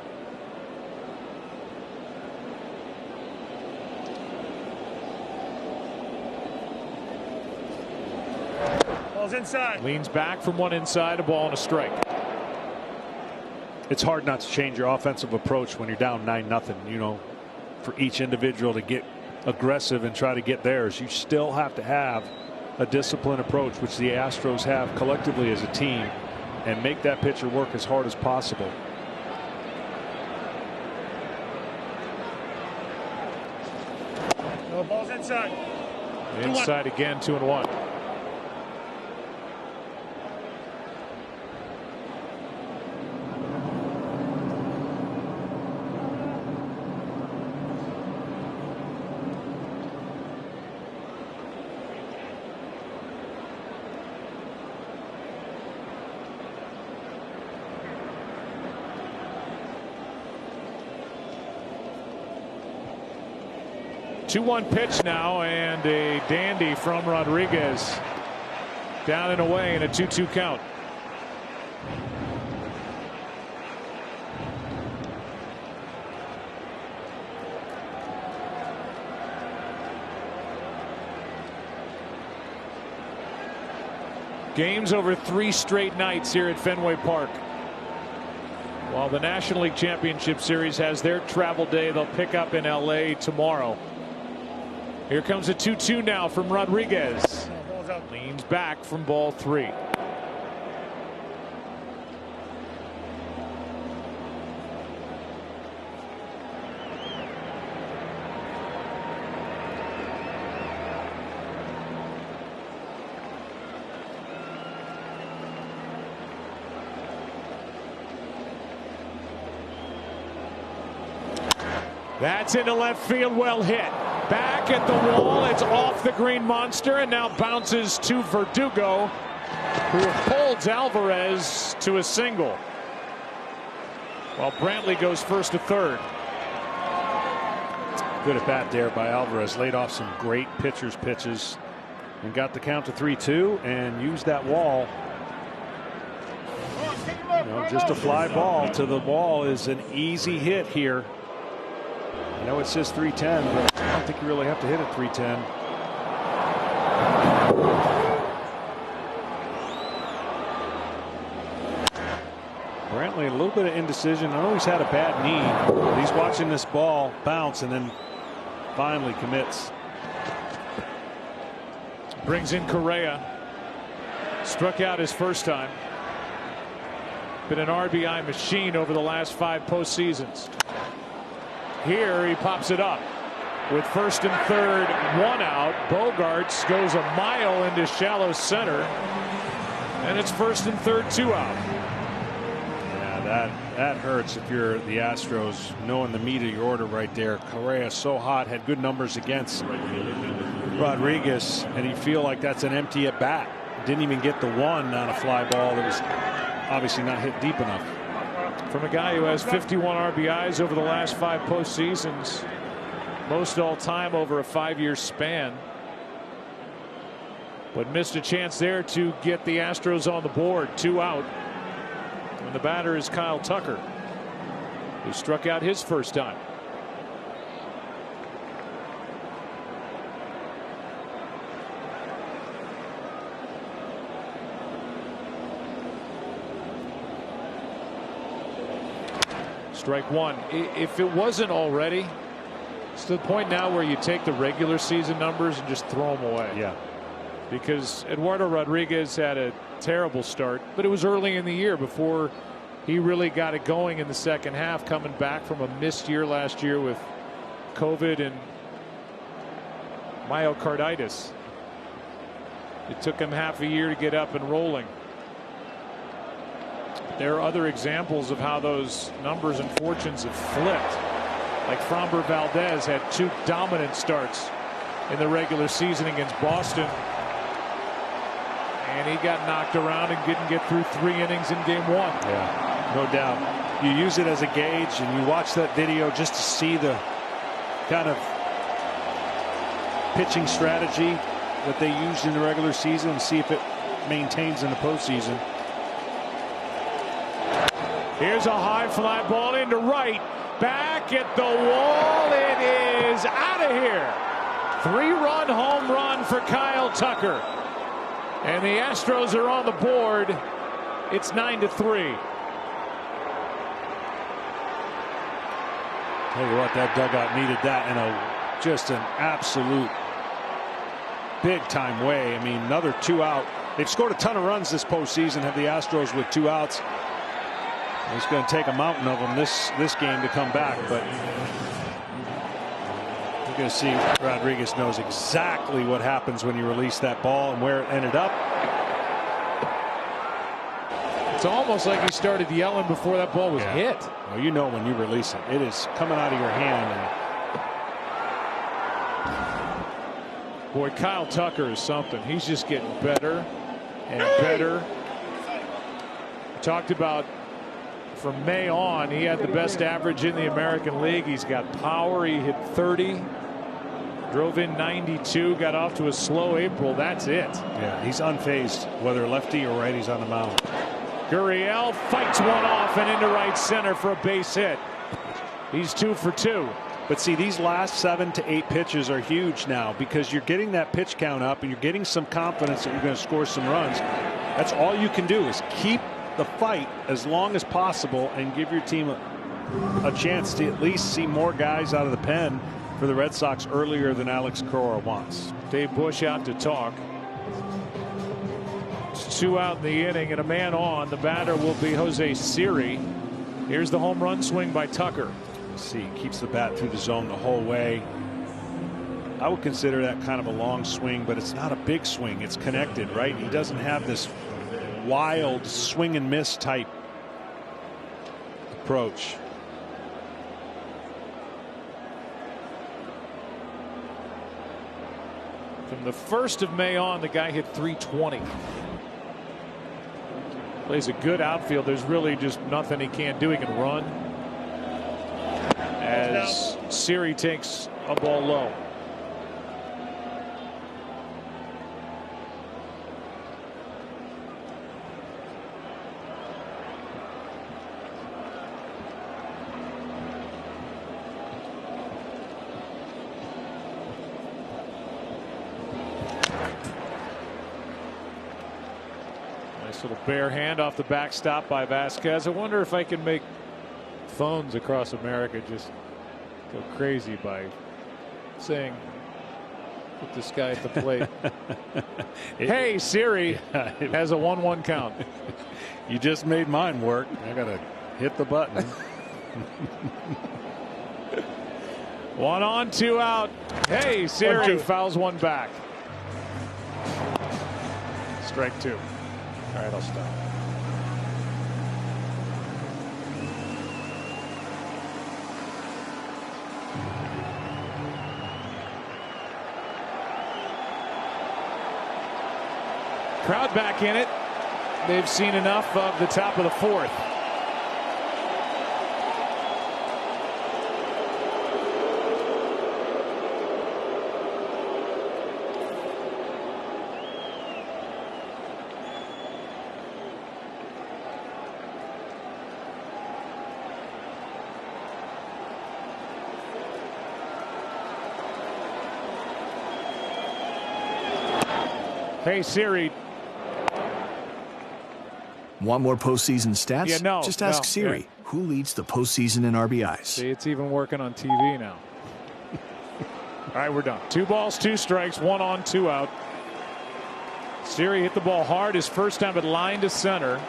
Ball's inside. Leans back from one inside, a ball and a strike. It's hard not to change your offensive approach when you're down 9-0. You know, for each individual to get aggressive and try to get theirs, you still have to have a disciplined approach, which the Astros have collectively as a team, and make that pitcher work as hard as possible. No, ball's inside. Inside again, 2-1. Two-one pitch now, and a dandy from Rodriguez. Down and away in a 2-2 count. Games over 3 straight nights here at Fenway Park. While the National League Championship Series has their travel day, they'll pick up in LA tomorrow. Here comes a 2-2 now from Rodriguez. Leans back from ball 3. That's into left field, well hit. Back at the wall, it's off the green monster and now bounces to Verdugo, who holds Alvarez to a single, while Brantley goes first to third. Good at bat there by Alvarez. Laid off some great pitcher's pitches and got the count to 3-2 and used that wall. You know, just a fly ball to the wall is an easy hit here. I know it says 310, but I don't think you really have to hit it 310. Brantley, a little bit of indecision. I know he's had a bad knee, but he's watching this ball bounce and then finally commits. Brings in Correa. Struck out his first time. Been an RBI machine over the last 5 postseasons. Here he pops it up with first and third, 1 out. Bogarts goes a mile into shallow center, and it's first and third, 2 out. Yeah, that hurts if you're the Astros, knowing the meat of your order right there. Correa so hot, had good numbers against Rodriguez, and you feel like that's an empty at bat. Didn't even get the one on a fly ball that was obviously not hit deep enough. From a guy who has 51 RBIs over the last 5 postseasons, most all time over a 5-year span, but missed a chance there to get the Astros on the board. 2 out, and the batter is Kyle Tucker, who struck out his first time. Strike 1. If it wasn't already, it's to the point now where you take the regular season numbers and just throw them away. Yeah. Because Eduardo Rodriguez had a terrible start, but it was early in the year before he really got it going in the second half, coming back from a missed year last year with COVID and myocarditis. It took him half a year to get up and rolling. There are other examples of how those numbers and fortunes have flipped. Like Framber Valdez had 2 dominant starts in the regular season against Boston, and he got knocked around and didn't get through 3 innings in game 1. Yeah. No doubt. You use it as a gauge, and you watch that video just to see the kind of pitching strategy that they used in the regular season and see if it maintains in the postseason. Here's a high fly ball into right. Back at the wall. It is out of here. 3-run home run for Kyle Tucker. And the Astros are on the board. It's 9-3. Tell you what, that dugout needed that in just an absolute big time way. I mean, another 2 out. They've scored a ton of runs this postseason, have the Astros with 2 outs. It's going to take a mountain of them this game to come back, but you're going to see Rodriguez knows exactly what happens when you release that ball and where it ended up. It's almost like he started yelling before that ball was hit. Well, you know when you release it, it is coming out of your hand. And boy, Kyle Tucker is something. He's just getting better and better. We talked about from May on, he had the best average in the American League. He's got power. He hit 30, drove in 92, got off to a slow April. That's it. Yeah, he's unfazed, whether lefty or righty, he's on the mound. Gurriel fights one off and into right center for a base hit. He's 2 for 2. But see, these last 7 to 8 pitches are huge now because you're getting that pitch count up and you're getting some confidence that you're going to score some runs. That's all you can do is keep the fight as long as possible and give your team a chance to at least see more guys out of the pen for the Red Sox earlier than Alex Cora wants. Dave Bush out to talk. It's 2 out in the inning and a man on. The batter will be Jose Siri. Here's the home run swing by Tucker. See, keeps the bat through the zone the whole way. I would consider that kind of a long swing, but it's not a big swing. It's connected, right? He doesn't have this wild swing and miss type approach. From the 1st of May on, the guy hit 320. Plays a good outfield. There's really just nothing he can't do. He can run. As Siri takes a ball low. Nice little bare hand off the backstop by Vasquez. I wonder if I can make phones across America just go crazy by saying, put this guy at the plate. Hey, Siri has a 1-1 count. You just made mine work. I got to hit the button. 1 on, 2 out. Hey, Siri fouls one back. Strike 2. All right, I'll stop. Crowd back in it. They've seen enough of the top of the 4th. Hey, Siri. Want more postseason stats? Yeah, no, just ask Siri. Yeah. Who leads the postseason in RBIs? See, it's even working on TV now. All right, we're done. 2 balls, 2 strikes, 1 on, 2 out. Siri hit the ball hard his first time at line to center.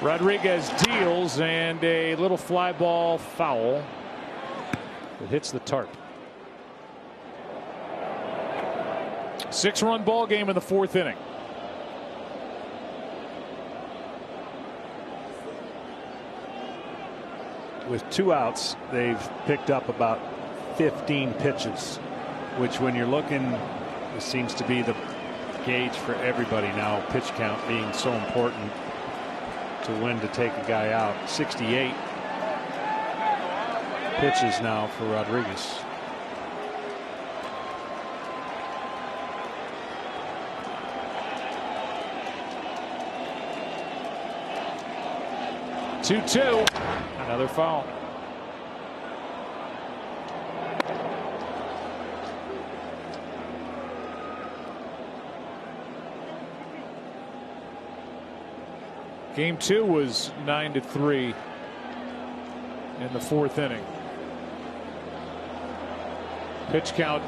Rodriguez deals and a little fly ball foul that hits the tarp. 6-run ball game in the 4th inning. With 2 outs, they've picked up about 15 pitches, which when you're looking, it seems to be the gauge for everybody now, pitch count being so important to when to take a guy out. 68 pitches now for Rodriguez. Two. Another foul. Game 2 was 9-3 in the 4th inning. Pitch count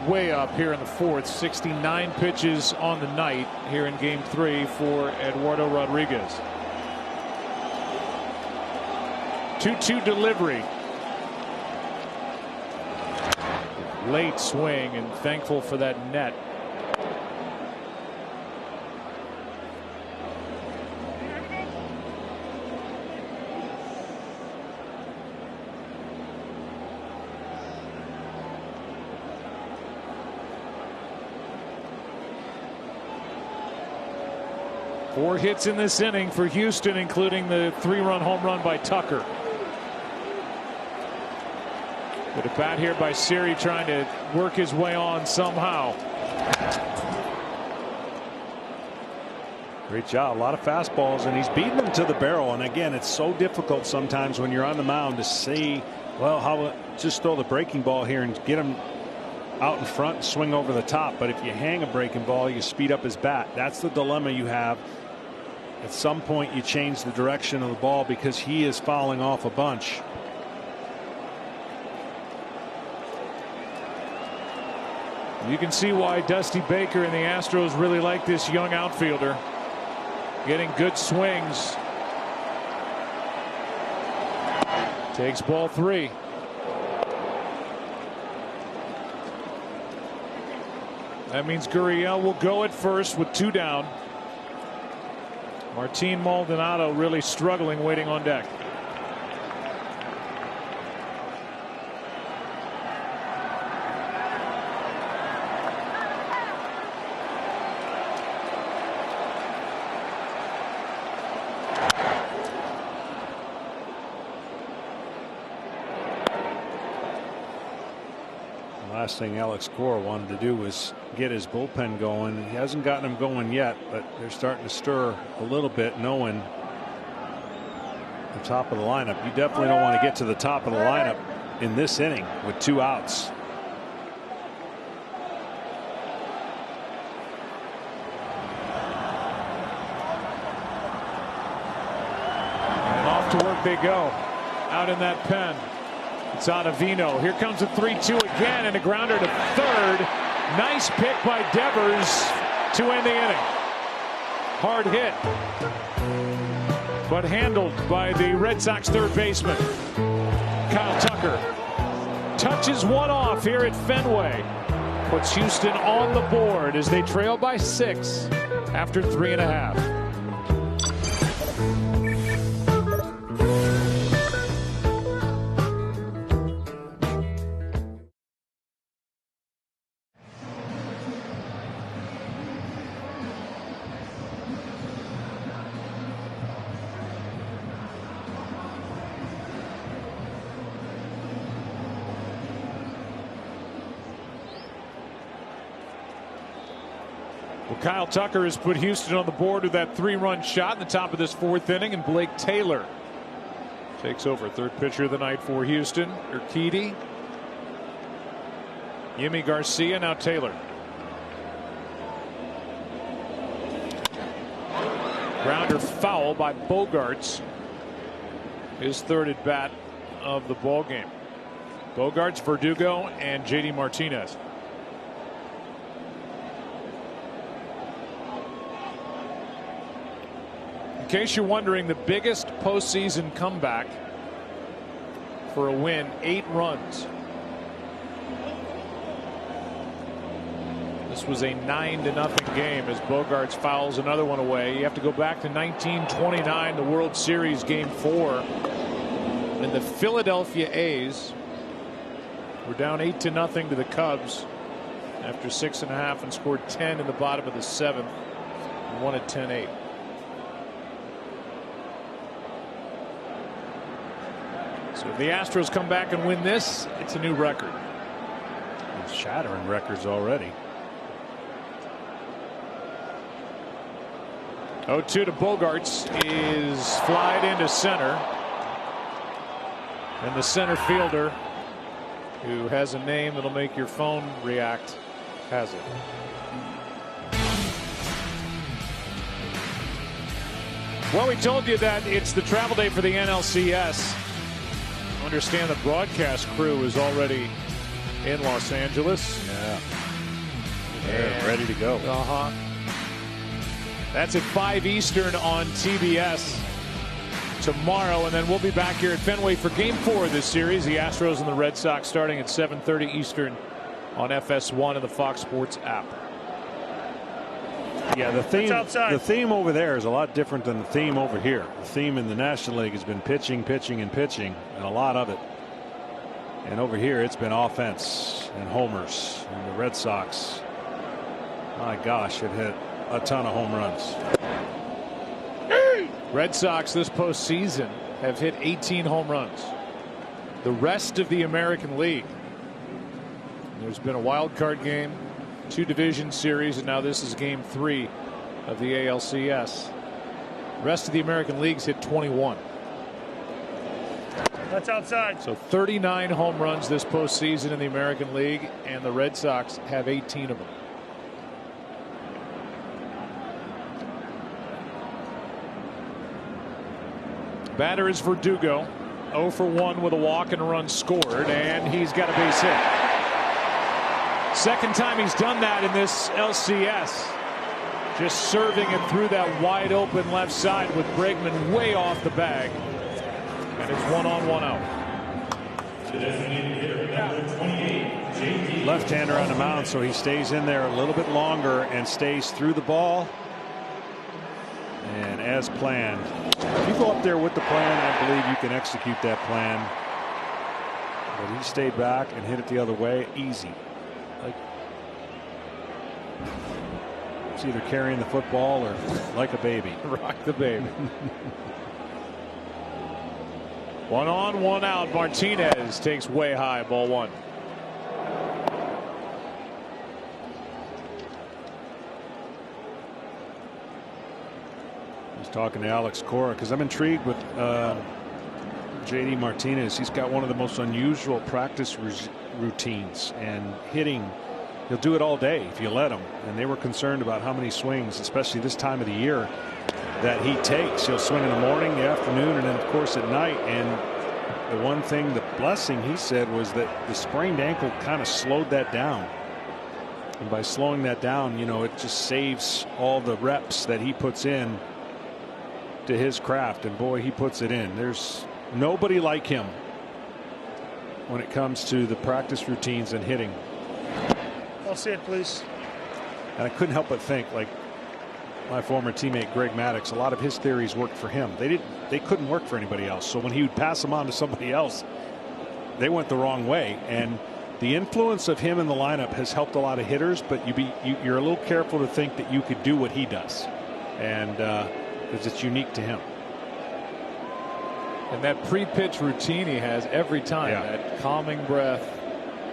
way up here in the 4th. 69 pitches on the night here in Game 3 for Eduardo Rodriguez. 2-2 delivery. Late swing, and thankful for that net. Four hits in this inning for Houston, including the 3-run home run by Tucker. Good at bat here by Siri, trying to work his way on somehow. Great job. A lot of fastballs, and he's beating them to the barrel. And again, it's so difficult sometimes when you're on the mound to see, well, how just throw the breaking ball here and get him out in front and swing over the top. But if you hang a breaking ball, you speed up his bat. That's the dilemma you have. At some point, you change the direction of the ball because he is fouling off a bunch. You can see why Dusty Baker and the Astros really like this young outfielder. Getting good swings. Takes ball 3. That means Gurriel will go at first with 2 down. Martin Maldonado really struggling, waiting on deck. Last thing Alex Cora wanted to do was get his bullpen going. He hasn't gotten them going yet, but they're starting to stir a little bit, knowing the top of the lineup. You definitely don't want to get to the top of the lineup in this inning with 2 outs. And off to work they go out in that pen. It's Ottavino. Here comes a 3-2 again, and a grounder to third. Nice pick by Devers to end the inning. Hard hit, but handled by the Red Sox third baseman. Kyle Tucker touches one off here at Fenway. Puts Houston on the board as they trail by 6 after 3.5. Kyle Tucker has put Houston on the board with that 3-run shot in the top of this 4th inning, and Blake Taylor takes over. Third pitcher of the night for Houston. Urquidy, Yimi Garcia, now Taylor. Grounder foul by Bogarts. His third at bat of the ball game. Bogarts, Verdugo, and JD Martinez. In case you're wondering, the biggest postseason comeback for a win, 8 runs. This was a 9-0 game as Bogarts fouls another one away. You have to go back to 1929, the World Series Game 4. And the Philadelphia A's were down 8-0 to the Cubs after 6.5 and scored 10 in the bottom of the 7th and won at 10-8. So if the Astros come back and win this, it's a new record. It's shattering records already. 0-2 to Bogarts is flied into center. And the center fielder, who has a name that'll make your phone react, has it. Well, we told you that it's the travel day for the NLCS. Understand the broadcast crew is already in Los Angeles. Yeah. They're ready to go. That's at 5 Eastern on TBS tomorrow, and then we'll be back here at Fenway for Game 4 of this series. The Astros and the Red Sox starting at 7:30 Eastern on FS1 and the Fox Sports app. Yeah, the theme over there is a lot different than the theme over here. The theme in the National League has been pitching, pitching, and pitching, and a lot of it. And over here, it's been offense and homers. And the Red Sox, my gosh, have hit a ton of home runs. Red Sox this postseason have hit 18 home runs. The rest of the American League, there's been a wild card game, 2 division series, and now this is Game 3 of the ALCS. The rest of the American Leagues hit 21. That's outside. So 39 home runs this postseason in the American League, and the Red Sox have 18 of them. Batter is Verdugo, 0 for 1 with a walk and a run scored, and he's got a base hit. Second time he's done that in this LCS. Just serving it through that wide open left side with Bregman way off the bag. And it's 1 on, 1 out. Left-hander on the mound, so he stays in there a little bit longer and stays through the ball. And as planned, if you go up there with the plan, I believe you can execute that plan. But he stayed back and hit it the other way, easy. Like it's either carrying the football or like a baby. Rock the baby. 1 on, 1 out. Martinez takes way high, ball 1. Talking to Alex Cora because I'm intrigued with JD Martinez. He's got one of the most unusual practice routines, and hitting, he'll do it all day if you let him. And they were concerned about how many swings, especially this time of the year, that he takes. He'll swing in the morning, the afternoon, and then of course at night. And the one thing, the blessing he said, was that the sprained ankle kind of slowed that down. And by slowing that down, you know, it just saves all the reps that he puts in to his craft, and boy, he puts it in. There's nobody like him when it comes to the practice routines and hitting. I'll see it, please. And I couldn't help but think, like my former teammate Greg Maddux, a lot of his theories worked for him. They couldn't work for anybody else. So when he would pass them on to somebody else, they went the wrong way. And the influence of him in the lineup has helped a lot of hitters, but you're a little careful to think that you could do what he does, and because it's unique to him. And that pre-pitch routine he has every time, that calming breath,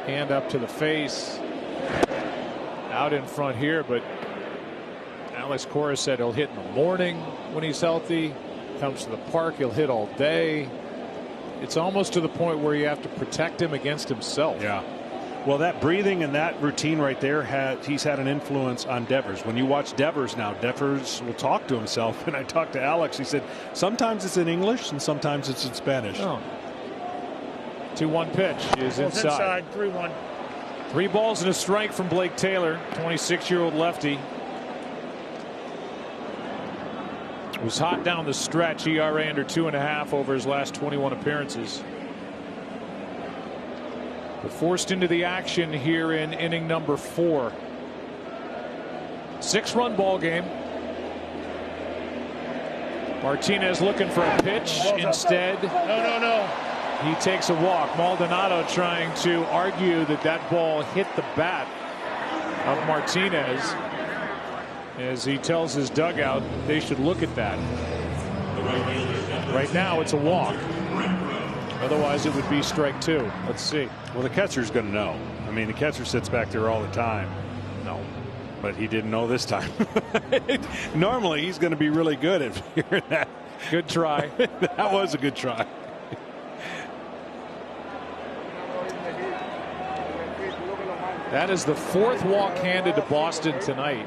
hand up to the face, out in front here. But Alex Cora said he'll hit in the morning when he's healthy. Comes to the park, he'll hit all day. It's almost to the point where you have to protect him against himself. Yeah. Well, that breathing and that routine right there, he's had an influence on Devers. When you watch Devers now, Devers will talk to himself. And I talked to Alex. He said sometimes it's in English and sometimes it's in Spanish. 2-1 pitch is inside. 3-1. 3 balls and a strike from Blake Taylor, 26-year-old lefty. Was hot down the stretch. ERA under 2.5 over his last 21 appearances. But forced into the action here in inning number 4. 6-run ball game. Martinez looking for a pitch. Instead, no. He takes a walk. Maldonado trying to argue that ball hit the bat of Martinez, as he tells his dugout they should look at that. Right now it's a walk. Otherwise, it would be strike 2. Let's see. Well, the catcher's going to know. I mean, the catcher sits back there all the time. No. But he didn't know this time. Normally, he's going to be really good at hearing that. Good try. That was a good try. That is the 4th walk handed to Boston tonight.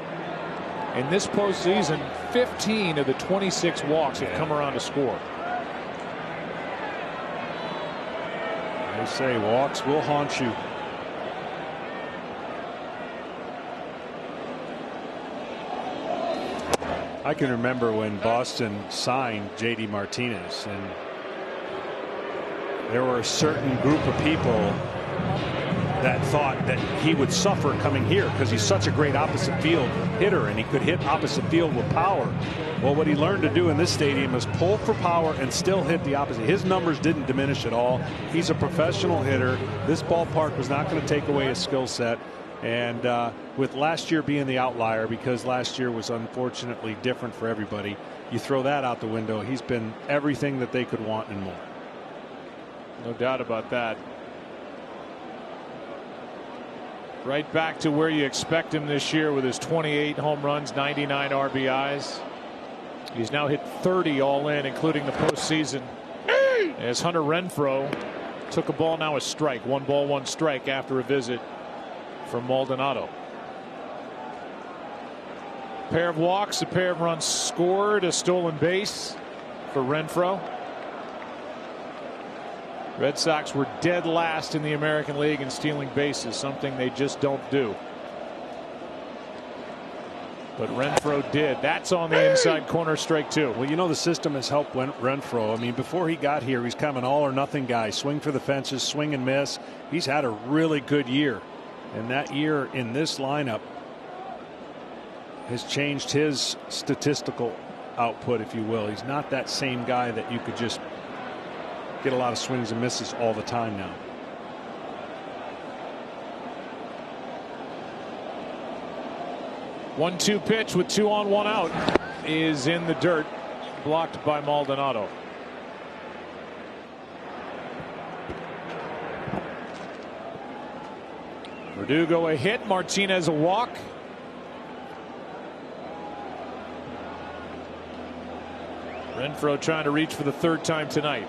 In this postseason, 15 of the 26 walks have come around to score. They say walks will haunt you. I can remember when Boston signed J.D. Martinez, and there were a certain group of people that thought that he would suffer coming here because he's such a great opposite field hitter and he could hit opposite field with power. Well, what he learned to do in this stadium is pull for power and still hit the opposite. His numbers didn't diminish at all. He's a professional hitter. This ballpark was not going to take away his skill set. And with last year being the outlier, because last year was unfortunately different for everybody, you throw that out the window. He's been everything that they could want and more. No doubt about that. Right back to where you expect him this year with his 28 home runs, 99 RBIs. He's now hit 30 all in, including the postseason. As Hunter Renfroe took a ball, now a strike. 1 ball, 1 strike after a visit from Maldonado. A pair of walks, a pair of runs scored, a stolen base for Renfroe. Red Sox were dead last in the American League in stealing bases, something they just don't do. But Renfroe did. That's on the inside corner, strike 2. Well, you know, the system has helped Renfroe. I mean, before he got here, he's kind of an all or nothing guy. Swing for the fences, swing and miss. He's had a really good year. And that year in this lineup has changed his statistical output, if you will. He's not that same guy that you could just get a lot of swings and misses all the time now. One-two pitch with 2 on 1 out is in the dirt, blocked by Maldonado. Verdugo a hit, Martinez a walk. Renfroe trying to reach for the 3rd time tonight.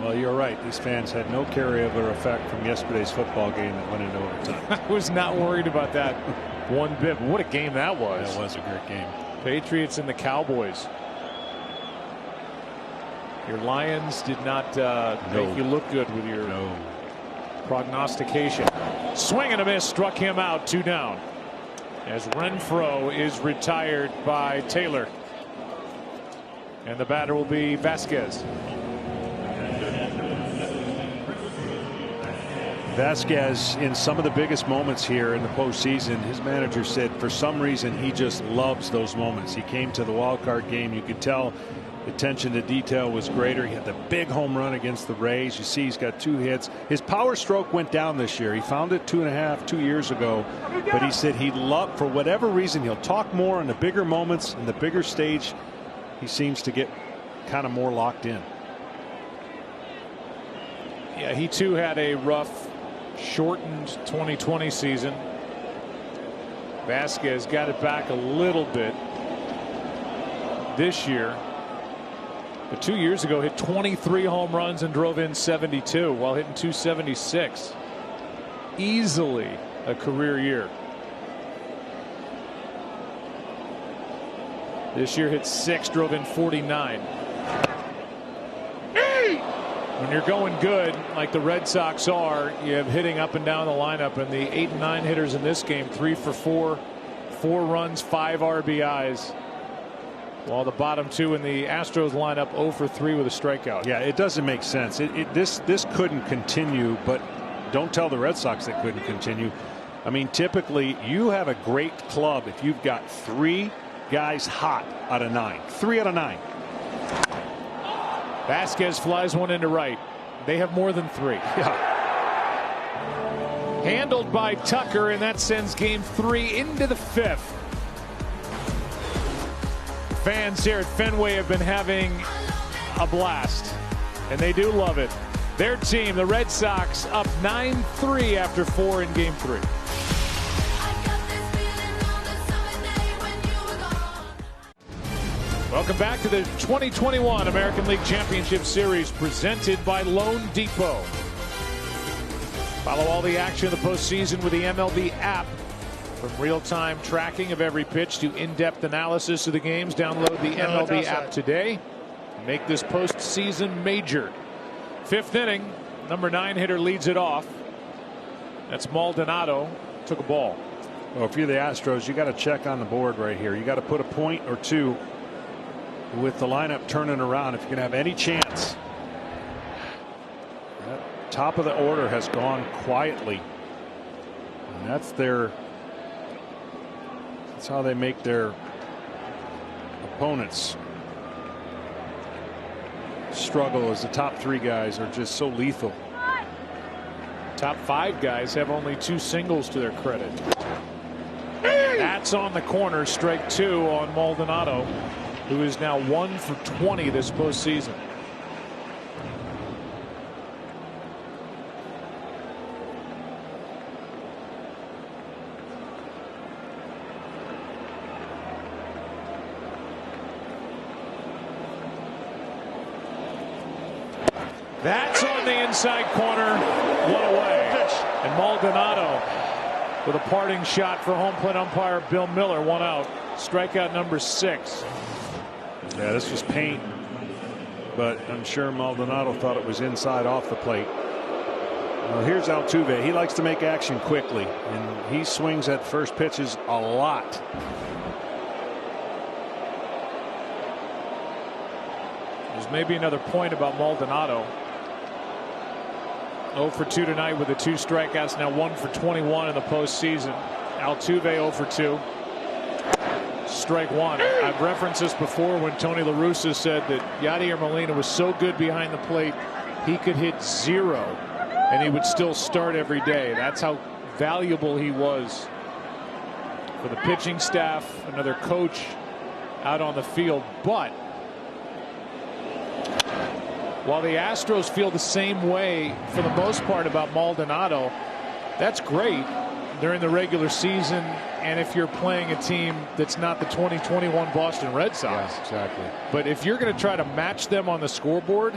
Well, you're right. These fans had no carryover effect from yesterday's football game that went into overtime. I was not worried about that one bit. What a game that was. That was a great game. Patriots and the Cowboys. Your Lions did not make you look good with your prognostication. Swing and a miss, struck him out, 2 down. As Renfroe is retired by Taylor. And the batter will be Vasquez. Vasquez, in some of the biggest moments here in the postseason, his manager said for some reason he just loves those moments. He came to the wild card game. You could tell the attention to detail was greater. He had the big home run against the Rays. You see he's got 2 hits. His power stroke went down this year. He found it 2 years ago. But he said he loved, for whatever reason, he'll talk more in the bigger moments, in the bigger stage. He seems to get kind of more locked in. Yeah, he too had a rough, shortened 2020 season. Vasquez got it back a little bit this year. But 2 years ago hit 23 home runs and drove in 72 while hitting 276. Easily a career year. This year hit 6, drove in 49. When you're going good like the Red Sox are, you have hitting up and down the lineup, and the 8 and 9 hitters in this game, 3 for 4, 4 runs, 5 RBIs. While the bottom two in the Astros lineup 0 for 3 with a strikeout. Yeah, it doesn't make sense. This couldn't continue, but don't tell the Red Sox it couldn't continue. I mean, typically you have a great club if you've got 3 guys hot out of 9. 3 out of 9. Vasquez flies one into right. They have more than 3. Yeah. Handled by Tucker, and that sends game 3 into the 5th. Fans here at Fenway have been having a blast, and they do love it. Their team, the Red Sox, up 9-3 after 4 in game 3. Welcome back to the 2021 American League Championship Series presented by Loan Depot. Follow all the action of the postseason with the MLB app. From real-time tracking of every pitch to in-depth analysis of the games, download the MLB app today. Make this postseason major. 5th inning, number 9 hitter leads it off. That's Maldonado. Took a ball. Well, if you're the Astros, you got to check on the board right here. You got to put a point or 2 with the lineup turning around if you're going to have any chance. That top of the order has gone quietly. And that's how they make their opponents struggle, as the top 3 guys are just so lethal. Top 5 guys have only 2 singles to their credit. That's on the corner. Strike 2 on Maldonado, who is now 1 for 20 this postseason. That's on the inside corner. One away. And Maldonado with a parting shot for home plate umpire Bill Miller. 1 out. Strikeout number 6. Yeah, this was paint, but I'm sure Maldonado thought it was inside off the plate. Well, here's Altuve. He likes to make action quickly, and he swings at first pitches a lot. There's maybe another point about Maldonado. 0 for 2 tonight with the 2 strikeouts, now 1 for 21 in the postseason. Altuve 0 for 2. Strike 1. I've referenced this before when Tony La Russa said that Yadier Molina was so good behind the plate he could hit 0 and he would still start every day. That's how valuable he was for the pitching staff, another coach out on the field. But while the Astros feel the same way for the most part about Maldonado, that's great during the regular season, and if you're playing a team that's not the 2021 Boston Red Sox. Yeah, exactly. But if you're going to try to match them on the scoreboard,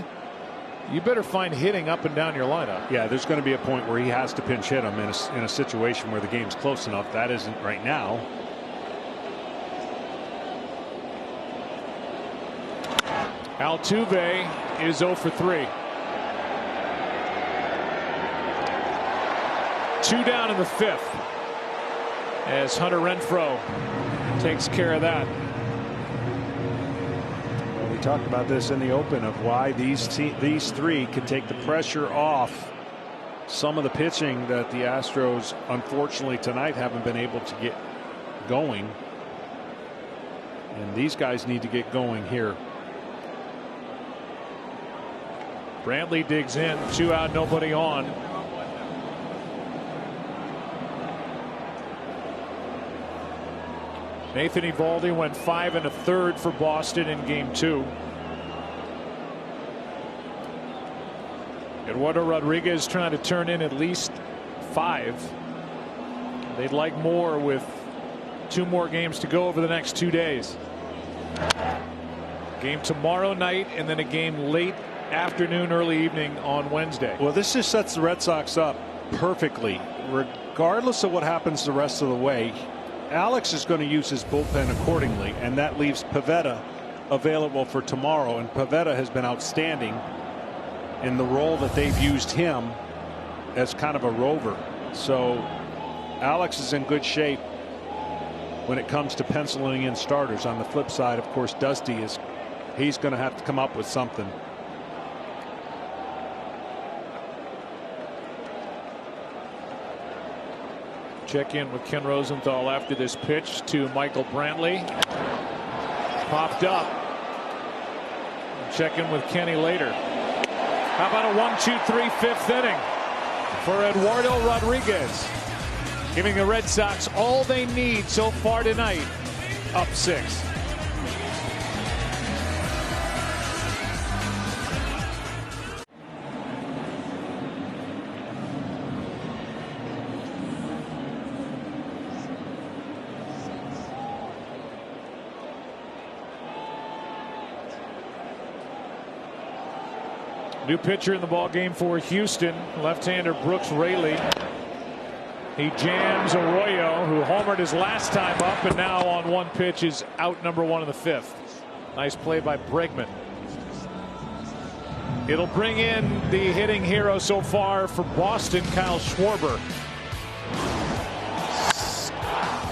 you better find hitting up and down your lineup. Yeah, there's going to be a point where he has to pinch hit him in a situation where the game's close enough. That isn't right now. Altuve is 0 for 3. 2 down in the 5th as Hunter Renfroe takes care of that. Well, we talked about this in the open of why these 3 could take the pressure off some of the pitching that the Astros unfortunately tonight haven't been able to get going, and these guys need to get going here. Brantley digs in, 2 out, nobody on. Nathan Eovaldi went 5 1/3 for Boston in game 2. Eduardo Rodriguez trying to turn in at least 5. They'd like more with 2 more games to go over the next 2 days. Game tomorrow night and then a game late afternoon, early evening on Wednesday. Well, this just sets the Red Sox up perfectly. Regardless of what happens the rest of the way, Alex is going to use his bullpen accordingly, and that leaves Pivetta available for tomorrow. And Pivetta has been outstanding in the role that they've used him as kind of a rover. So Alex is in good shape. when it comes to penciling in starters. On the flip side, of course, Dusty he's going to have to come up with something. Check in with Ken Rosenthal after this pitch to Michael Brantley. Popped up. Check in with Kenny later. How about a 1-2-3 fifth inning for Eduardo Rodriguez, giving the Red Sox all they need so far tonight, up 6. New pitcher in the ball game for Houston, left-hander Brooks Raley. He jams Arroyo, who homered his last time up, and now on one pitch is out number 1 in the 5th. Nice play by Bregman. It'll bring in the hitting hero so far for Boston, Kyle Schwarber.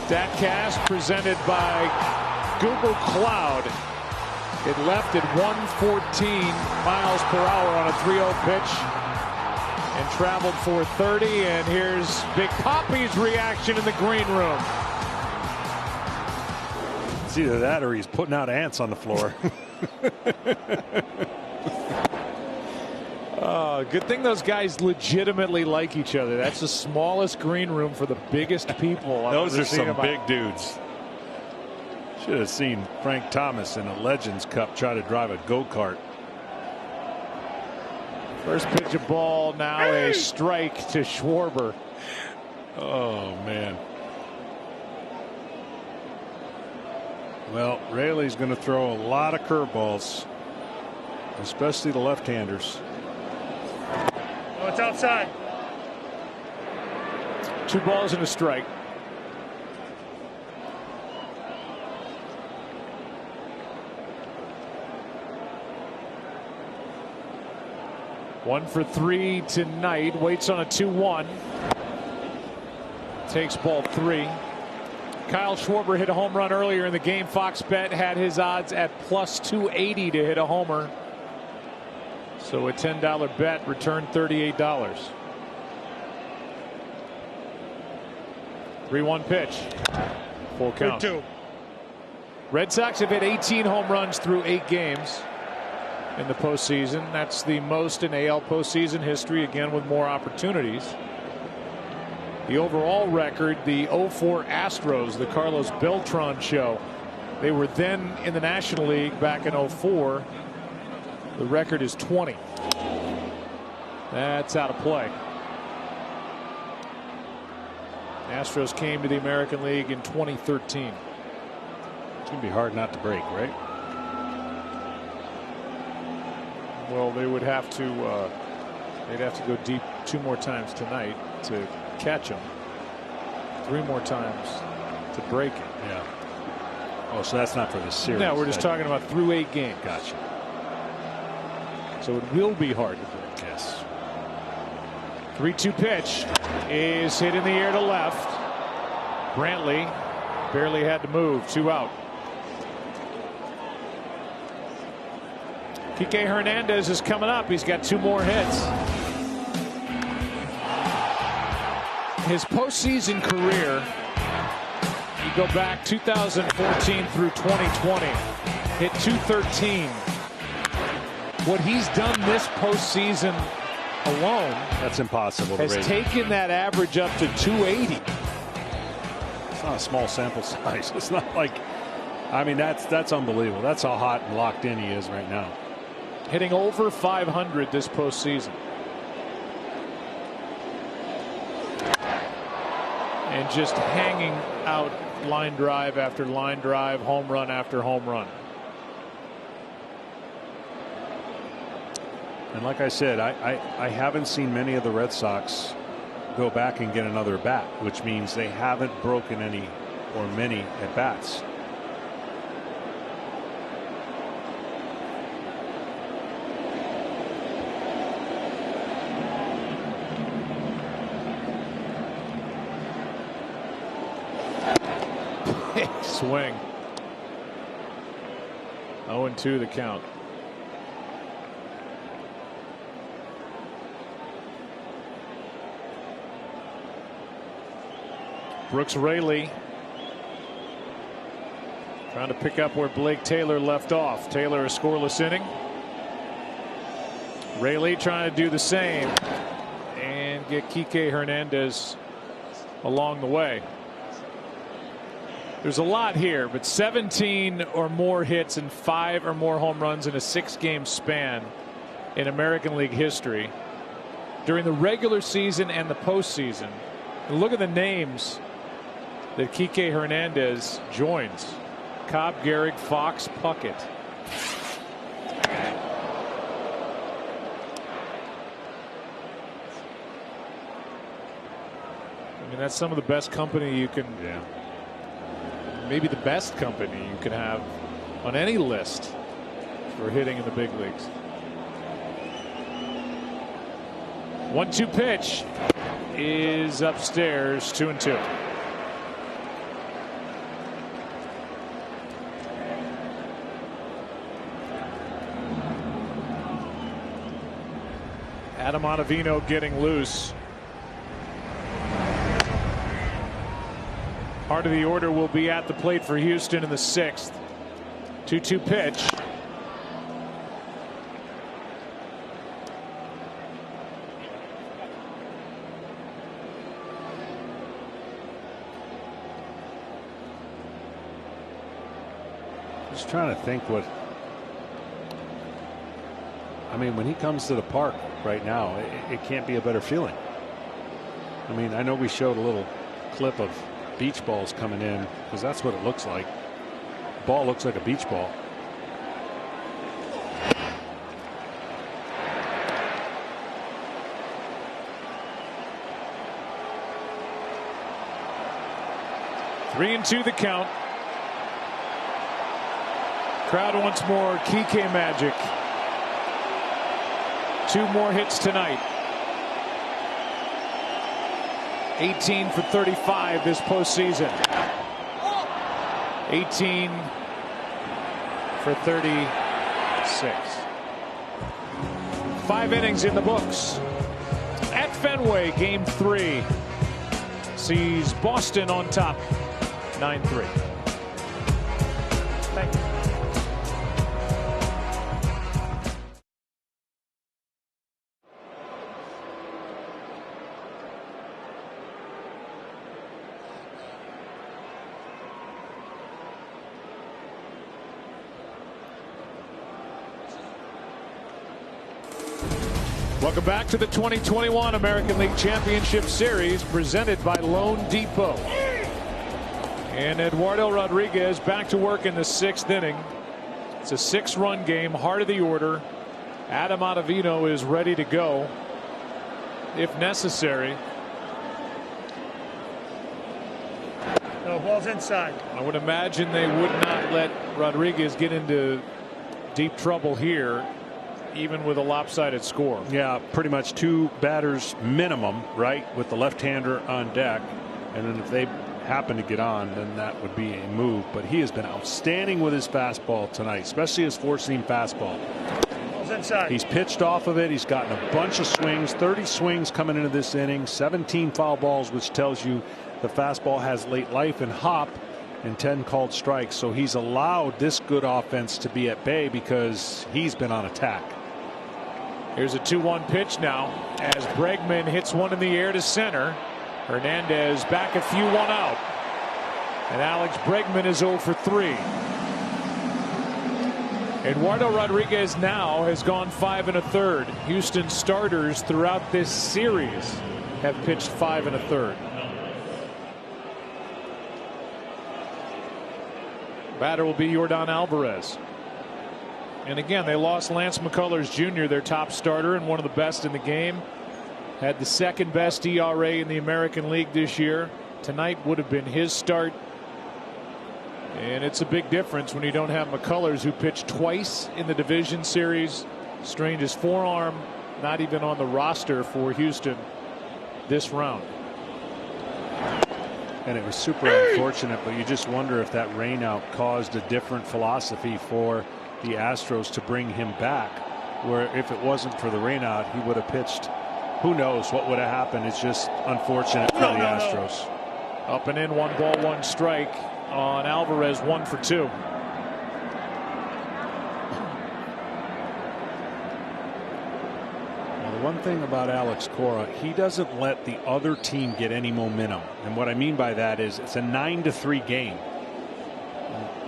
Statcast presented by Google Cloud. It left at 114 miles per hour on a 3-0 pitch and traveled for 30. And here's Big Papi's reaction in the green room. It's either that or he's putting out ants on the floor. Good thing those guys legitimately like each other. That's the smallest green room for the biggest people. Those are some big dudes. Should have seen Frank Thomas in a Legends Cup try to drive a go-kart. First pitch of ball, now a strike to Schwarber. Oh, man. Well, Raley's going to throw a lot of curveballs, especially the left-handers. Oh, it's outside. 2 balls and a strike. One for 3 tonight. Waits on a 2-1. Takes ball 3. Kyle Schwarber hit a home run earlier in the game. Fox Bet had his odds at plus 280 to hit a homer. So a $10 bet returned $38. 3-1 pitch. Full count. 3-2. Red Sox have hit 18 home runs through 8 games in the postseason. That's the most in AL postseason history, again with more opportunities. The overall record, the 04 Astros, the Carlos Beltran show. They were then in the National League back in 04. The record is 20. That's out of play. Astros came to the American League in 2013. It's going to be hard not to break, right? Well, they would have to they'd have to go deep 2 more times tonight to catch them. 3 more times to break it. Yeah. Oh, so that's not for the series. No, we're just talking about through 8 games. Gotcha. So it will be hard to break. Yes. 3-2 pitch is hit in the air to left. Brantley barely had to move. 2 out. Kike Hernandez is coming up. He's got 2 more hits. His postseason career, you go back 2014 through 2020, hit 213. What he's done this postseason alone, that's impossible. Has taken that average up to 280. It's not a small sample size. It's not like, I mean, that's unbelievable. That's how hot and locked in he is right now. Hitting over 500 this postseason. And just hanging out line drive after line drive, home run after home run. And like I said, I haven't seen many of the Red Sox go back and get another bat, which means they haven't broken any or many at bats. Big swing. 0-2 the count. Brooks Raley trying to pick up where Blake Taylor left off. Taylor a scoreless inning. Raley trying to do the same and get Kike Hernandez along the way. There's a lot here, but 17 or more hits and 5 or more home runs in a 6-game span in American League history during the regular season and the postseason. And look at the names that Kike Hernandez joins: Cobb, Gehrig, Fox, Puckett. I mean, that's some of the best company you can. Yeah. Maybe the best company you could have on any list for hitting in the big leagues. 1-2 pitch is upstairs. 2-2. Adam Ottavino getting loose. Part of the order will be at the plate for Houston in the 6th. 2-2 pitch. Just trying to think what. I mean, when he comes to the park right now, it can't be a better feeling. I mean, I know we showed a little clip of beach balls coming in, because that's what it looks like. The ball looks like a beach ball. Three and 2 the count. Crowd wants more Kike magic. 2 more hits tonight. 18 for 35 this postseason. 18 for 36. 5 innings in the books. At Fenway, game 3 sees Boston on top, 9-3. Thank you. Welcome back to the 2021 American League Championship Series, presented by Loan Depot. And Eduardo Rodriguez back to work in the 6th inning. It's a 6-run game, heart of the order. Adam Ottavino is ready to go if necessary. No, ball's inside. I would imagine they would not let Rodriguez get into deep trouble here, even with a lopsided score. Yeah, pretty much 2 batters minimum, right, with the left-hander on deck. And then if they happen to get on, then that would be a move. But he has been outstanding with his fastball tonight, especially his 4-seam fastball. Ball's inside. He's pitched off of it. He's gotten a bunch of swings, 30 swings coming into this inning, 17 foul balls, which tells you the fastball has late life and hop, and 10 called strikes. So he's allowed this good offense to be at bay because he's been on attack. Here's a 2-1 pitch now as Bregman hits one in the air to center. Hernandez back a few, 1 out. And Alex Bregman is 0 for 3. Eduardo Rodriguez now has gone 5 1/3. Houston starters throughout this series have pitched 5 1/3. Batter will be Yordan Alvarez. And again, they lost Lance McCullers Jr., their top starter and one of the best in the game. Had the 2nd best ERA in the American League this year. Tonight would have been his start. And it's a big difference when you don't have McCullers, who pitched twice in the division series, strained his forearm, not even on the roster for Houston this round. And it was super unfortunate, but you just wonder if that rainout caused a different philosophy for the Astros to bring him back, where if it wasn't for the rainout, he would have pitched. Who knows what would have happened? It's just unfortunate for the Astros. Up and in, 1 ball, 1 strike on Alvarez, 1 for 2. One thing about Alex Cora, he doesn't let the other team get any momentum. And what I mean by that is it's a 9-3 game.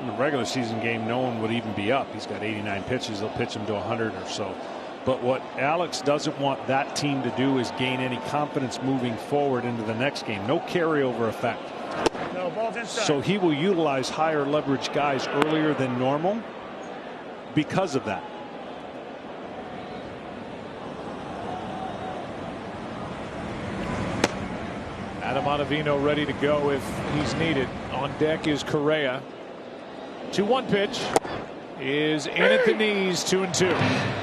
In a regular season game, no one would even be up. He's got 89 pitches. They'll pitch him to 100 or so. But what Alex doesn't want that team to do is gain any confidence moving forward into the next game. No carryover effect. No, ball's inside. So he will utilize higher leverage guys earlier than normal because of that. Adam Ottavino ready to go if he's needed. On deck is Correa. 2-1 pitch is in at the knees, 2-2.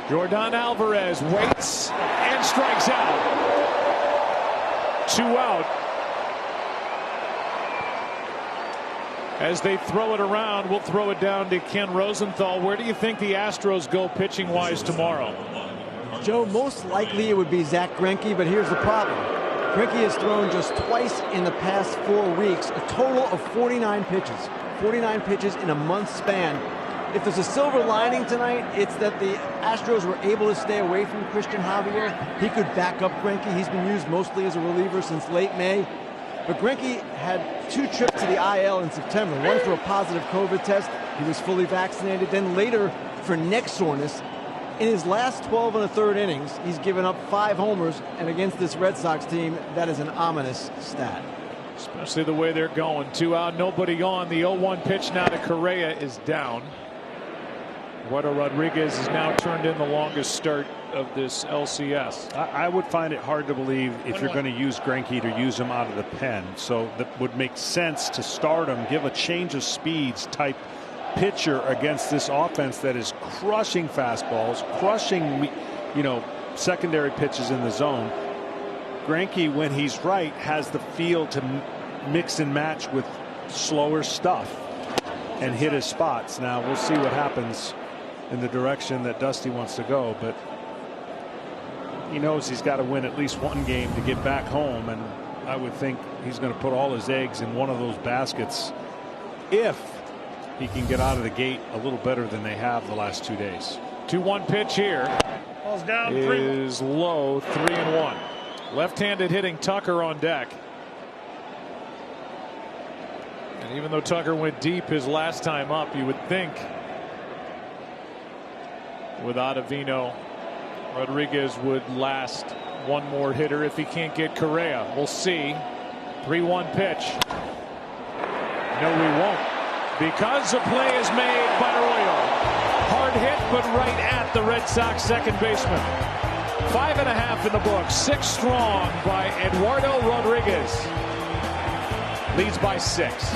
Jordan Alvarez waits and strikes out. 2 out. As they throw it around, we'll throw it down to Ken Rosenthal. Where do you think the Astros go pitching wise tomorrow? Joe, most likely it would be Zach Greinke, but here's the problem. Greinke has thrown just twice in the past 4 weeks, a total of 49 pitches. 49 pitches in a month span. If there's a silver lining tonight, it's that the Astros were able to stay away from Christian Javier. He could back up Greinke. He's been used mostly as a reliever since late May. But Greinke had 2 trips to the IL in September, one for a positive COVID test. He was fully vaccinated. Then later for neck soreness. In his last 12 1/3 innings, he's given up 5 homers. And against this Red Sox team, that is an ominous stat. Especially the way they're going. 2 out, nobody on. The 0-1 pitch now to Correa is down. Eduardo Rodriguez has now turned in the longest start of this LCS. I would find it hard to believe if you're going to use Greinke to use him out of the pen. So that would make sense to start him, give a change of speeds type pitcher against this offense that is crushing fastballs, crushing, secondary pitches in the zone. Greinke, when he's right, has the feel to mix and match with slower stuff and hit his spots. Now we'll see what happens in the direction that Dusty wants to go, but he knows he's got to win at least 1 game to get back home, and I would think he's going to put all his eggs in one of those baskets if he can get out of the gate a little better than they have the last 2 days. 2-1 pitch here. Ball's down. Is low, 3-1. Left-handed hitting Tucker on deck. And even though Tucker went deep his last time up, you would think with Ottavino, Rodriguez would last 1 more hitter if he can't get Correa. We'll see. 3-1 pitch. No, we won't. Because a play is made by Arroyo. Hard hit, but right at the Red Sox second baseman. 5.5 in the book. 6 strong by Eduardo Rodriguez. Leads by 6.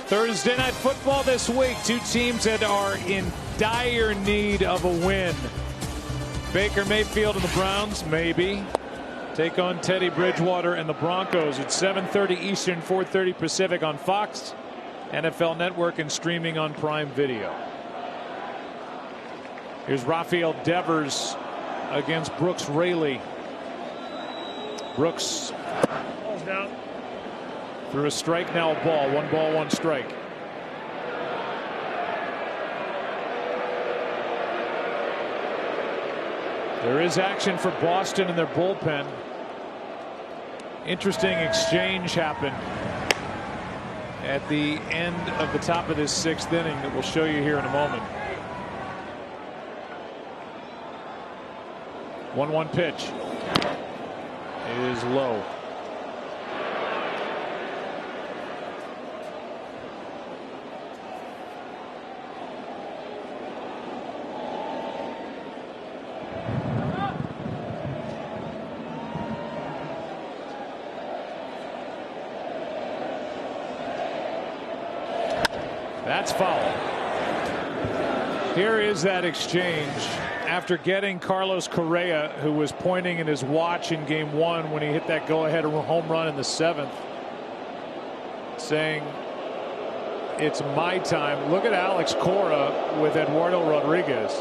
Thursday night football this week. 2 teams that are in dire need of a win. Baker Mayfield and the Browns, maybe, take on Teddy Bridgewater and the Broncos at 7:30 Eastern, 4:30 Pacific on Fox, NFL Network, and streaming on Prime Video. Here's Rafael Devers against Brooks Raley. Brooks Ball's down. through a strike, now a ball. 1 ball, 1 strike. There is action for Boston in their bullpen. Interesting exchange happened at the end of the top of this 6th inning that we'll show you here in a moment. 1-1 pitch. is low. That's foul. Here is that exchange after getting Carlos Correa, who was pointing in his watch in game 1 when he hit that go-ahead home run in the 7th, saying it's my time. Look at Alex Cora with Eduardo Rodriguez.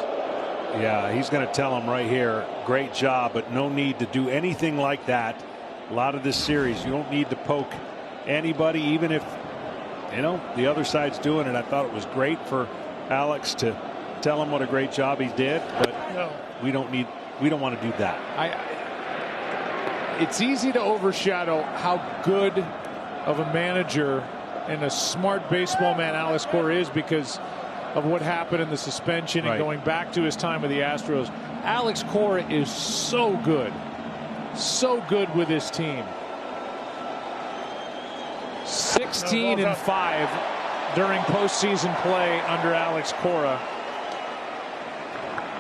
Yeah, he's going to tell him right here, great job, but no need to do anything like that. A lot of this series, you don't need to poke anybody, even if, you know, the other side's doing it. I thought it was great for Alex to tell him what a great job he did, but we don't want to do that. It's easy to overshadow how good of a manager and a smart baseball man Alex Cora is because of what happened in the suspension and going back to his time with the Astros. Alex Cora is so good with his team. 16-5 during postseason play under Alex Cora,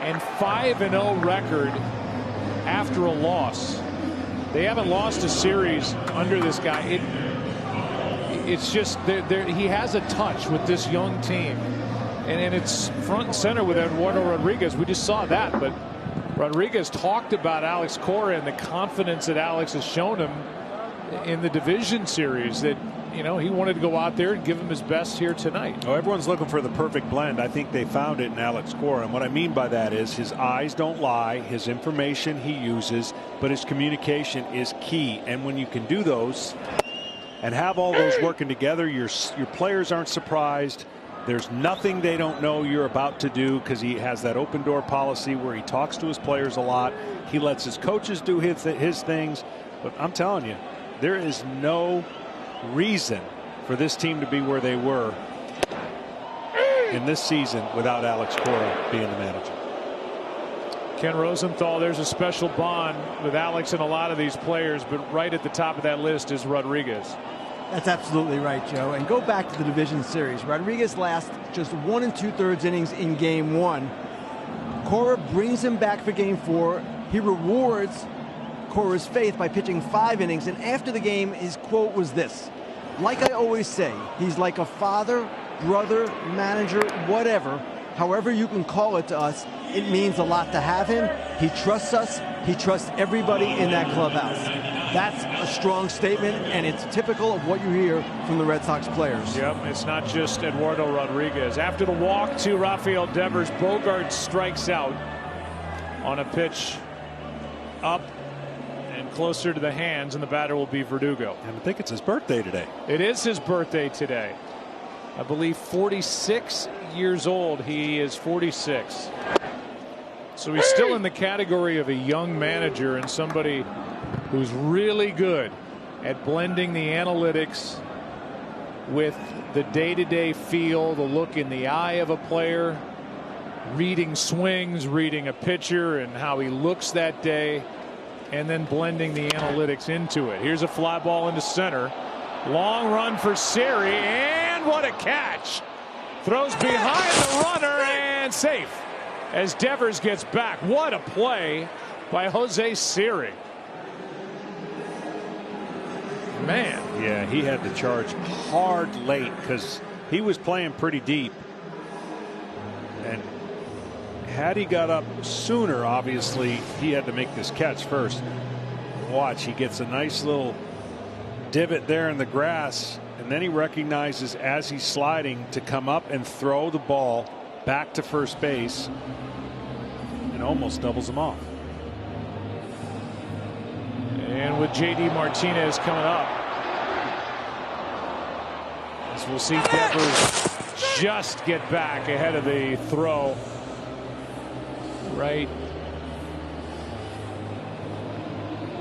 and 5-0 record after a loss. They haven't lost a series under this guy. It's just he has a touch with this young team, and it's front and center with Eduardo Rodriguez. We just saw that, but Rodriguez talked about Alex Cora and the confidence that Alex has shown him in the division series, that, you know, he wanted to go out there and give him his best here tonight. Oh, everyone's looking for the perfect blend. I think they found it in Alex Cora, and what I mean by that is his eyes don't lie, his information he uses, but his communication is key. And when you can do those and have all those working together, your players aren't surprised. There's nothing they don't know you're about to do, because he has that open door policy where he talks to his players a lot. He lets his coaches do his things. But I'm telling you, there is no reason for this team to be where they were in this season without Alex Cora being the manager. Ken Rosenthal, there's a special bond with Alex and a lot of these players, but right at the top of that list is Rodriguez. That's absolutely right, Joe. And go back to the division series. Rodriguez lasts just 1 2/3 innings in game 1. Cora brings him back for game 4. He rewards Cora's faith by pitching 5 innings, and after the game his quote was this: "Like I always say, he's like a father, brother, manager, whatever, however you can call it to us. It means a lot to have him. He trusts us. He trusts everybody in that clubhouse." That's a strong statement, and it's typical of what you hear from the Red Sox players. Yep, it's not just Eduardo Rodriguez. After the walk to Rafael Devers, Bogart strikes out on a pitch up and closer to the hands, and the batter will be Verdugo. And I think it's his birthday today. It is his birthday today. I believe 46 years old. He is 46. So he's still in the category of a young manager and somebody who's really good at blending the analytics with the day-to-day feel, the look in the eye of a player, reading swings, reading a pitcher and how he looks that day, and then blending the analytics into it. Here's a fly ball into center. Long run for Siri, and what a catch. Throws behind the runner and safe as Devers gets back. What a play by Jose Siri. Man. Yeah, he had to charge hard late because he was playing pretty deep. And had he got up sooner, obviously, he had to make this catch first. Watch, he gets a nice little divot there in the grass, and then he recognizes as he's sliding to come up and throw the ball back to first base and almost doubles him off. And with J.D. Martinez coming up, as we'll see Devers just get back ahead of the throw right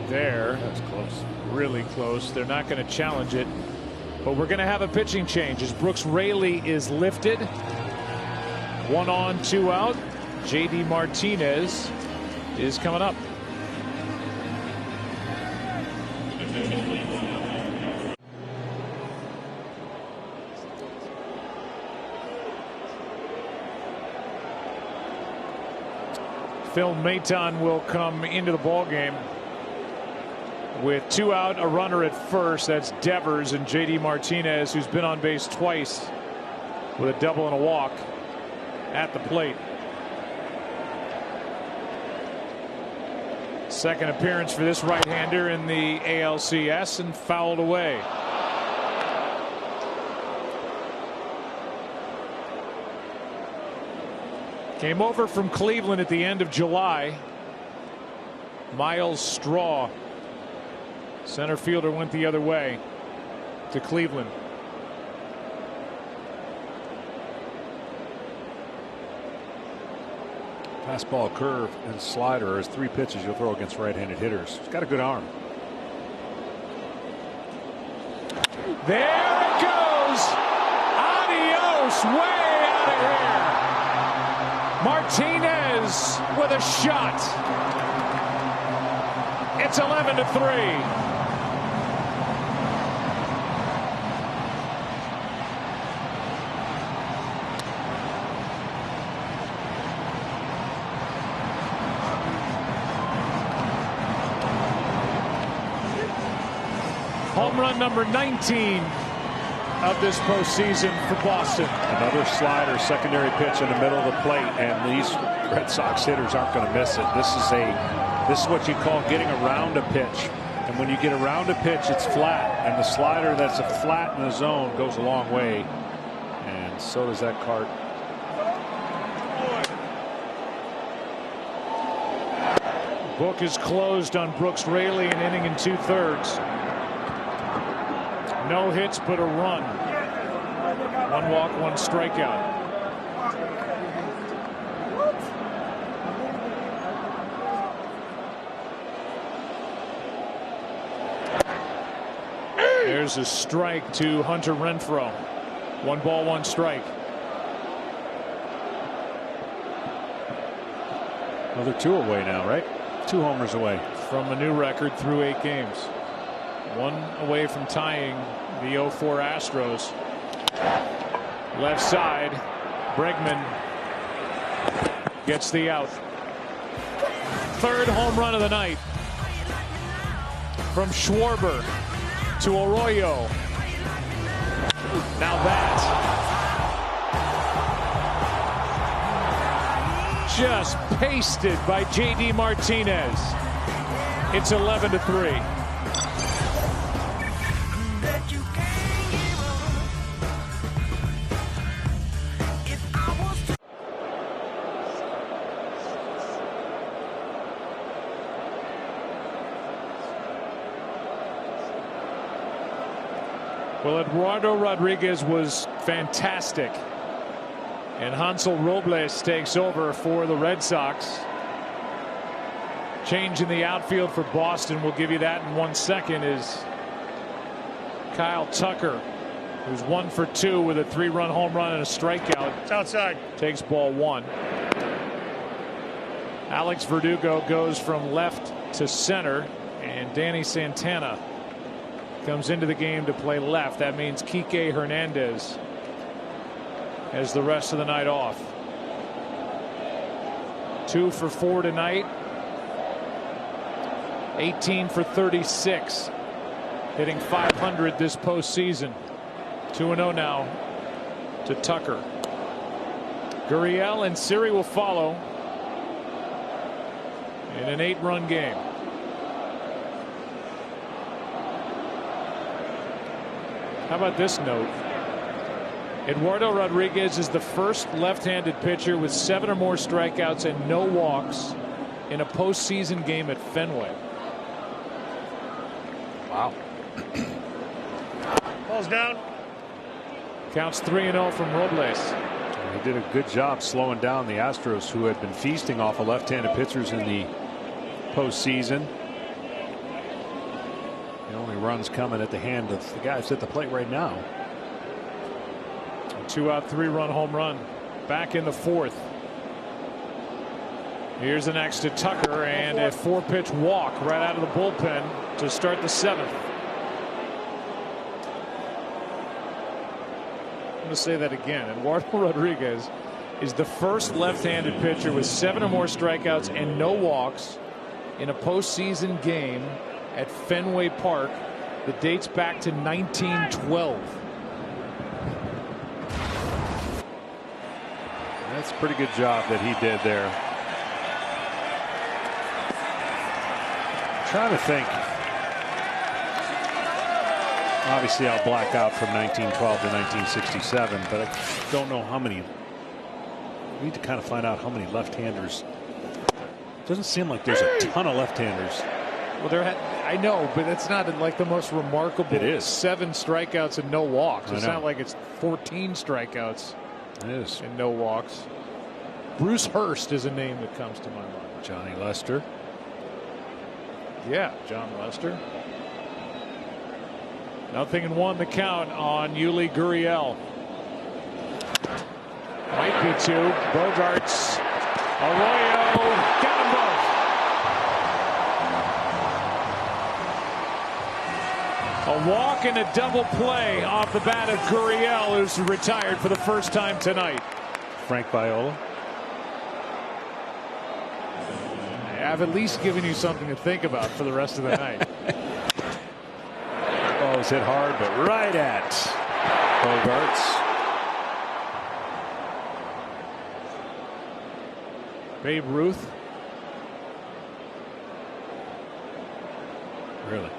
there. That's close. Really close. They're not going to challenge it, but we're going to have a pitching change as Brooks Raley is lifted. 1 on, 2 out. J.D. Martinez is coming up. Phil Maton will come into the ball game with 2 out, a runner at first. That's Devers, and J.D. Martinez, who's been on base twice with a double and a walk at the plate. Second appearance for this right-hander in the ALCS, and fouled away. Came over from Cleveland at the end of July. Miles Straw, center fielder, went the other way to Cleveland. Fastball, curve, and slider are his 3 pitches you'll throw against right-handed hitters. He's got a good arm. There it goes. Adios, way out of here. Martinez with a shot. It's 11-3. Home run number 19 of this postseason for Boston. Another slider, secondary pitch in the middle of the plate, and these Red Sox hitters aren't going to miss it. This is what you call getting around a pitch, and when you get around a pitch, it's flat, and the slider that's a flat in the zone goes a long way, and so does that cart. Book is closed on Brooks Raley, an inning and 2/3. No hits but a run. 1 walk, 1 strikeout. There's a strike to Hunter Renfroe. 1 ball, 1 strike. Well, they're 2 away now, right? 2 homers away from a new record through 8 games. 1 away from tying the 0-4 Astros. Left side, Bregman gets the out. 3rd home run of the night from Schwarber to Arroyo. Now that just pasted by J.D. Martinez. It's 11-3. Well, Eduardo Rodriguez was fantastic, and Hansel Robles takes over for the Red Sox. Change in the outfield for Boston, we'll give you that in 1 second, is Kyle Tucker, who's 1 for 2 with a 3-run home run and a strikeout. It's outside. Takes ball 1. Alex Verdugo goes from left to center, and Danny Santana comes into the game to play left. That means Kike Hernandez has the rest of the night off. 2 for 4 tonight. 18 for 36. Hitting .500 this postseason. 2-0 now to Tucker. Gurriel and Siri will follow in an 8-run game. How about this note? Eduardo Rodriguez is the first left-handed pitcher with 7 or more strikeouts and no walks in a postseason game at Fenway. Wow. Ball's down. Counts 3-0 from Robles. He did a good job slowing down the Astros, who had been feasting off of left-handed pitchers in the postseason. The only runs coming at the hand of the guys at the plate right now. A 2-out, 3-run home run back in the 4th. Here's the next to Tucker, and a 4-pitch walk right out of the bullpen to start the 7th. I'm going to say that again. Eduardo Rodriguez is the first left-handed pitcher with 7 or more strikeouts and no walks in a postseason game at Fenway Park that dates back to 1912. That's a pretty good job that he did there. I'm trying to think. Obviously, I'll black out from 1912 to 1967, but I don't know how many. We need to kind of find out how many left-handers. Doesn't seem like there's a ton of left-handers. Well, I know, but it's not like the most remarkable. It is 7 strikeouts and no walks. It's I know. not like it's 14 strikeouts. It is. And no walks. Bruce Hurst is a name that comes to my mind. Johnny Lester. Yeah, John Lester. 0-1 the count on Yuli Gurriel. Might be 2. Bogarts. Arroyo. Got them both. A walk and a double play off the bat of Gurriel, who's retired for the first time tonight. Frank Viola. I've at least given you something to think about for the rest of the night. Oh, it was hit hard, but right at Bogarts. Babe Ruth. Really?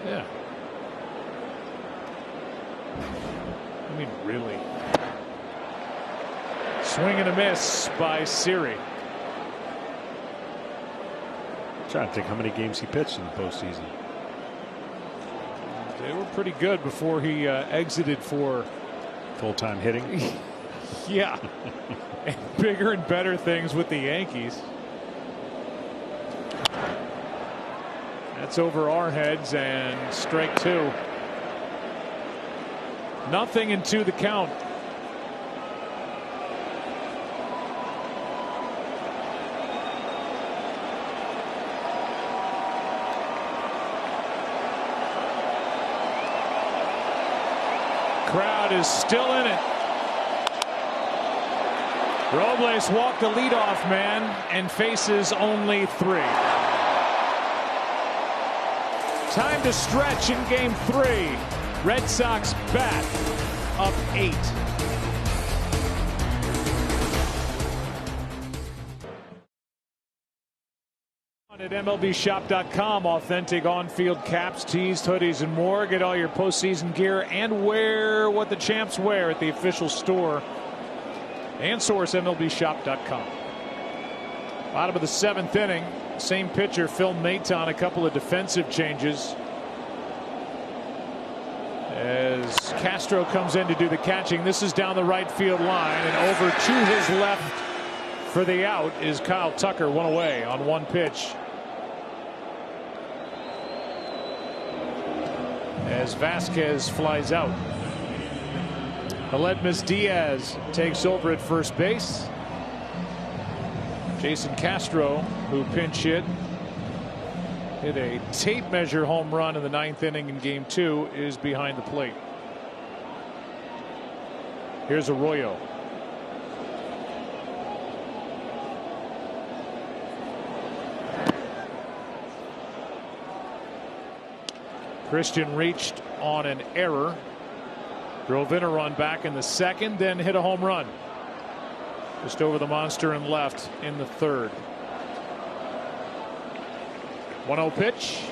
Yeah. I mean, really. Swing and a miss by Siri. Trying to think how many games he pitched in the postseason. They were pretty good before he exited for full-time hitting. Yeah. And bigger and better things with the Yankees. That's over our heads, and strike 2. 0-2 the count. Crowd is still in it. Robles walked the leadoff man and faces only 3. Time to stretch in game 3. Red Sox bat up 8. At MLBshop.com, authentic on-field caps, tees, hoodies, and more. Get all your postseason gear and wear what the champs wear at the official store and source MLBshop.com. Bottom of the 7th inning. Same pitcher, Phil Maton, a couple of defensive changes as Castro comes in to do the catching. This is down the right field line, and over to his left for the out is Kyle Tucker. 1 away on 1 pitch. As Vasquez flies out. Aledmus Diaz takes over at first base. Jason Castro, who pinch hit a tape measure home run in the 9th inning in game 2, is behind the plate. Here's Arroyo. Christian reached on an error, drove in a run back in the 2nd, then hit a home run just over the monster and left in the 3rd. 1-0 pitch.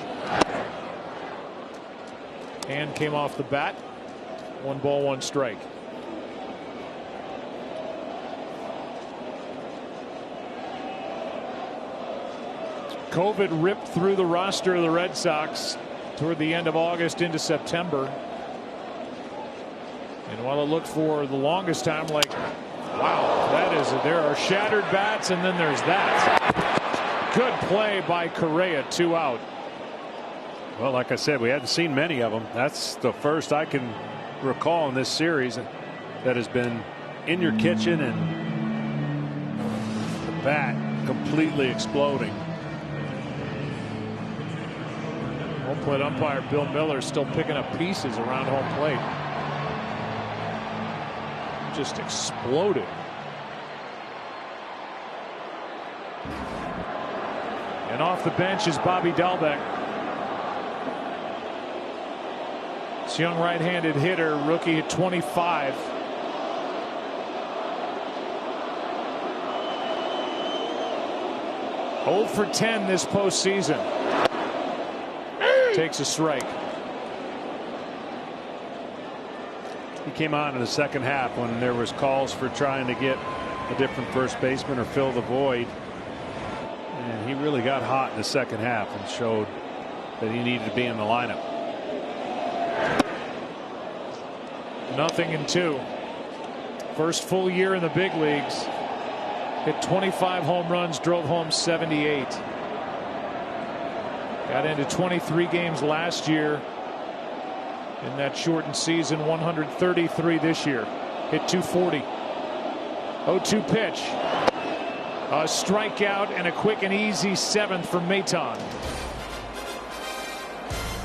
Hand came off the bat. 1 ball, 1 strike. COVID ripped through the roster of the Red Sox toward the end of August into September. And while it looked for the longest time like, wow, there are shattered bats, and then there's that. Good play by Correa, 2 out. Well, like I said, we hadn't seen many of them. That's the first I can recall in this series that has been in your kitchen, and the bat completely exploding. Home plate umpire Bill Miller still picking up pieces around home plate. Just exploded. And off the bench is Bobby Dahlbeck. This young right-handed hitter, rookie at 25. Hold for 10 this postseason. Takes a strike. He came on in the second half when there was calls for trying to get a different first baseman or fill the void. And he really got hot in the second half and showed that he needed to be in the lineup. 0-2. First full year in the big leagues. Hit 25 home runs, drove home 78. Got into 23 games last year in that shortened season, 133 this year. Hit 240. 0-2 pitch. A strikeout and a quick and easy seventh from Maton.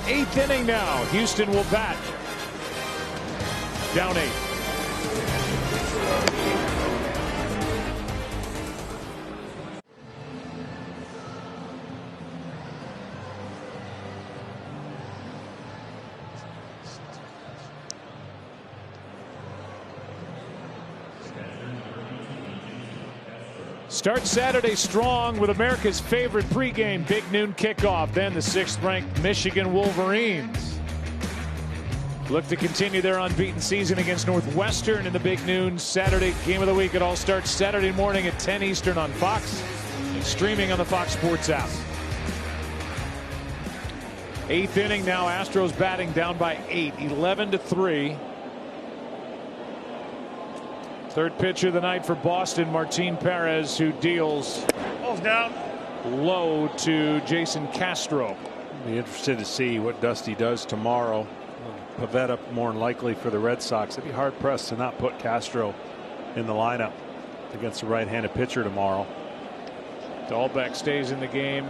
8th inning now. Houston will bat. Down 8. Start Saturday strong with America's favorite pregame big noon kickoff. Then the 6th-ranked Michigan Wolverines look to continue their unbeaten season against Northwestern in the big noon Saturday game of the week. It all starts Saturday morning at 10 Eastern on Fox and streaming on the Fox Sports app. 8th inning now. Astros batting down by 8, 11-3. Third pitch of the night for Boston, Martin Perez, who deals down low to Jason Castro. Be interested to see what Dusty does tomorrow. Pivetta more than likely for the Red Sox. It'd be hard pressed to not put Castro in the lineup against a right-handed pitcher tomorrow. Dahlbeck stays in the game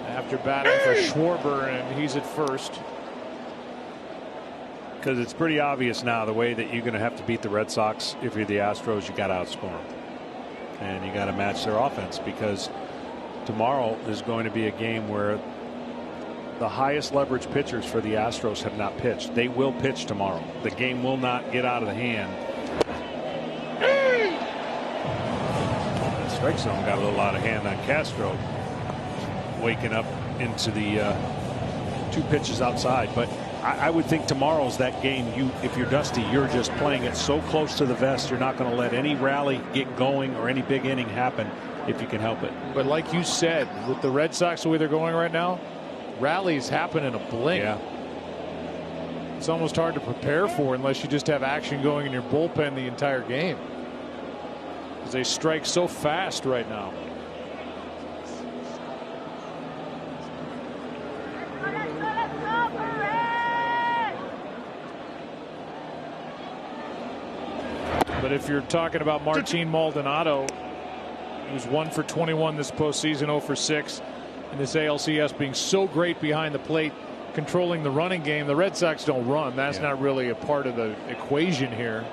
after batting for Schwarber, and he's at first. Because it's pretty obvious now the way that you're going to have to beat the Red Sox. If you're the Astros, you got to outscore them, and you got to match their offense, because tomorrow is going to be a game where the highest leverage pitchers for the Astros have not pitched. They will pitch tomorrow. The game will not get out of the hand. The strike zone got a little out of hand on Castro, waking up into the 2 pitches outside. But I would think tomorrow's that game. If you're Dusty, you're just playing it so close to the vest. You're not going to let any rally get going or any big inning happen if you can help it. But like you said, with the Red Sox the way they're going right now, rallies happen in a blink. Yeah. It's almost hard to prepare for unless you just have action going in your bullpen the entire game, because they strike so fast right now. But if you're talking about Martin Maldonado, he was 1 for 21 this postseason, 0 for 6. And this ALCS being so great behind the plate, controlling the running game. The Red Sox don't run. That's not really a part of the equation here.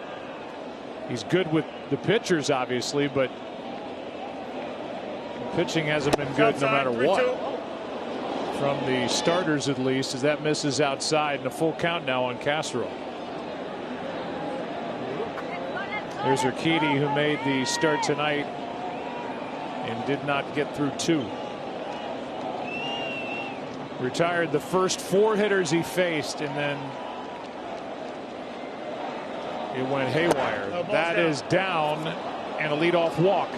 He's good with the pitchers, obviously, but pitching hasn't been good no matter what. From the starters, at least, as that misses outside, and a full count now on Castro. There's Urquidy, who made the start tonight and did not get through 2. Retired the first 4 hitters he faced, and then it went haywire. That is down, and a leadoff walk.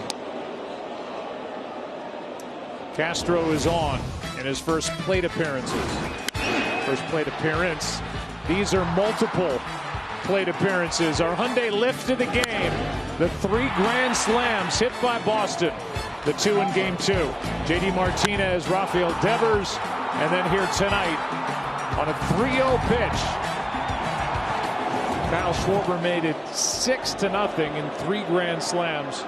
Castro is on in his first plate appearances. First plate appearance. These are multiple plate appearances. Our Hyundai lift to the game. The 3 grand slams hit by Boston. The 2 in game 2. JD Martinez, Rafael Devers, and then here tonight on a 3-0 pitch, Kyle Schwarber made it 6-0 in 3 grand slams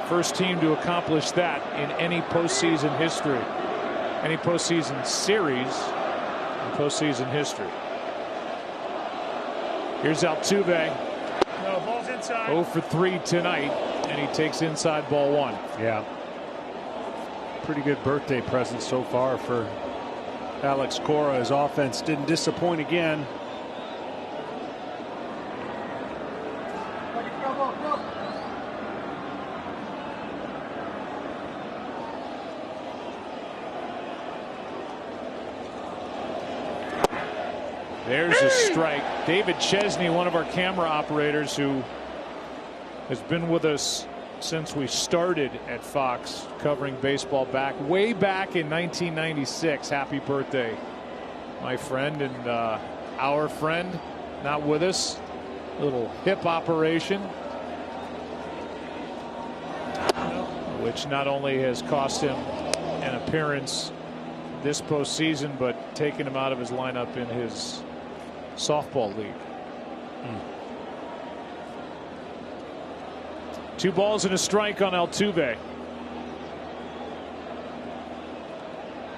First team to accomplish that in any postseason history, any postseason series in postseason history. Here's Altuve. No, ball's inside. 0 for 3 tonight, and he takes inside ball 1. Yeah. Pretty good birthday present so far for Alex Cora. His offense didn't disappoint again. There's a strike. David Chesney, one of our camera operators who has been with us since we started at Fox covering baseball way back in 1996. Happy birthday, my friend, and our friend not with us. Little hip operation, which not only has cost him an appearance this postseason, but taken him out of his lineup in his softball league. 2 balls and a strike on Altuve.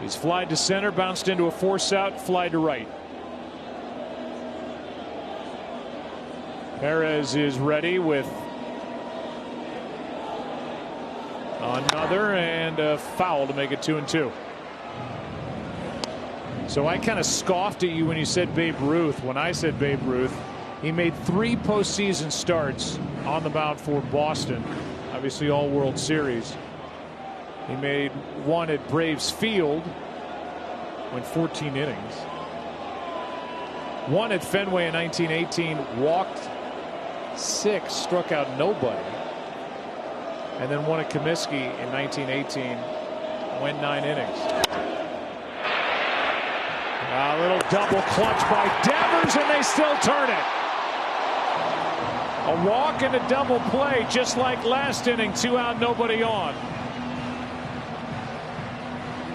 He's flied to center, bounced into a force out, fly to right. Perez is ready with another, and a foul to make it 2-2. So I kind of scoffed at you when you said Babe Ruth. When I said Babe Ruth, he made 3 postseason starts on the mound for Boston, obviously all World Series. He made 1 at Braves Field, went 14 innings. 1 at Fenway in 1918, walked 6, struck out nobody. And then 1 at Comiskey in 1918, went 9 innings. A little double clutch by Devers, and they still turn it. A walk and a double play, just like last inning, 2 out, nobody on.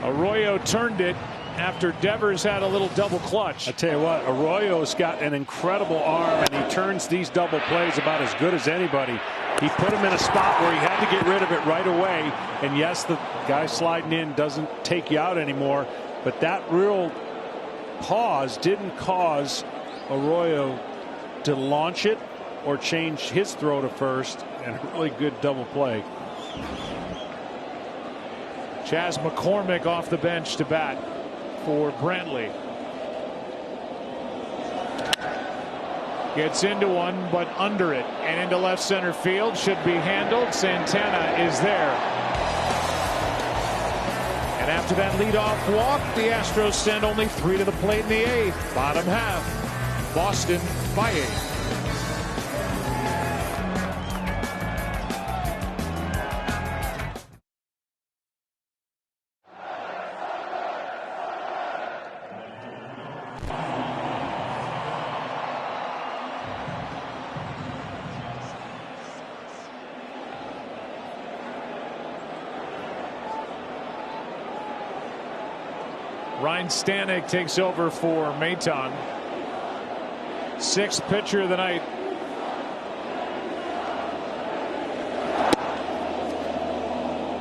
Arroyo turned it after Devers had a little double clutch. I tell you what, Arroyo's got an incredible arm, and he turns these double plays about as good as anybody. He put him in a spot where he had to get rid of it right away. And yes, the guy sliding in doesn't take you out anymore, but that real pause didn't cause Arroyo to launch it or change his throw to first, and a really good double play. Chas McCormick off the bench to bat for Brantley. Gets into one, but under it and into left center field. Should be handled. Santana is there. And after that leadoff walk, the Astros send only 3 to the plate in the 8th. Bottom half, Boston by 8. Ryan Stanek takes over for Maton. 6th pitcher of the night.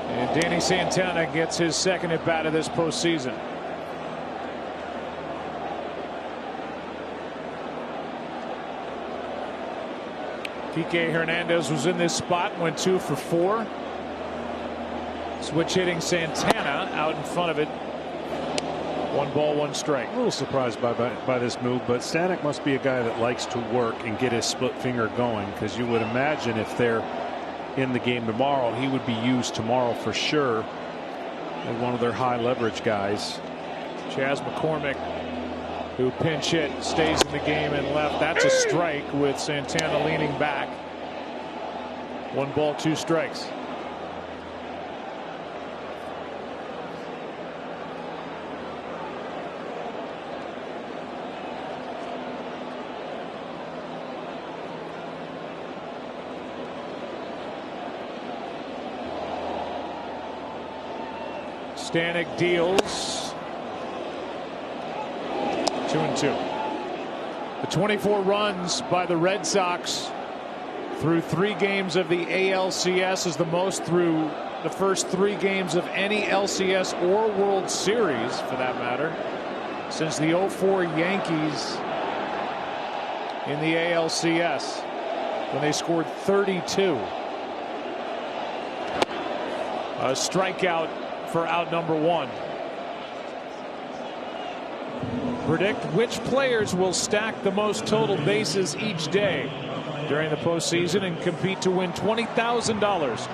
And Danny Santana gets his 2nd at bat of this postseason. Kike Hernandez was in this spot, went 2 for 4. Switch hitting Santana out in front of it. 1 ball, 1 strike. A little surprised by this move, but Stanek must be a guy that likes to work and get his split finger going, because you would imagine if they're in the game tomorrow, he would be used tomorrow for sure as one of their high leverage guys. Chas McCormick, who pinch hit, stays in the game and left. That's a strike with Santana leaning back. 1 ball, 2 strikes. Stanek deals. 2-2. The 24 runs by the Red Sox through 3 games of the ALCS, is the most through the first 3 games of any LCS or World Series, for that matter, since the 04 Yankees in the ALCS when they scored 32. A strikeout for out number 1. Predict which players will stack the most total bases each day during the postseason and compete to win $20,000.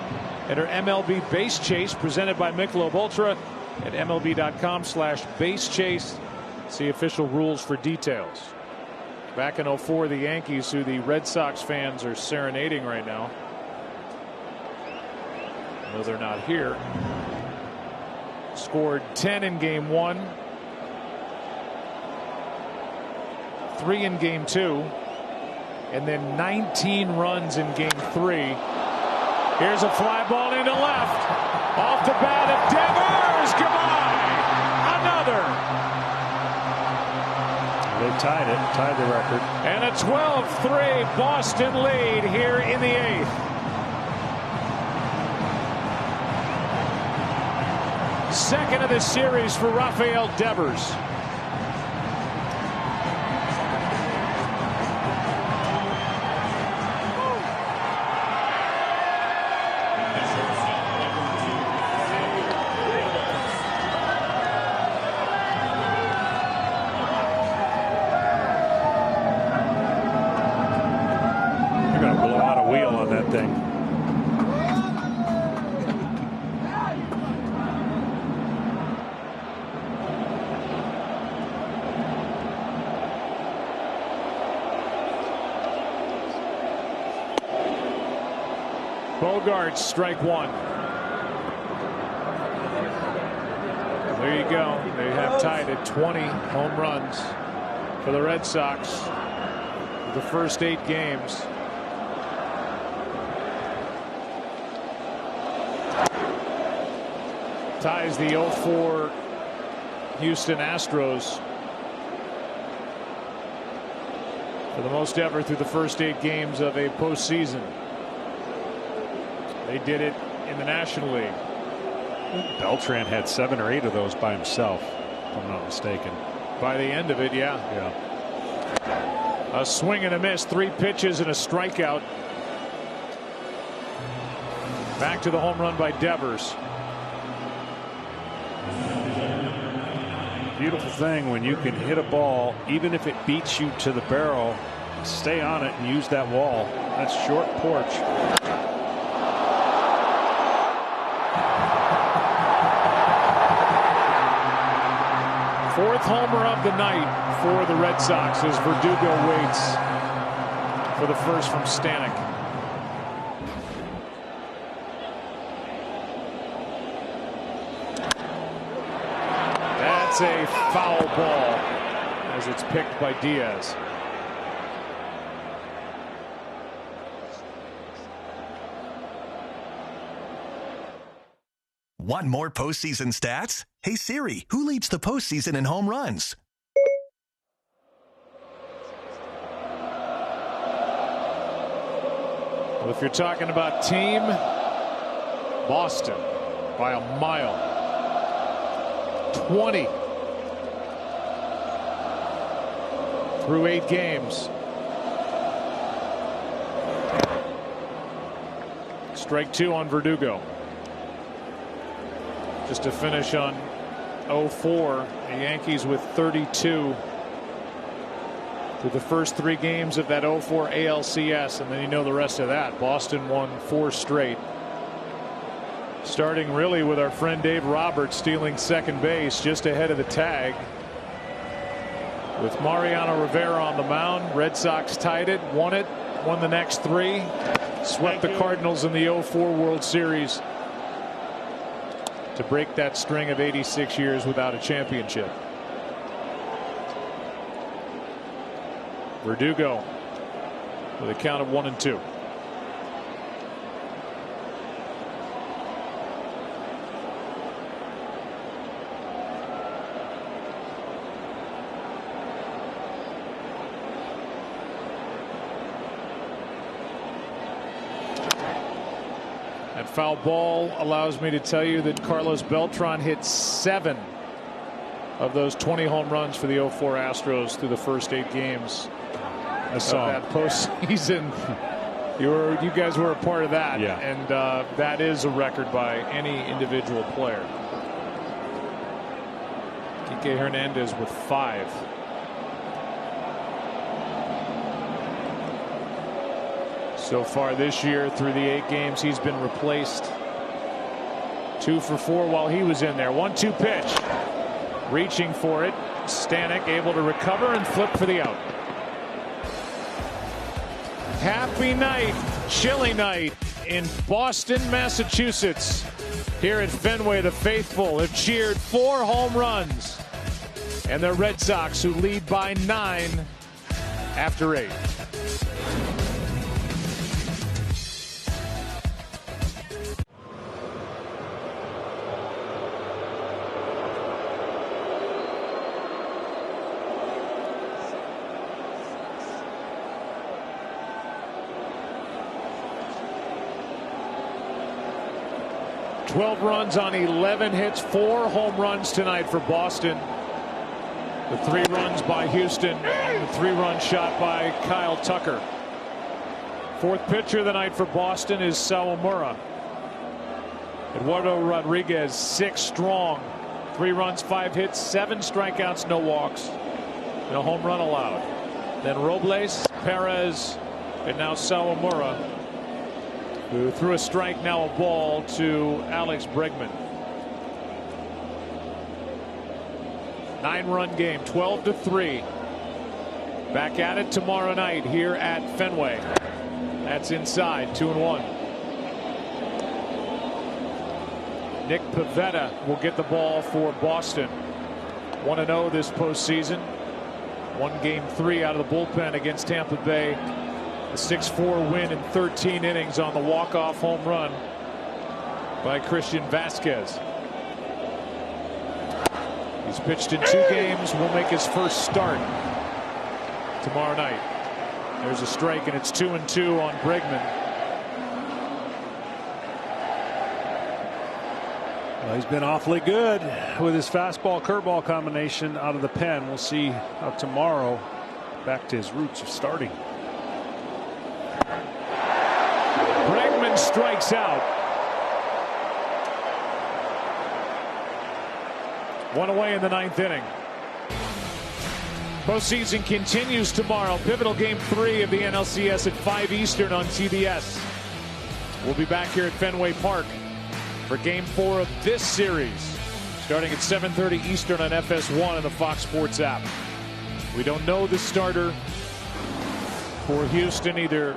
Enter MLB Base Chase, presented by Michelob Ultra, at MLB.com/basechase. See official rules for details. Back in 04, the Yankees, who the Red Sox fans are serenading right now, though they're not here, scored 10 in game 1, 3 in game 2, and then 19 runs in game 3. Here's a fly ball into left, off the bat of Devers. Goodbye. Another. They tied the record. And a 12-3 Boston lead here in the 8th. Second of the series for Rafael Devers. Bogarts, strike 1. There you go. They have tied at 20 home runs for the Red Sox for the first 8 games. Ties the 04 Houston Astros for the most ever through the first 8 games of a postseason. They did it in the National League. Beltran had 7 or 8 of those by himself, if I'm not mistaken. By the end of it, yeah. A swing and a miss, 3 pitches and a strikeout. Back to the home run by Devers. Beautiful thing when you can hit a ball, even if it beats you to the barrel, stay on it and use that wall. That's short porch. Fourth homer of the night for the Red Sox as Verdugo waits for the first from Stanek. That's a foul ball as it's picked by Diaz. Want more postseason stats? Hey Siri, who leads the postseason in home runs? Well, if you're talking about team, Boston by a mile. 20 through 8 games. Strike 2 on Verdugo. Just to finish on 04, the Yankees with 32 through the first 3 games of that 04 ALCS, and then you know the rest of that. Boston won 4 straight. Starting really with our friend Dave Roberts stealing second base just ahead of the tag. With Mariano Rivera on the mound, Red Sox tied it, won the next 3, swept the Cardinals in the 04 World Series to break that string of 86 years without a championship. Verdugo with a count of 1-2. foul ball allows me to tell you that Carlos Beltran hit 7 of those 20 home runs for the 04 Astros through the first 8 games of that postseason. You guys were a part of that, and that is a record by any individual player. Kike Hernandez with 5. So far this year, through the 8 games, he's been replaced. 2 for 4 while he was in there. 1-2 pitch. Reaching for it. Stanek able to recover and flip for the out. Happy night, chilly night in Boston, Massachusetts. Here at Fenway, the faithful have cheered 4 home runs. And the Red Sox, who lead by 9 after 8. $12 runs on 11 hits, 4 home runs tonight for Boston. The 3 runs by Houston and the 3-run shot by Kyle Tucker. 4th pitcher of the night for Boston is Sawamura. Eduardo Rodriguez, 6 strong. 3 runs, 5 hits, 7 strikeouts, no walks, and a home run allowed. Then Robles, Perez, and now Sawamura, who threw a strike, now a ball to Alex Bregman. 9-run game, 12-3. Back at it tomorrow night here at Fenway. That's inside, 2-1. Nick Pivetta will get the ball for Boston. 1-0 this postseason. Won game 3 out of the bullpen against Tampa Bay. A 6-4 win in 13 innings on the walk-off home run by Christian Vasquez. He's pitched in 2 games, will make his first start tomorrow night. There's a strike, and it's 2-2 on Bregman. Well, he's been awfully good with his fastball curveball combination out of the pen. We'll see how tomorrow, back to his roots of starting. Bregman strikes out. 1 away in the 9th inning. Postseason continues tomorrow. Pivotal game 3 of the NLCS at 5 Eastern on TBS. We'll be back here at Fenway Park for game 4 of this series, starting at 7:30 Eastern on FS1 and the Fox Sports app. We don't know the starter for Houston, either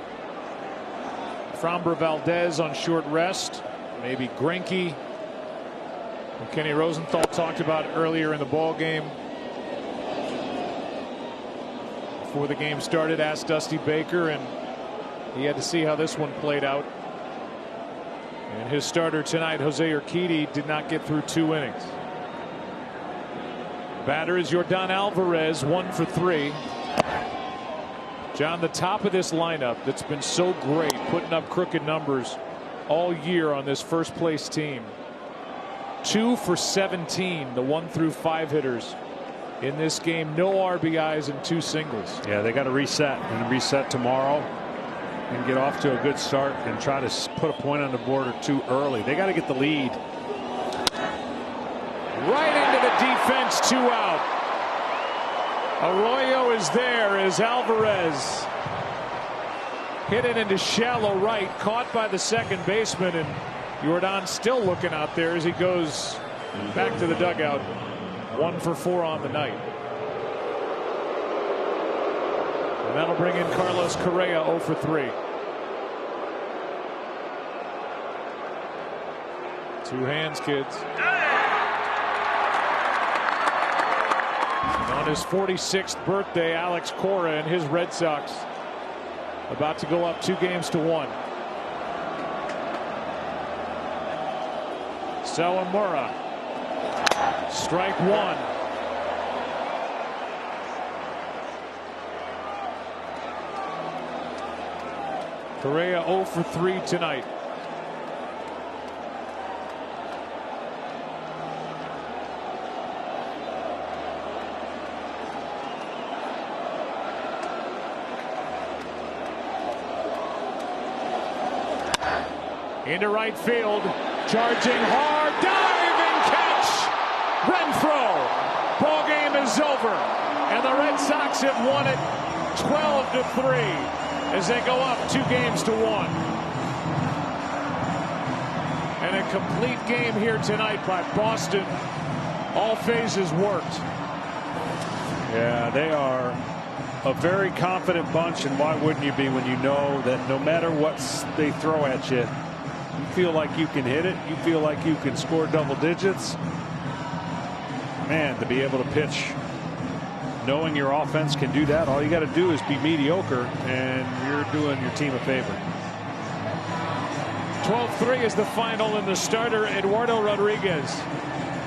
Framber Valdez on short rest, maybe Greinke, who Kenny Rosenthal talked about earlier in the ball game. Before the game started, asked Dusty Baker, and he had to see how this one played out. And his starter tonight, Jose Urquidy, did not get through 2 innings. Batter is Yordan Alvarez, 1 for 3. John, the top of this lineup that's been so great, putting up crooked numbers all year on this first place team. 2 for 17, the 1 through 5 hitters in this game. No RBIs and 2 singles. Yeah, they got to reset and reset tomorrow and get off to a good start and try to put a point on the board or 2 early. They got to get the lead. Right into the defense, 2 out. Arroyo is there as Alvarez hit it into shallow right, caught by the second baseman, and Yordan still looking out there as he goes back to the dugout. 1 for 4 on the night. And that'll bring in Carlos Correa, 0 for 3. 2 hands, kids. And on his 46th birthday, Alex Cora and his Red Sox about to go up 2-1. Sawamura, strike 1. Correa 0 for 3 tonight. into right field, charging hard, diving catch, Renfroe. Ball game is over, and the Red Sox have won it 12-3 as they go up 2-1. And a complete game here tonight by Boston. All phases worked. Yeah, they are a very confident bunch, and why wouldn't you be when you know that no matter what they throw at you, you feel like you can hit it, you feel like you can score double digits. Man, to be able to pitch knowing your offense can do that, all you got to do is be mediocre, and you're doing your team a favor. 12-3 is the final, and the starter, Eduardo Rodriguez.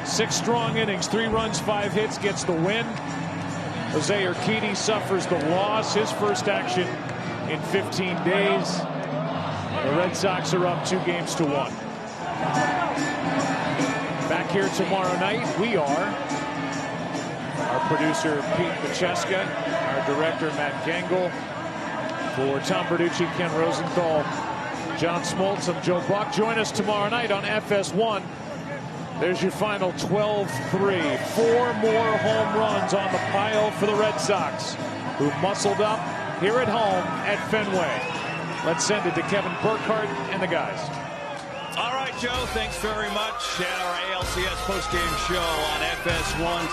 6 strong innings, 3 runs, 5 hits, gets the win. Jose Urquidy suffers the loss, his first action in 15 days. The Red Sox are up 2-1. Back here tomorrow night, we are. Our producer, Pete Macheska, our director, Matt Gangle. For Tom Bertucci, Ken Rosenthal, John Smoltz, I'm Joe Buck. Join us tomorrow night on FS1. There's your final 12-3. 4 more home runs on the pile for the Red Sox, who muscled up here at home at Fenway. Let's send it to Kevin Burkhardt and the guys. All right, Joe, thanks very much. And our ALCS postgame show on FS1.